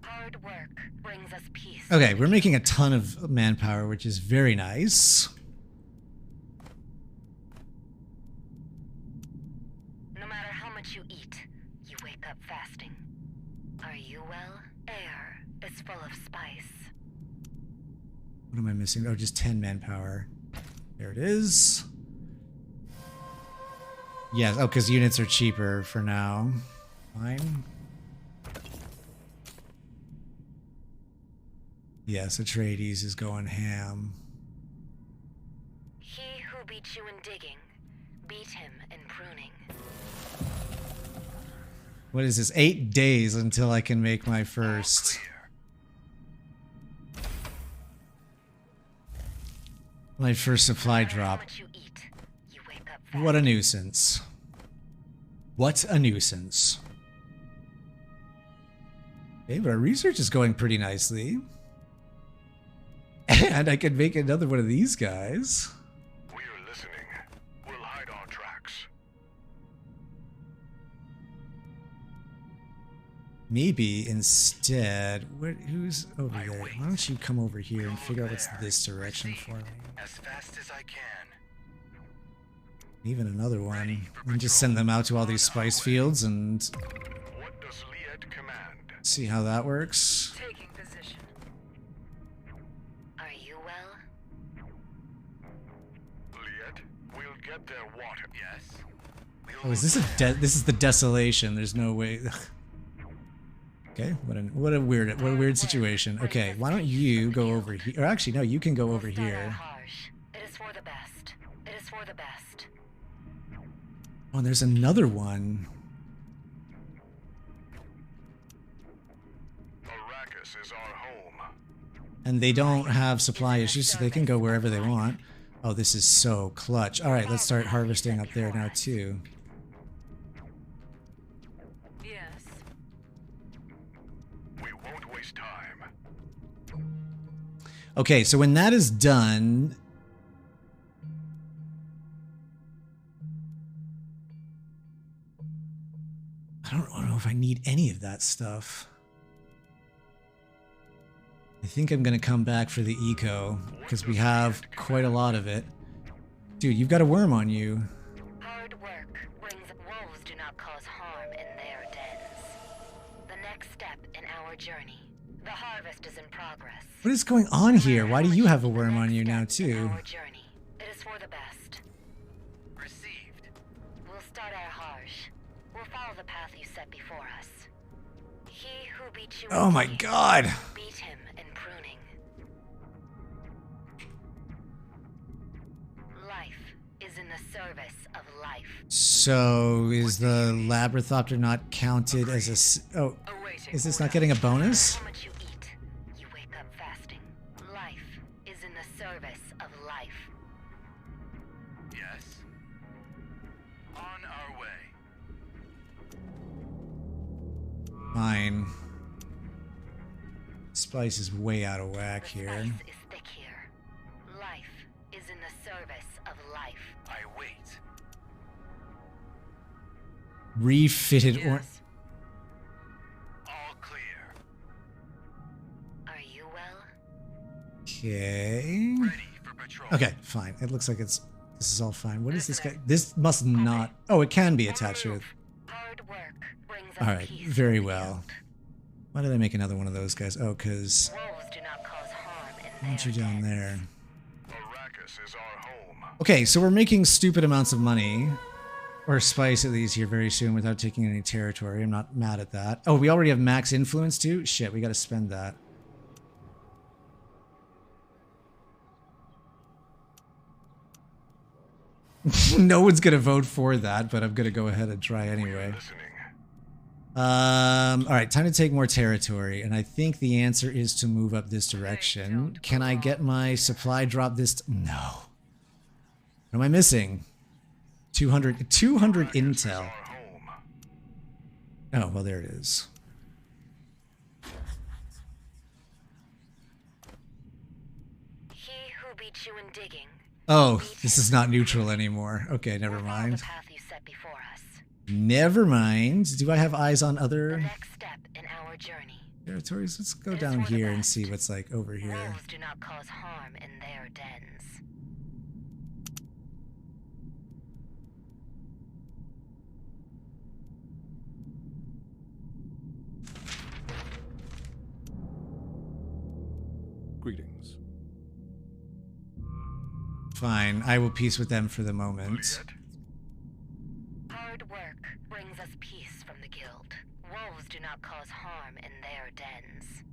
Hard work brings us peace. Okay, we're making a ton of manpower, which is very nice. No matter how much you eat, you wake up fasting. Are you well? Air is full of spice. What am I missing? Oh, just 10 manpower. There it is. Yes, oh, because units are cheaper for now. Fine. Yes, Atreides is going ham. He who beat you in digging, beat him in pruning. What is this? 8 days until I can make my first. My first supply drop. What a nuisance. What a nuisance. Hey, but our research is going pretty nicely. And I could make another one of these guys. We're listening. We'll hide our tracks. Maybe instead, who's over there? Why don't you come over here and figure out what's this direction for me? As fast as I can. Even another one. And just send them out to all these spice fields and What does Liet command? see how that works. Taking position. Are you well? Liet, we'll get their water. Yes. Oh, is this this is the desolation? There's no way. Okay, what a weird situation. Okay, why don't you go over here? Or actually, no, you can go over here. It is for the best. It is for the best. Oh, and there's another one. Arrakis is our home. And they don't have supply issues, so they can go wherever they want. Oh, this is so clutch. All right, let's start harvesting up there now, too. Yes. We won't waste time. Okay, so when that is done... I don't know if I need any of that stuff. I think I'm going to come back for the eco, because we have quite a lot of it. Dude, you've got a worm on you. Hard work brings wolves do not cause harm in their dens. The next step in our journey. The harvest is in progress. What is going on here? Why do you have a worm on you now, too? Our journey. It is for the best. Received. We'll start our harsh. We'll follow the path you set before us. He who beat you. Oh in my digging, god! Beat him in pruning. Life is in the service of life. So, is the Labyrinthopter not counted as a... Oh, Awaiting. is this not getting a bonus? How much you eat, you wake up fasting. Life is in the service of life. Yes. On our way. Fine. Spice is way out of whack The here. spice is thick here. Life is in the service of life. I wait. Refitted or... Yes. All clear. Are you well? Okay. Ready for patrol. Okay, fine. It looks like this is all fine. What is this guy? This must not... Oh, it can be attached with... Hard work brings us Alright, peace very from the well. guilt. Why did I make another one of those guys? Oh, because... Wolves do not cause harm in Why don't you their down dens. there? Arrakis is our home. Okay, so we're making stupid amounts of money. Or spice at least here very soon without taking any territory. I'm not mad at that. Oh, we already have max influence too? Shit, we gotta spend that. No one's gonna vote for that, but I'm gonna go ahead and try anyway. Listening. Alright, time to take more territory, and I think the answer is to move up this direction. Can I get my supply drop this... No. What am I missing? 200 intel. Our home. Oh, well, there it is. He who beat you in digging. Oh, this is not neutral anymore. Okay, never will follow mind. the path you set before us. Never mind. Do I have eyes on The other next step in our journey. territories? Let's go It is down for the here and best. see what's like over here. Wolves do not cause harm in their dens. Greetings. Fine, I will peace with them for the moment. Liet, Hard work brings us peace from the guild. Wolves do not cause harm in their dens.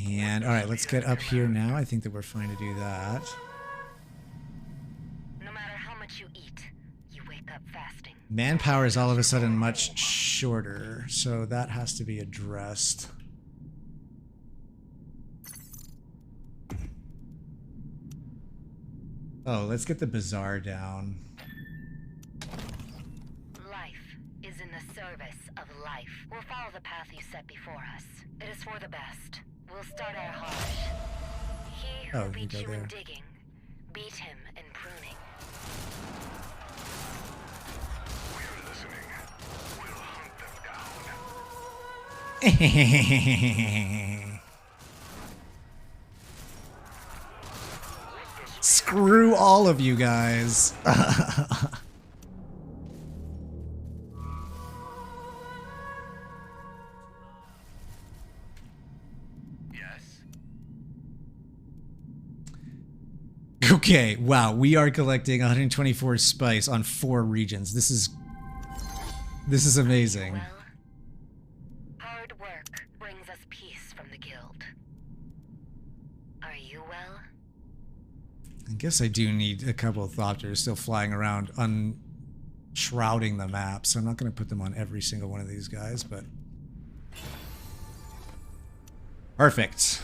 And alright, let's get up here now. I think that we're fine to do that. No matter how much you eat, you wake up fasting. Manpower is all of a sudden much shorter, so that has to be addressed. Oh, let's get the bazaar down. Life is in the service of life. We'll follow the path you set before us. It is for the best. We'll start our harsh. He who beat you in digging, beat him in pruning. We're listening. We'll hunt them down. Screw all of you guys. Yes. Okay, wow, we are collecting 124 spice on 4 regions. This is amazing. Well, hard work brings us peace from the guild. Are you well? I guess I do need a couple of Thopters still flying around, unshrouding the map, so I'm not going to put them on every single one of these guys, but... Perfect.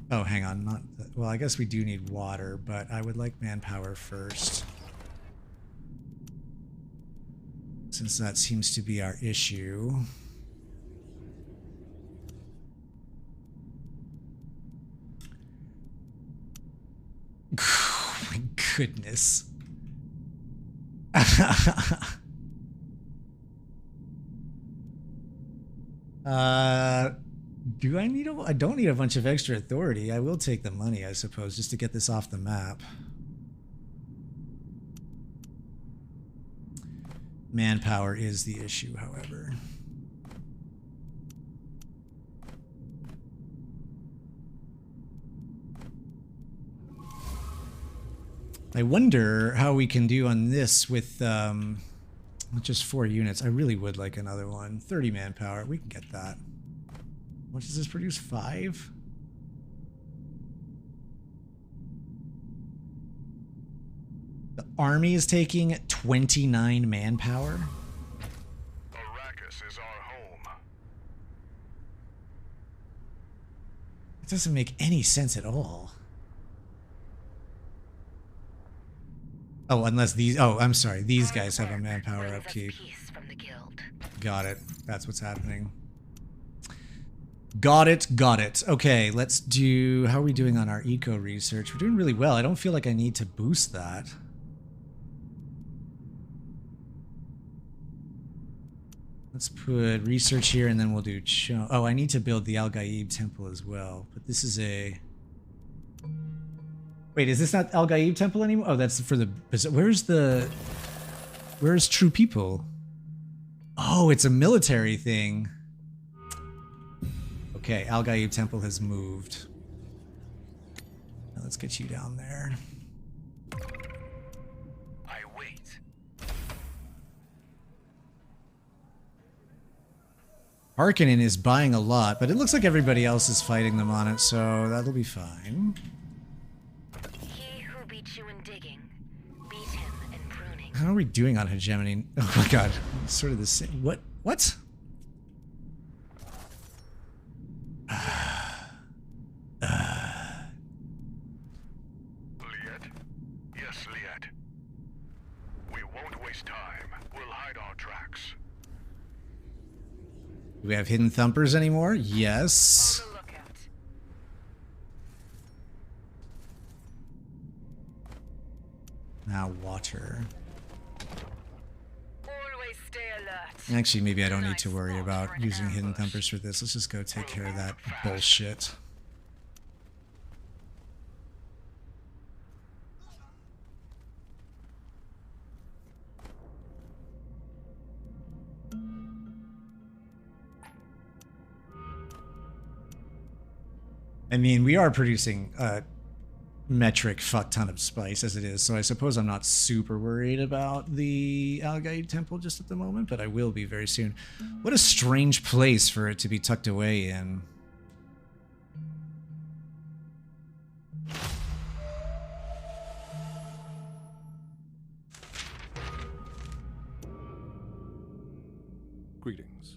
Oh, hang on, not... Well, I guess we do need water, but I would like manpower first. Since that seems to be our issue. Oh my goodness. Do I need I don't need a bunch of extra authority. I will take the money, I suppose, just to get this off the map. Manpower is the issue, however. I wonder how we can do on this with just 4 units. I really would like another one. 30 manpower. We can get that. What does this produce? 5? The army is taking 29 manpower. Arrakis is our home. It doesn't make any sense at all. Oh, unless these... Oh, I'm sorry. These guys have a manpower upkeep. Got it. That's what's happening. Got it. Got it. Okay, let's do... How are we doing on our eco research? We're doing really well. I don't feel like I need to boost that. Let's put research here, and then we'll do... Oh, I need to build the Al Gaib temple as well. But this is a... Wait, is this not Al Gaib temple anymore? Oh, that's for the... Where's True People? Oh, it's a military thing. Okay, Al Gaib temple has moved. Now let's get you down there. I wait. Harkonnen is buying a lot, but it looks like everybody else is fighting them on it, so that'll be fine. He who beat you in digging, beat him in pruning. How are we doing on hegemony? Oh my god, it's sort of the same. What? What? Liet? Yes, Liet. We won't waste time. We'll hide our tracks. Do we have hidden thumpers anymore? Yes. On the lookout. Now water. Always stay alert. Actually, maybe I don't need to worry about using hidden thumpers for this. Let's just go take care of that bullshit. I mean, we are producing a metric fuck ton of spice as it is, so I suppose I'm not super worried about the Al Gaib temple just at the moment, but I will be very soon. What a strange place for it to be tucked away in. Greetings.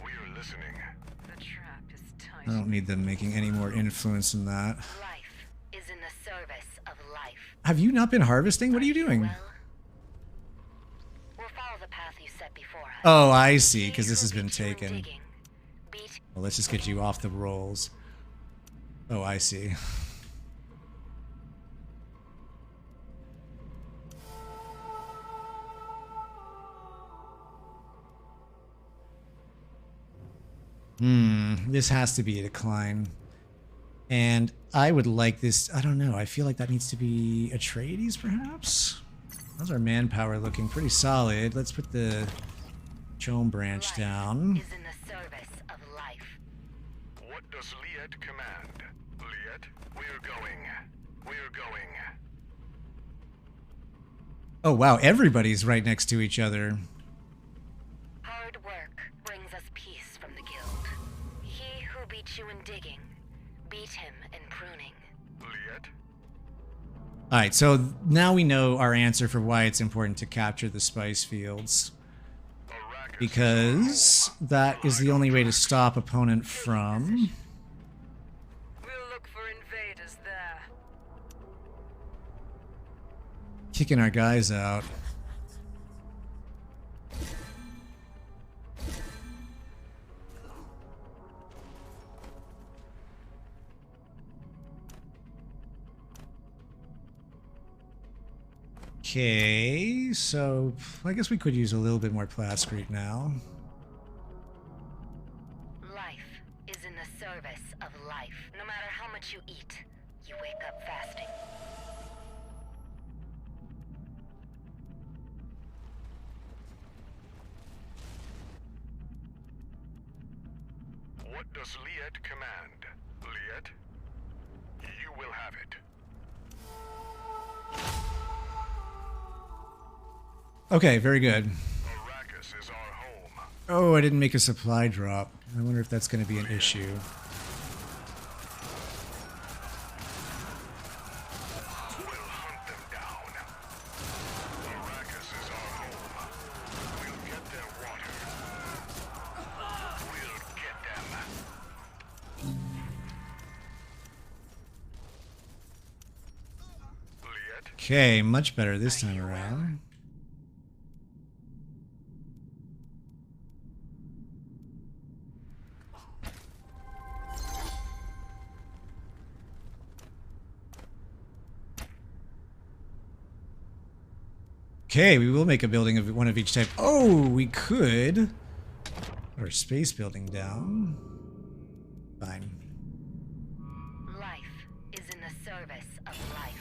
We are listening. The trap is tight. I don't need them making any more influence in that. Life is in the service of life. Have you not been harvesting? What are you doing? Well, we'll follow the path you set before us. Oh, I see, because He this who has been beat you in taken. digging, beat Well, let's just get you off the rolls. Oh, I see. This has to be a decline. And I would like this, I don't know, I feel like that needs to be Atreides, perhaps? How's our manpower looking? Pretty solid. Let's put the Chome branch life down. is in the service of life. What does Liet command? Liet, we're going. We're going. Oh, wow, everybody's right next to each other. Hard work brings us peace from the guild. He who beat you in digging, beat him in pruning. Liet, Alright, so now we know our answer for why it's important to capture the spice fields. Arrakis. Because that is the only way to stop opponent from... We'll look for invaders there. kicking our guys out. Okay, so I guess we could use a little bit more plascrete now. Life is in the service of life. No matter how much you eat, you wake up fasting. What does Liet command? Liet, you will have it. Okay, very good. Arrakis is our home. Oh, I didn't make a supply drop. I wonder if that's going to be an issue. We'll hunt them down. Arrakis is our home. We'll get their water. We'll get them. Liet, Okay, much better this time around. Okay, we will make a building of one of each type. Oh, we could put our space building down. Fine. Life is in the service of life.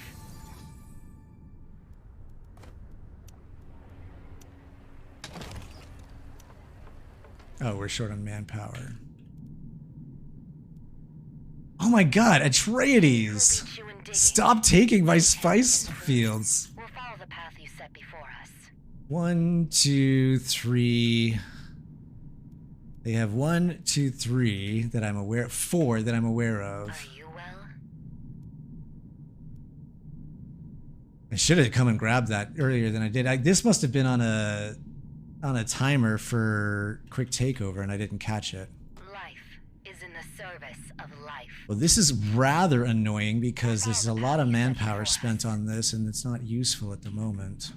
Oh, we're short on manpower. Oh my god, Atreides! Beat you in digging, Stop taking my spice fields. we'll follow the path you set before us. 1, 2, 3. They have 1, 2, 3 that I'm aware, 4 that I'm aware Are of. you well? I should have come and grabbed that earlier than I did. This must have been on a timer for quick takeover, and I didn't catch it. Life is in the service of life. Well, this is rather annoying because there's a lot of manpower spent on this, and it's not useful at the moment.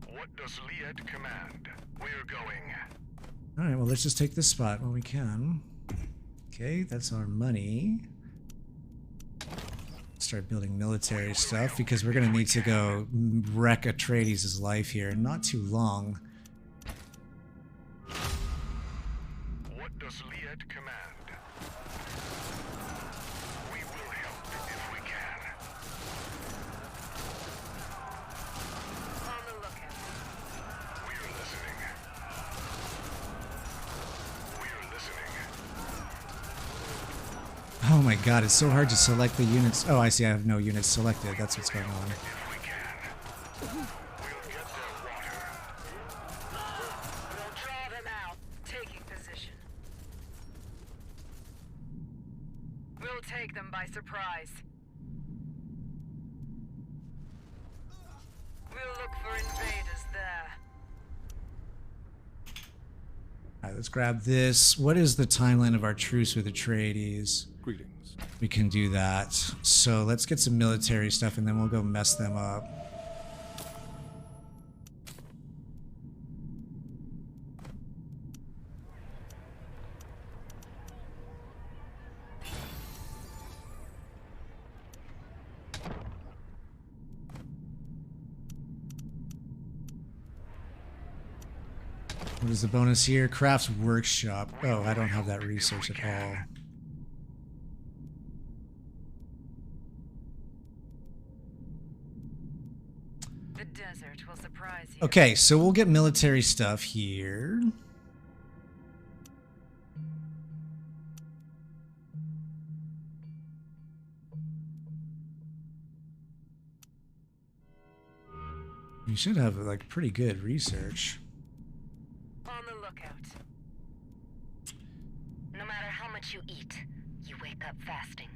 what does Liet command? We're going. All right, well, let's just take this spot when we can. Okay, that's our money. Start building military stuff because we're going to need to go wreck Atreides' life here in not too long. What does Liet command? We will help if we can. On the lookout. We are listening. We are listening. Oh my god, it's so hard to select the units. Oh, I see, I have no units selected. That's what's going on. If we can. We'll get their water. We'll draw them out. Taking position. We'll take them by surprise. let's grab this. What is the timeline of our truce with Atreides? Greetings. We can do that. So let's get some military stuff and then we'll go mess them up. What is the bonus here? Crafts Workshop. Oh, I don't have that research at all. The desert will surprise you. Okay, so we'll get military stuff here. We should have like pretty good research. On the lookout. No matter how much you eat, you wake up fasting.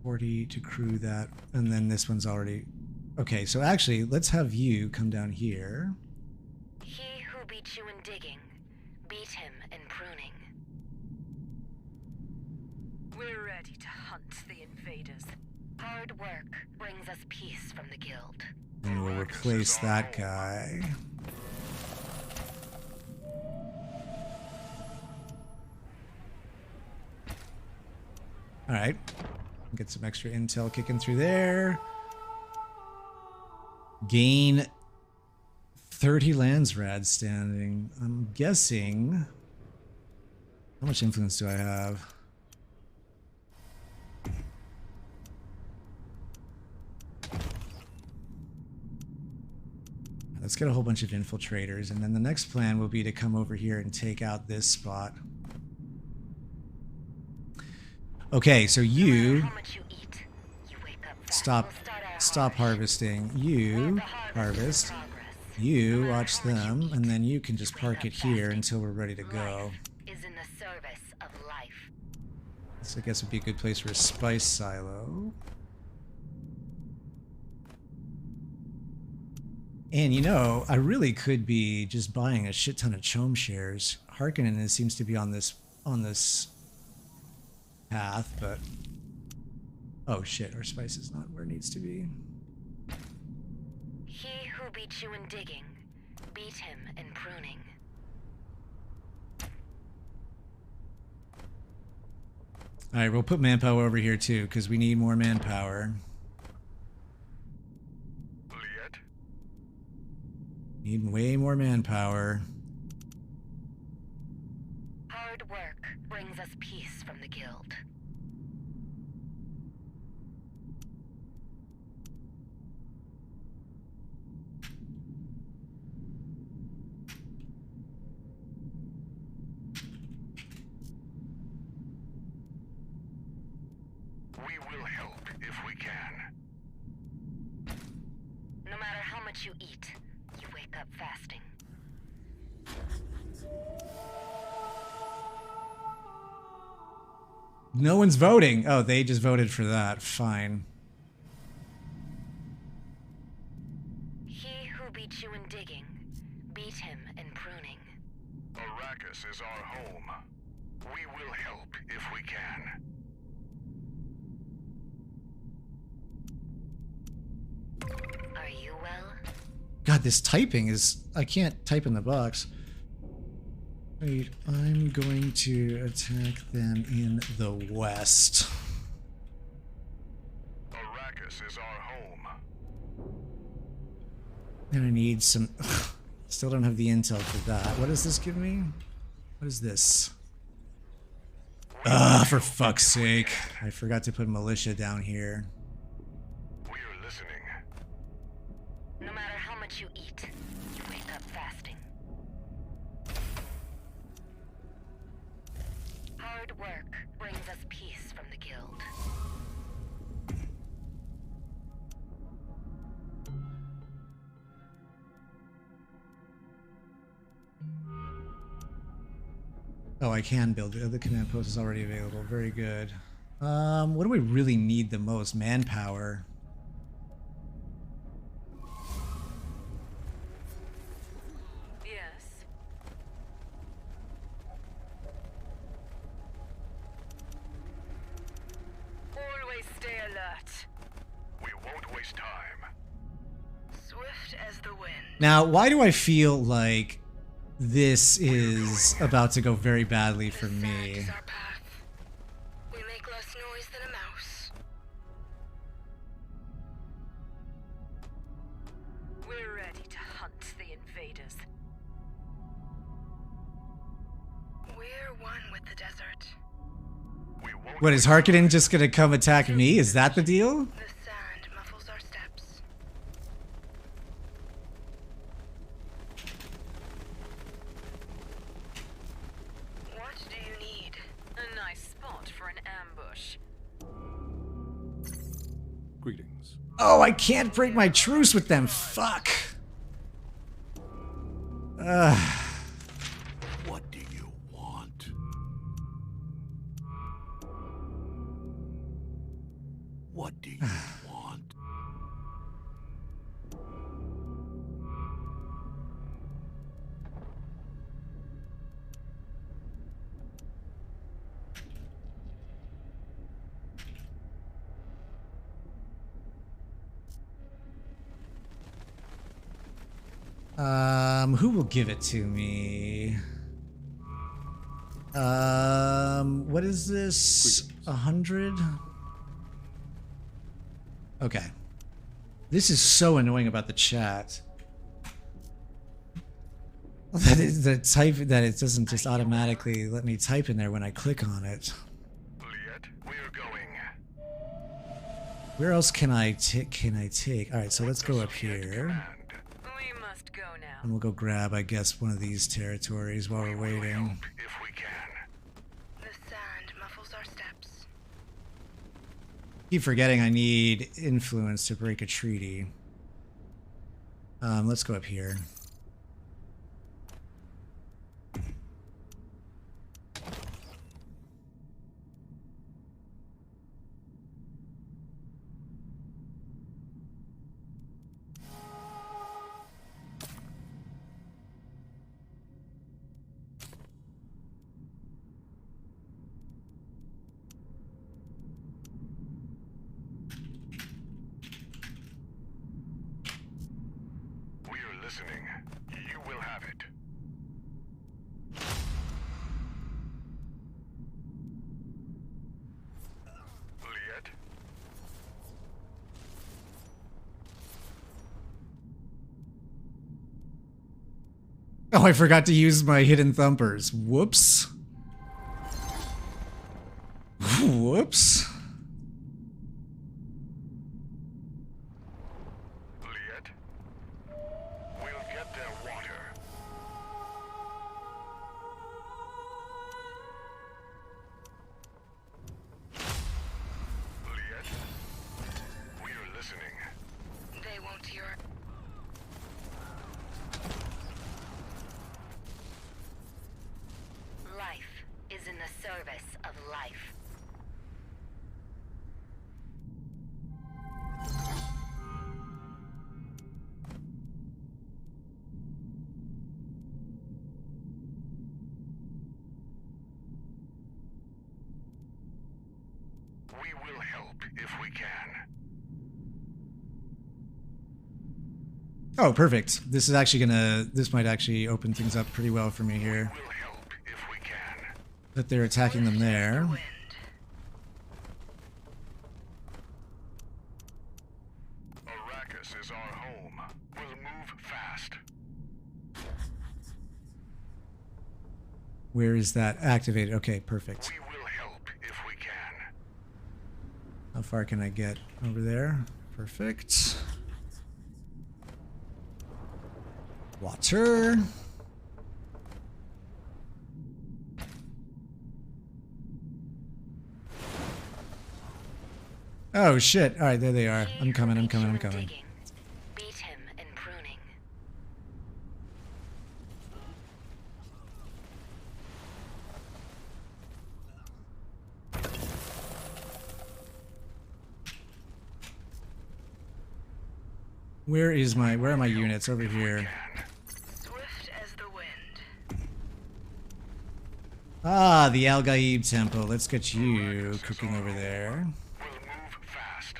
40 to crew that, and then this one's already... Okay, so actually, let's have you come down here. He who beat you in digging, beat him in pruning. We're ready to hunt the invaders. Hard work brings us peace from the guild. And we'll replace that guy. Alright. Get some extra intel kicking through there. Gain 30 Landsrad standing. I'm guessing... How much influence do I have? Let's get a whole bunch of infiltrators, and then the next plan will be to come over here and take out this spot. Okay, so you stop harvesting. You harvest. You watch them, and then you can just park it here until we're ready to go. Is in the service of life. This, I guess, would be a good place for a spice silo. And you know, I really could be just buying a shit ton of Chom shares. Harkonnen seems to be on this path, but oh shit, our spice is not where it needs to be. He who beat you in digging, beat him in pruning. All right, we'll put manpower over here too, because we need more manpower. Need way more manpower. Hard work brings us peace from the guild. We will help if we can. No matter how much you eat, you wake up fasting. No one's voting. Oh, they just voted for that. Fine. He who beat you in digging, beat him in pruning. Arrakis is our home. We will help if we can. Are you well? God, this typing is... I can't type in the box. Wait, I'm going to attack them in the west. Arrakis is our home. And I need some... Still don't have the intel for that. What does this give me? What is this? Ah, for fuck's sake. I forgot to put militia down here. We are listening. No matter how much you eat, you wake up fasting. Hard work brings us peace from the guild. Oh, I can build it. The command post is already available. Very good. What do we really need the most? Manpower. Yes. as the wind. Now, why do I feel like this is about to go very badly for The sand me? is our path. We make less noise than a mouse. We're ready to hunt the invaders. We're one with the desert. We won't What, is Harkonnen just gonna come attack me? Is that the deal? The sand muffles our steps. What do you need? A nice spot for an ambush. Greetings. Oh, I can't break my truce with them. Fuck. What do you want? What do you want? Who will give it to me? What is this? 100? Okay. This is so annoying about the chat. That is the type that it doesn't just automatically let me type in there when I click on it. Liet, we're going. Where else can I take? All right, so let's go up here. We must go now. And we'll go grab, I guess, one of these territories while we're waiting. If we can. The sand muffles our steps. Keep forgetting I need influence to break a treaty. Let's go up here. We're listening. You will have it. Liet? Oh, I forgot to use my hidden thumpers. Whoops. Whoops. Liet? We'll get their water. Liet? We're listening. They won't hear. Life is in the service of life. We will help if we can. Oh, perfect. This is actually gonna. This might actually open things up pretty well for me here. We'll help if we can. That they're attacking them there. Wind. Arrakis is our home. We'll move fast. Where is that activated? Okay, perfect. We will help if we can. How far can I get over there? Perfect. Water. Oh shit. Alright, there they are. I'm coming, I'm coming, I'm coming. Digging. Beat him in pruning. Where are my units? Over here. Swift as the wind. Ah, the Al Gaib temple. Let's get you cooking over there. We'll move fast.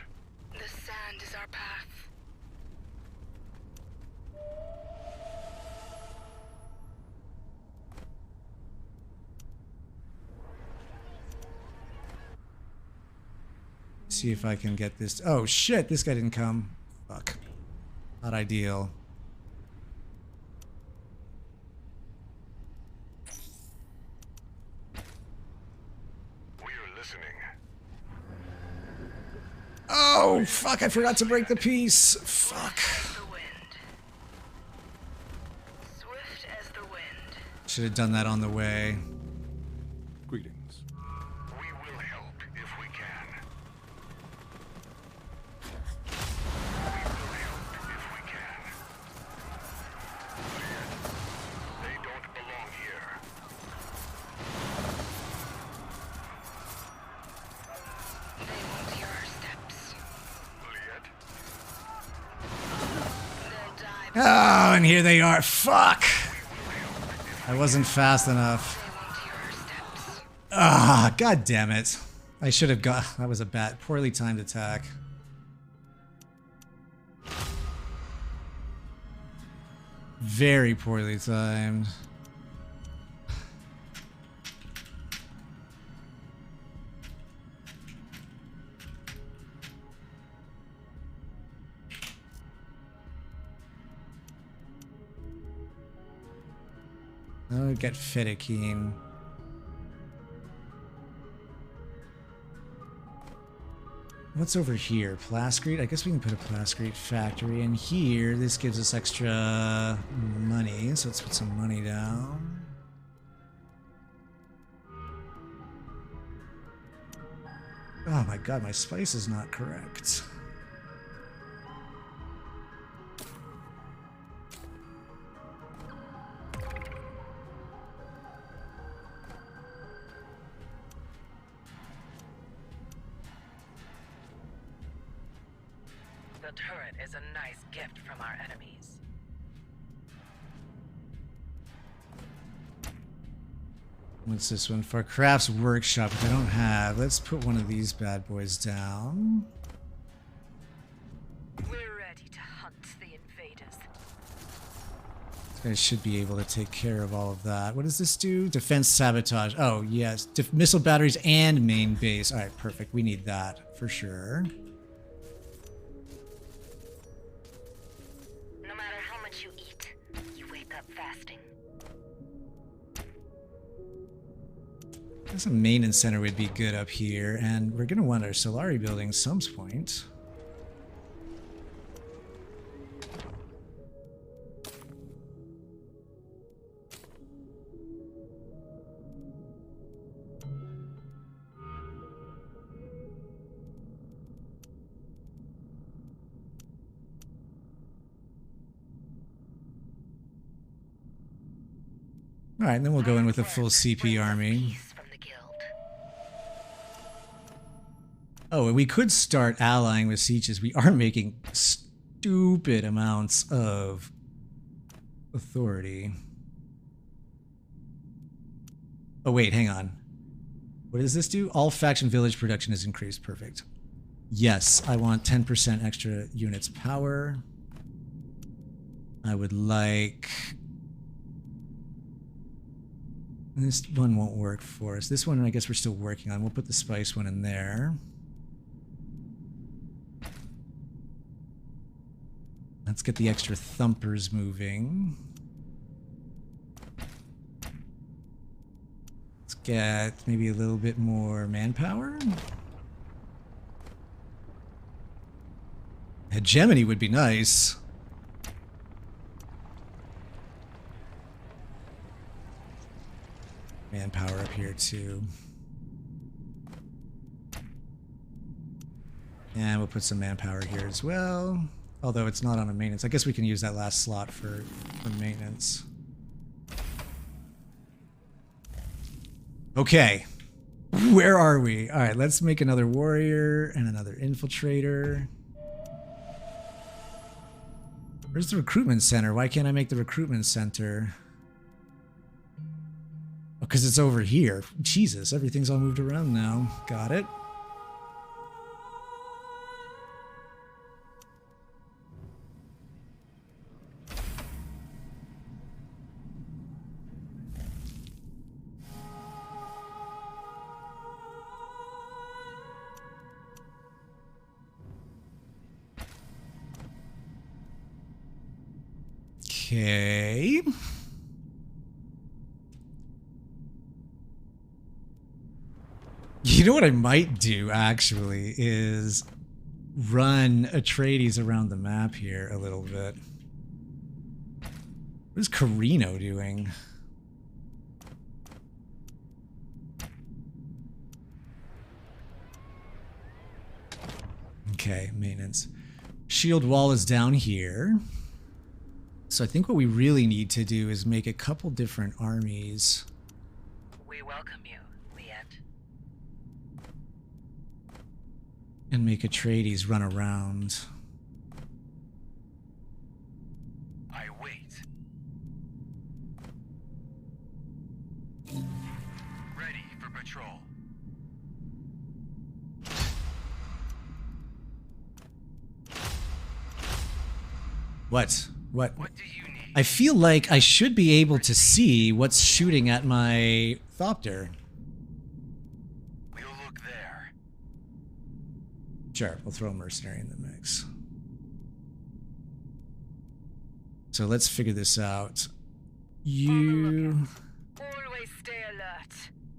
The sand is our path. See if I can get this. Oh shit, this guy didn't come. Fuck. Not ideal. We're listening. Oh fuck, I forgot to break the piece. Fuck. The wind. Swift as the wind. Should have done that on the way. Greetings. We will help if we can. We will help if we can. They don't belong here. They won't hear our steps. Liet? They'll die. Oh, and here they are. Fuck. I wasn't fast enough. They won't hear our steps. Ah, god damn it. I should have got. That was a bad, poorly timed attack. Very poorly timed. Oh, get Fedekine. What's over here? Plascrete? I guess we can put a Plascrete factory in here. This gives us extra money, so let's put some money down. Oh my god, my spice is not correct. The turret is a nice gift from our enemies. What's this one for? Crafts Workshop, which I don't have. Let's put one of these bad boys down. We're ready to hunt the invaders. These guys should be able to take care of all of that. What does this do? Defense sabotage. Oh, yes. Missile batteries and main base. All right, perfect. We need that for sure. No matter how much you eat, you wake up fasting. Guess a maintenance center would be good up here, and we're going to want our Solari building at some point. All right, and then we'll go in with a full CP army. From the guild. Oh, and we could start allying with sieges. We are making stupid amounts of authority. Oh, wait, hang on. What does this do? All faction village production is increased. Perfect. Yes, I want 10% extra units power. I would like... This one won't work for us. This one, I guess we're still working on. We'll put the spice one in there. Let's get the extra thumpers moving. Let's get maybe a little bit more manpower. Hegemony would be nice. Manpower up here too. And we'll put some manpower here as well. Although it's not on a maintenance. I guess we can use that last slot for maintenance. Okay. Where are we? Alright, let's make another warrior and another infiltrator. Where's the recruitment center? Why can't I make the recruitment center? Because it's over here. Jesus, everything's all moved around now. Got it. Okay. You know what I might do, actually, is run Atreides around the map here a little bit. What is Corrino doing? Okay, maintenance. Shield wall is down here. So I think what we really need to do is make a couple different armies. We welcome you, Liet. And make Atreides run around. I wait. Ready for patrol. What? What? What do you need? I feel like I should be able to see what's shooting at my Thopter. We'll look there. Sure, we'll throw a mercenary in the mix. So let's figure this out. You Always stay alert.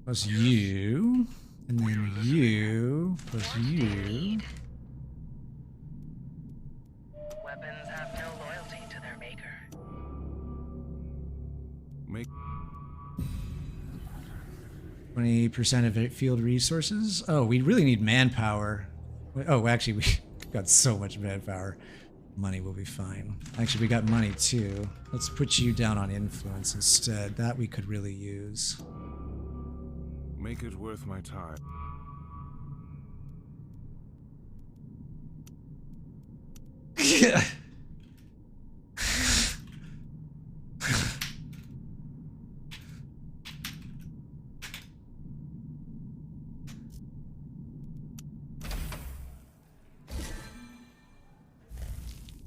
plus you, and then you plus you. Weapons have no loyalty to their maker. Make 20% of field resources. Oh, we really need manpower. Oh, actually, we got so much manpower. Money will be fine. Actually, we got money too. Let's put you down on influence instead. That we could really use. make it worth my time. Yeah.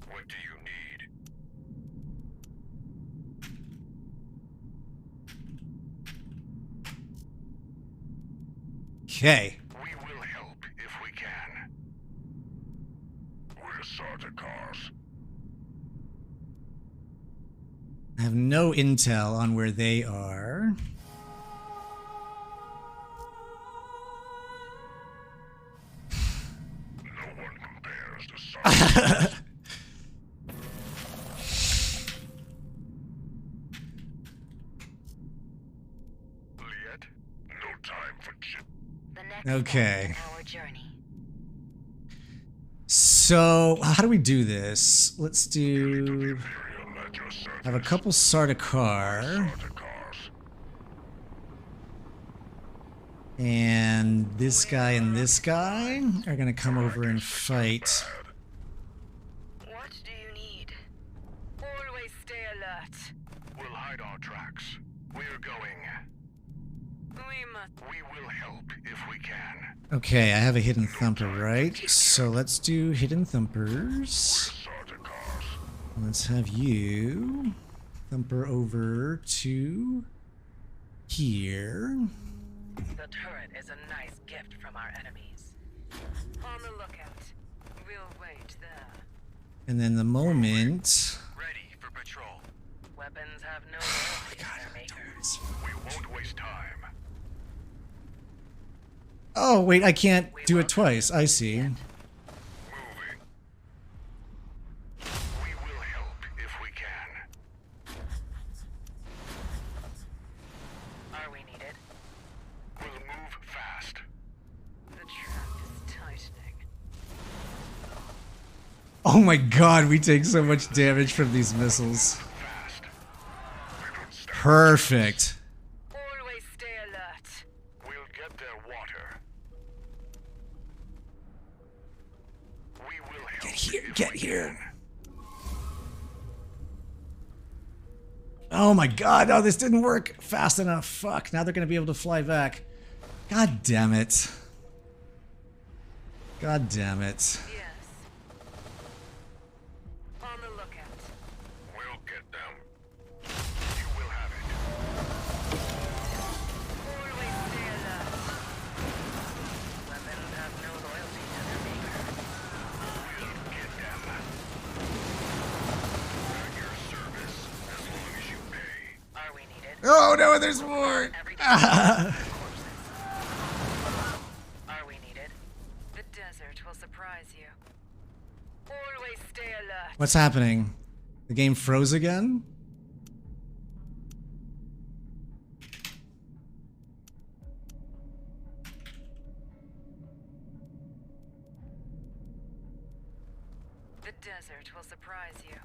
What do you need? Okay. We will help if we can. We're Sardaukars. I have no intel on where they are. No one compares to Sardaukars. Liet, no time for chit. The next Okay. step in our journey. So, how do we do this? Let's do... Imperium at your service. have a couple Sardaukar. Sardaukars. And this guy and this guy are gonna come over and fight. What do you need? Always stay alert. We'll hide our tracks. We're going. We must. We will help if we can. Okay, I have a hidden thumper, right? So let's do hidden thumpers. Sardaukars. Let's have you thumper over to here. The turret is a nice gift from our enemies. On the lookout. We'll wait there. And then the moment... Ready for patrol. Weapons have no loyalty to their maker. We won't waste time. Oh, wait, I can't do it twice. I see. Moving. We will help if we can. Are we needed? We'll move fast. The trap is tightening. Oh my god, we take so much damage from these missiles. Fast. We don't stand. Perfect. Always stay alert. We'll get their water. We will help. Get here, if get we here. can. Oh my god, oh, this didn't work fast enough. Fuck, now they're gonna be able to fly back. God damn it. God damn it. Yes. On the lookout. We'll get them. You will have it. Always stay alert. Weapons have no loyalty to their maker. We'll get them. At your service. Oh no, there's more! Are we needed? The desert will surprise you. Always stay alert. What's happening? The game froze again? The desert will surprise you.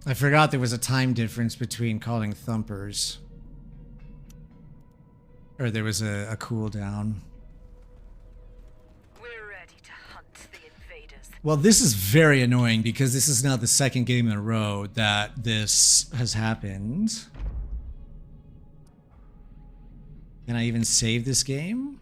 I forgot there was a time difference between calling thumpers. Or there was a cooldown. We're ready to hunt the invaders. Well, this is very annoying because this is now the second game in a row that this has happened. Can I even save this game?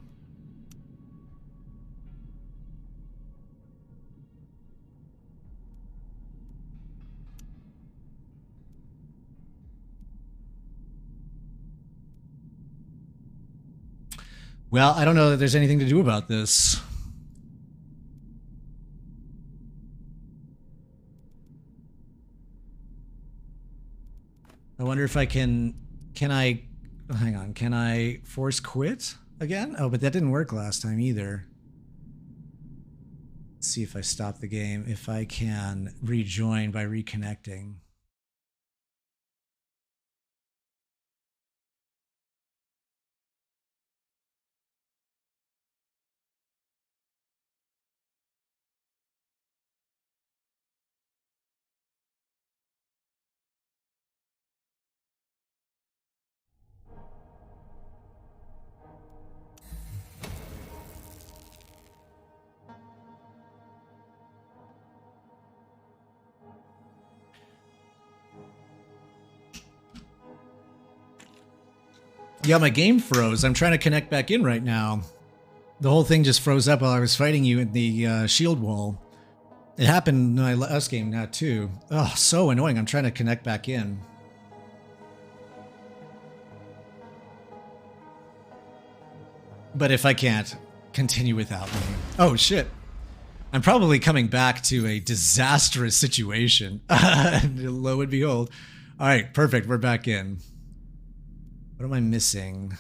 Well, I don't know that there's anything to do about this. I wonder if I can I, hang on, can I force quit again? Oh, but that didn't work last time either. Let's see if I stop the game, if I can rejoin by reconnecting. Yeah, my game froze. I'm trying to connect back in right now. The whole thing just froze up while I was fighting you at the shield wall. It happened in my last game now too. Oh, so annoying. I'm trying to connect back in. But if I can't, continue without me. Oh shit. I'm probably coming back to a disastrous situation. Lo and behold. Alright, perfect. We're back in. What am I missing?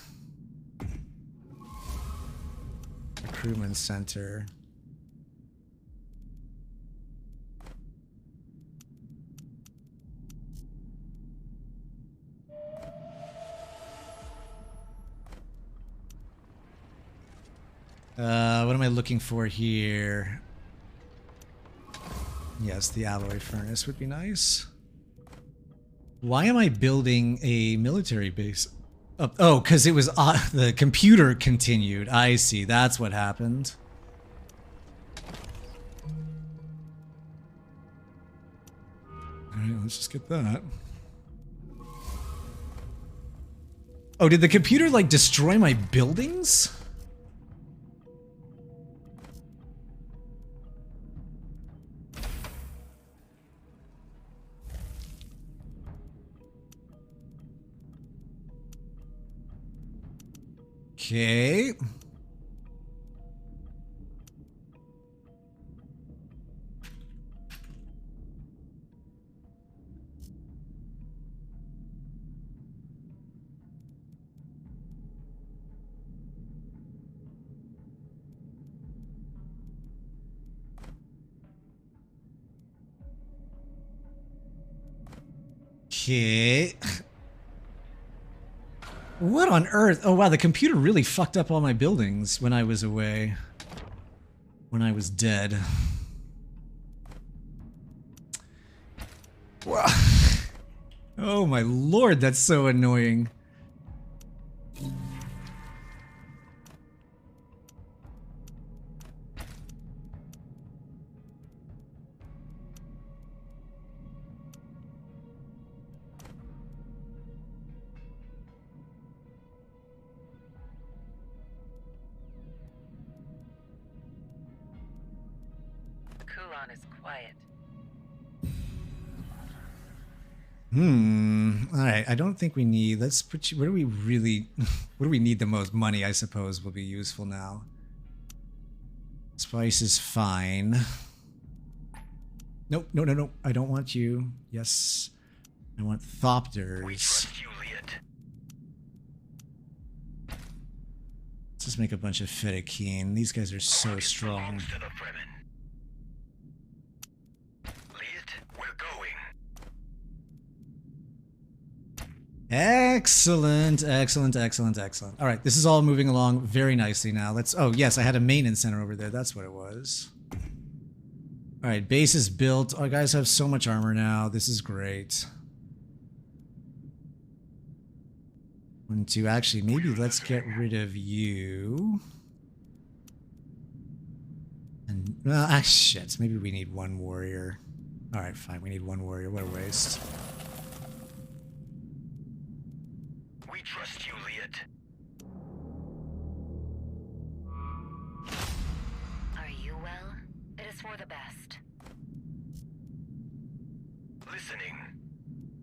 Recruitment center. What am I looking for here? Yes, the alloy furnace would be nice. Why am I building a military base? Oh, because it was the computer continued. I see. That's what happened. All right, let's just get that. Oh, did the computer like destroy my buildings? Okay. Okay. What on earth? Oh wow, the computer really fucked up all my buildings when I was away. When I was dead. Wow. Oh my lord, that's so annoying. Kulan is quiet. Alright, I don't think we need... Let's put you... Where do we really... What do we need the most? Money, I suppose, will be useful now. Spice is fine. Nope, no. I don't want you. Yes. I want Thopters. We trust you, Liet. Let's just make a bunch of Fedakeen. These guys are so Target strong. belongs to the Fremen. Liet, we're going. Excellent. All right, this is all moving along very nicely now. Let's... Oh, yes, I had a maintenance center over there. That's what it was. All right, base is built. Our guys have so much armor now. This is great. 1, 2. Actually, maybe let's get rid of you. And, well, shit. Maybe we need 1 warrior. All right, fine. We need 1 warrior. What a waste. We trust you, Liet. Are you well? It is for the best. Listening.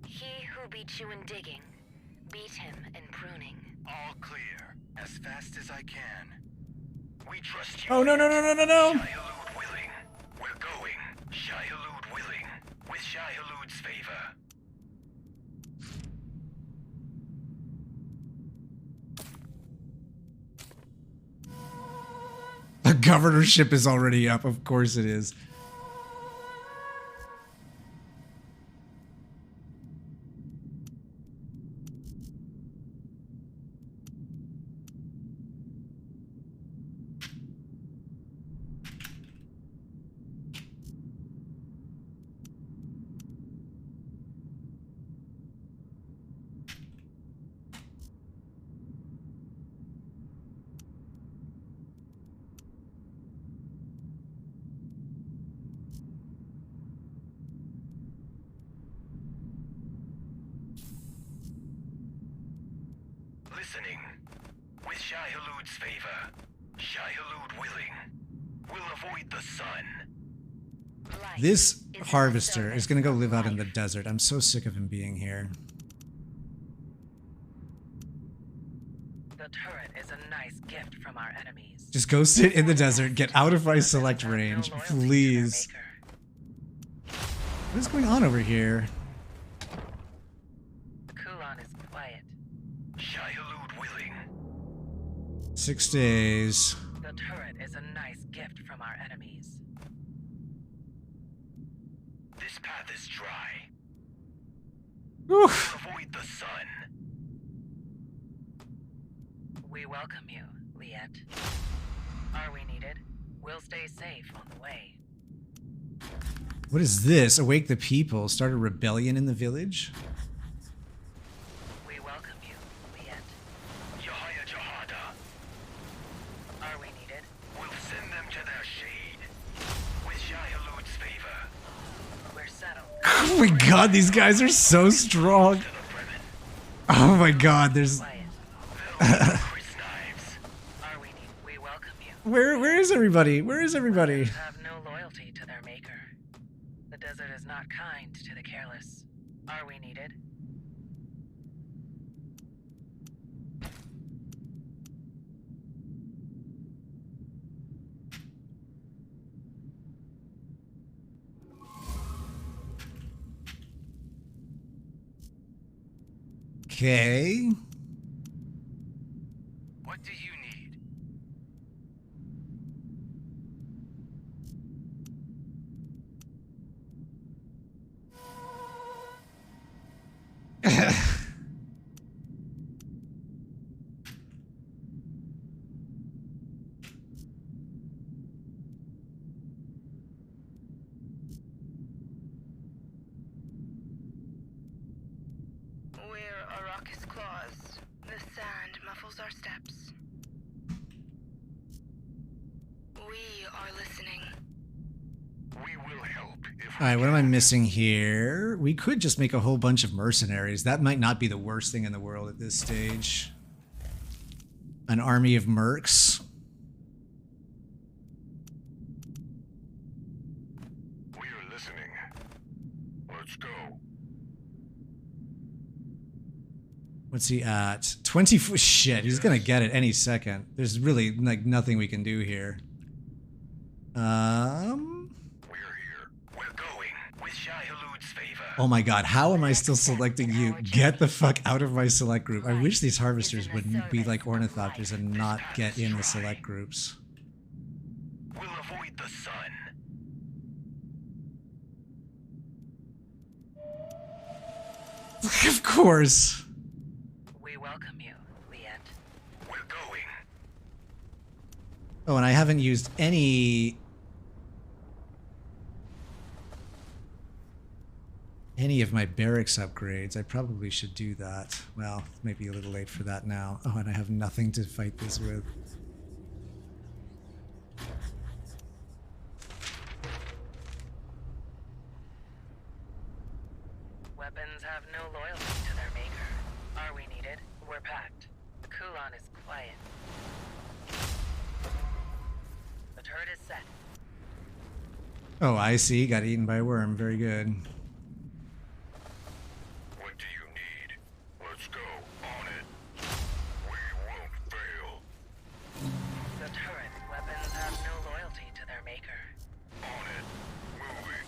He who beat you in digging, beat him in pruning. All clear. As fast as I can. We trust you. Oh, no. Shai-Hulud willing. We're going. Shai-Hulud willing. With Shai-Hulud's favor. The governorship is already up. Of course it is. Listening. With Shai-Hulud's favor. Shai-Hulud willing. We'll avoid the sun. Life This is in the harvester is service going to go of live out in the life. desert. I'm so sick of him being here. The turret is a nice gift from our enemies. Just go sit in the desert. Get out of my select Have no range, loyalty to their please. maker. What is going on over here? Kulan is quiet. Shai-Hulud willing. 6 days. The turret is a nice gift from our enemies. This path is dry. Oof. Avoid the sun. We welcome you, Liet. Are we needed? We'll stay safe on the way. What is this? Awake the people. Start a rebellion in the village? We welcome you, Liet. Yahya Jahada. Are we needed? We'll send them to their shade. With Shai-Hulud's favor. We're settled. Oh my god, these guys are so strong. To the Fremen. Oh my god, there's... Quiet. Chris knives. Are we needed? We welcome you. Where is everybody? Where is everybody? Others have no loyalty to their maker. The desert is not kind to the careless. Are we needed? Okay. What do you need? We're Arrakis claws. The sand muffles our steps. We are listening. We will help if Alright, what am I missing here? We could just make a whole bunch of mercenaries. That might not be the worst thing in the world at this stage. An army of mercs. Listening. Let's go. What's he at? 20. Shit, he's gonna get it any second. There's really like nothing we can do here. We're here. We're going with Shai Hulud's favor. Oh my god, how am I still selecting you? Get the fuck out of my select group. I wish these harvesters would be like ornithopters and not get in the select groups. We'll avoid the sun. Of course. We welcome you, Liet. We're going. Oh, and I haven't used any of my barracks upgrades. I probably should do that. Well, maybe a little late for that now. Oh, and I have nothing to fight this with. Weapons have no loyalty to their maker. Are we needed? We're packed. The Kulan is quiet. The turret is set. Oh, I see. Got eaten by a worm. Very good. What do you need? Let's go. On it. We won't fail. The turret. Weapons have no loyalty to their maker. On it. Moving.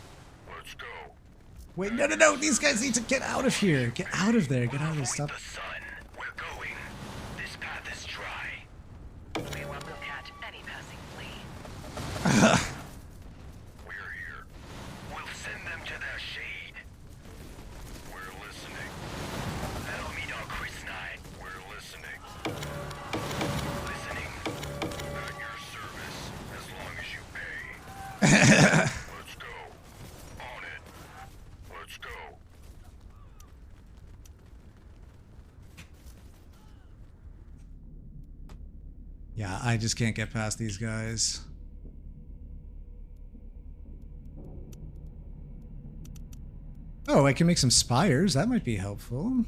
Let's go. Wait, no, no, no. These guys need to get out of here. Get out of there. Get out of there. Stop. The sun. We're going. This path is dry. We welcome catch any passing flea. We're here. We'll send them to their shade. We're listening. Elmidar Krisnai. We're listening. Listening. At your service, as long as you pay. Let's go. On it. Let's go. Yeah, I just can't get past these guys. Oh, I can make some spires. That might be helpful.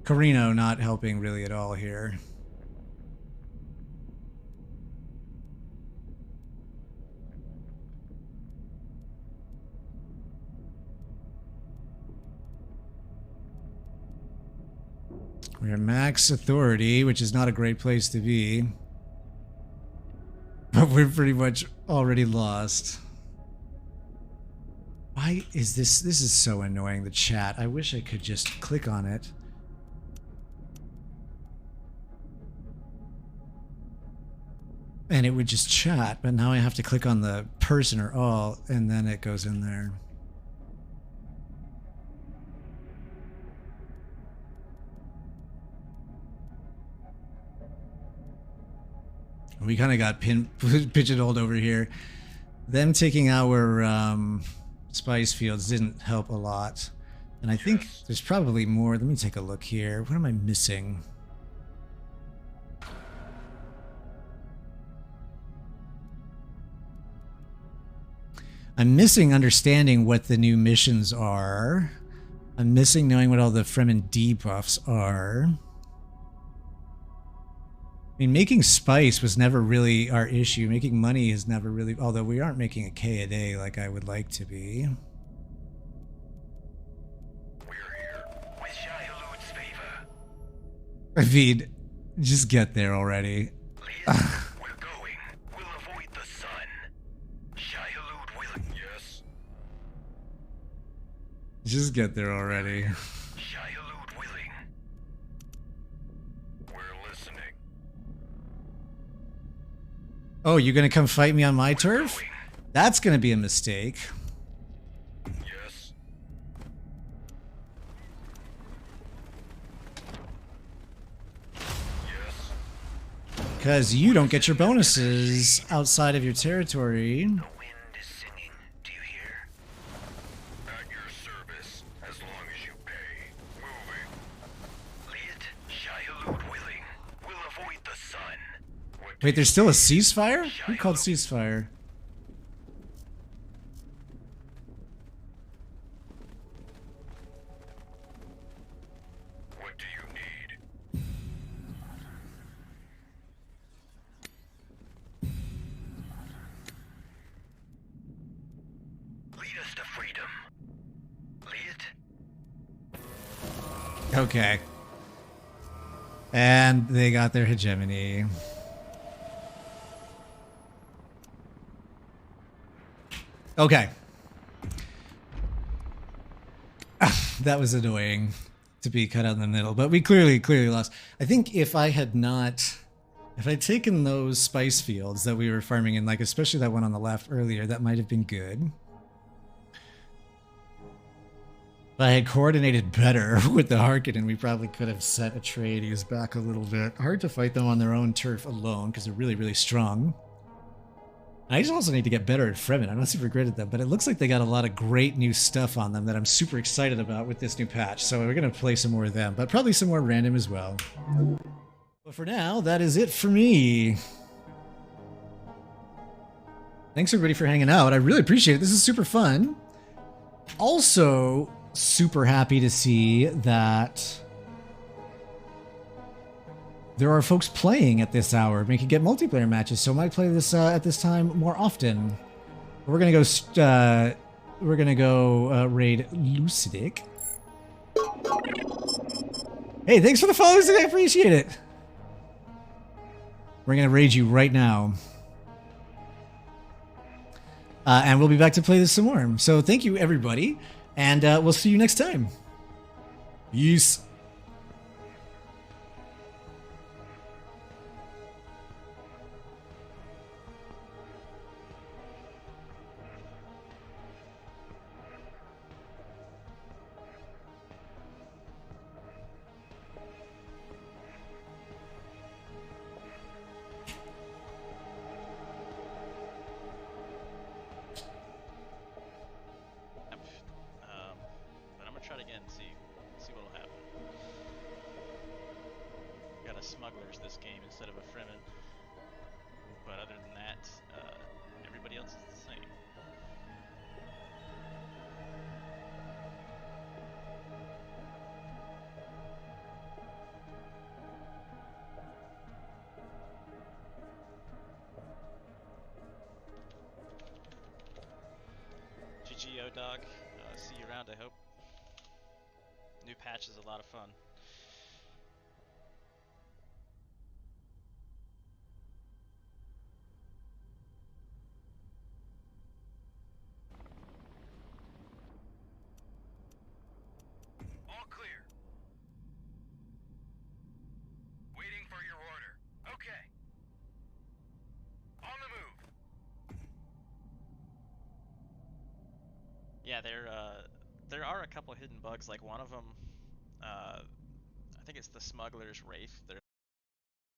Corrino not helping really at all here. We're at max authority, which is not a great place to be. But we're pretty much already lost. Why is this? This is so annoying, the chat. I wish I could just click on it. And it would just chat, but now I have to click on the person or all, and then it goes in there. We kind of got pigeonholed over here. Them taking our spice fields didn't help a lot. And I think there's probably more. Let me take a look here. What am I missing? I'm missing understanding what the new missions are. I'm missing knowing what all the Fremen debuffs are. I mean, making spice was never really our issue. Making money is never really... Although we aren't making a K a day like I would like to be. We're here with Shai Hulud's favor. I mean, just get there already. We're going. We'll avoid the sun. Shai Hulud will... Yes. Just get there already. Shai Hulud willing. We're listening. Oh, you're gonna come fight me on my turf? That's gonna be a mistake. Yes. Yes. Because you don't get your bonuses outside of your territory. The wind is singing. Do you hear? At your service, as long as you pay. Moving. Liet, Shai Hulud willing. We'll avoid the sun. What do Wait, there's you still a need? ceasefire? Who Shai called Hulud. ceasefire? What do you need? Okay. And they got their hegemony. Okay. That was annoying to be cut out in the middle, but we clearly lost. I think if I'd taken those spice fields that we were farming in, like especially that one on the left earlier, that might have been good. If I had coordinated better with the Harkonnen, we probably could have set Atreides back a little bit. Hard to fight them on their own turf alone because they're really, really strong. I just also need to get better at Fremen. I'm not super great at them, but it looks like they got a lot of great new stuff on them that I'm super excited about with this new patch. So we're going to play some more of them, but probably some more random as well. But for now, that is it for me. Thanks everybody for hanging out. I really appreciate it. This is super fun. Also, super happy to see that there are folks playing at this hour. We can get multiplayer matches, so I might play this at this time more often. We're gonna go raid Lucidic. Hey, thanks for the follows today. I appreciate it. We're gonna raid you right now. And we'll be back to play this some more. So thank you, everybody. And we'll see you next time. Peace. Smugglers this game instead of a Fremen, but other than that, everybody else is the same. GG, O-Dog. See you around, I hope. New patch is a lot of fun. Yeah, there are a couple hidden bugs. Like one of them, I think it's the Smuggler's Wraith. They're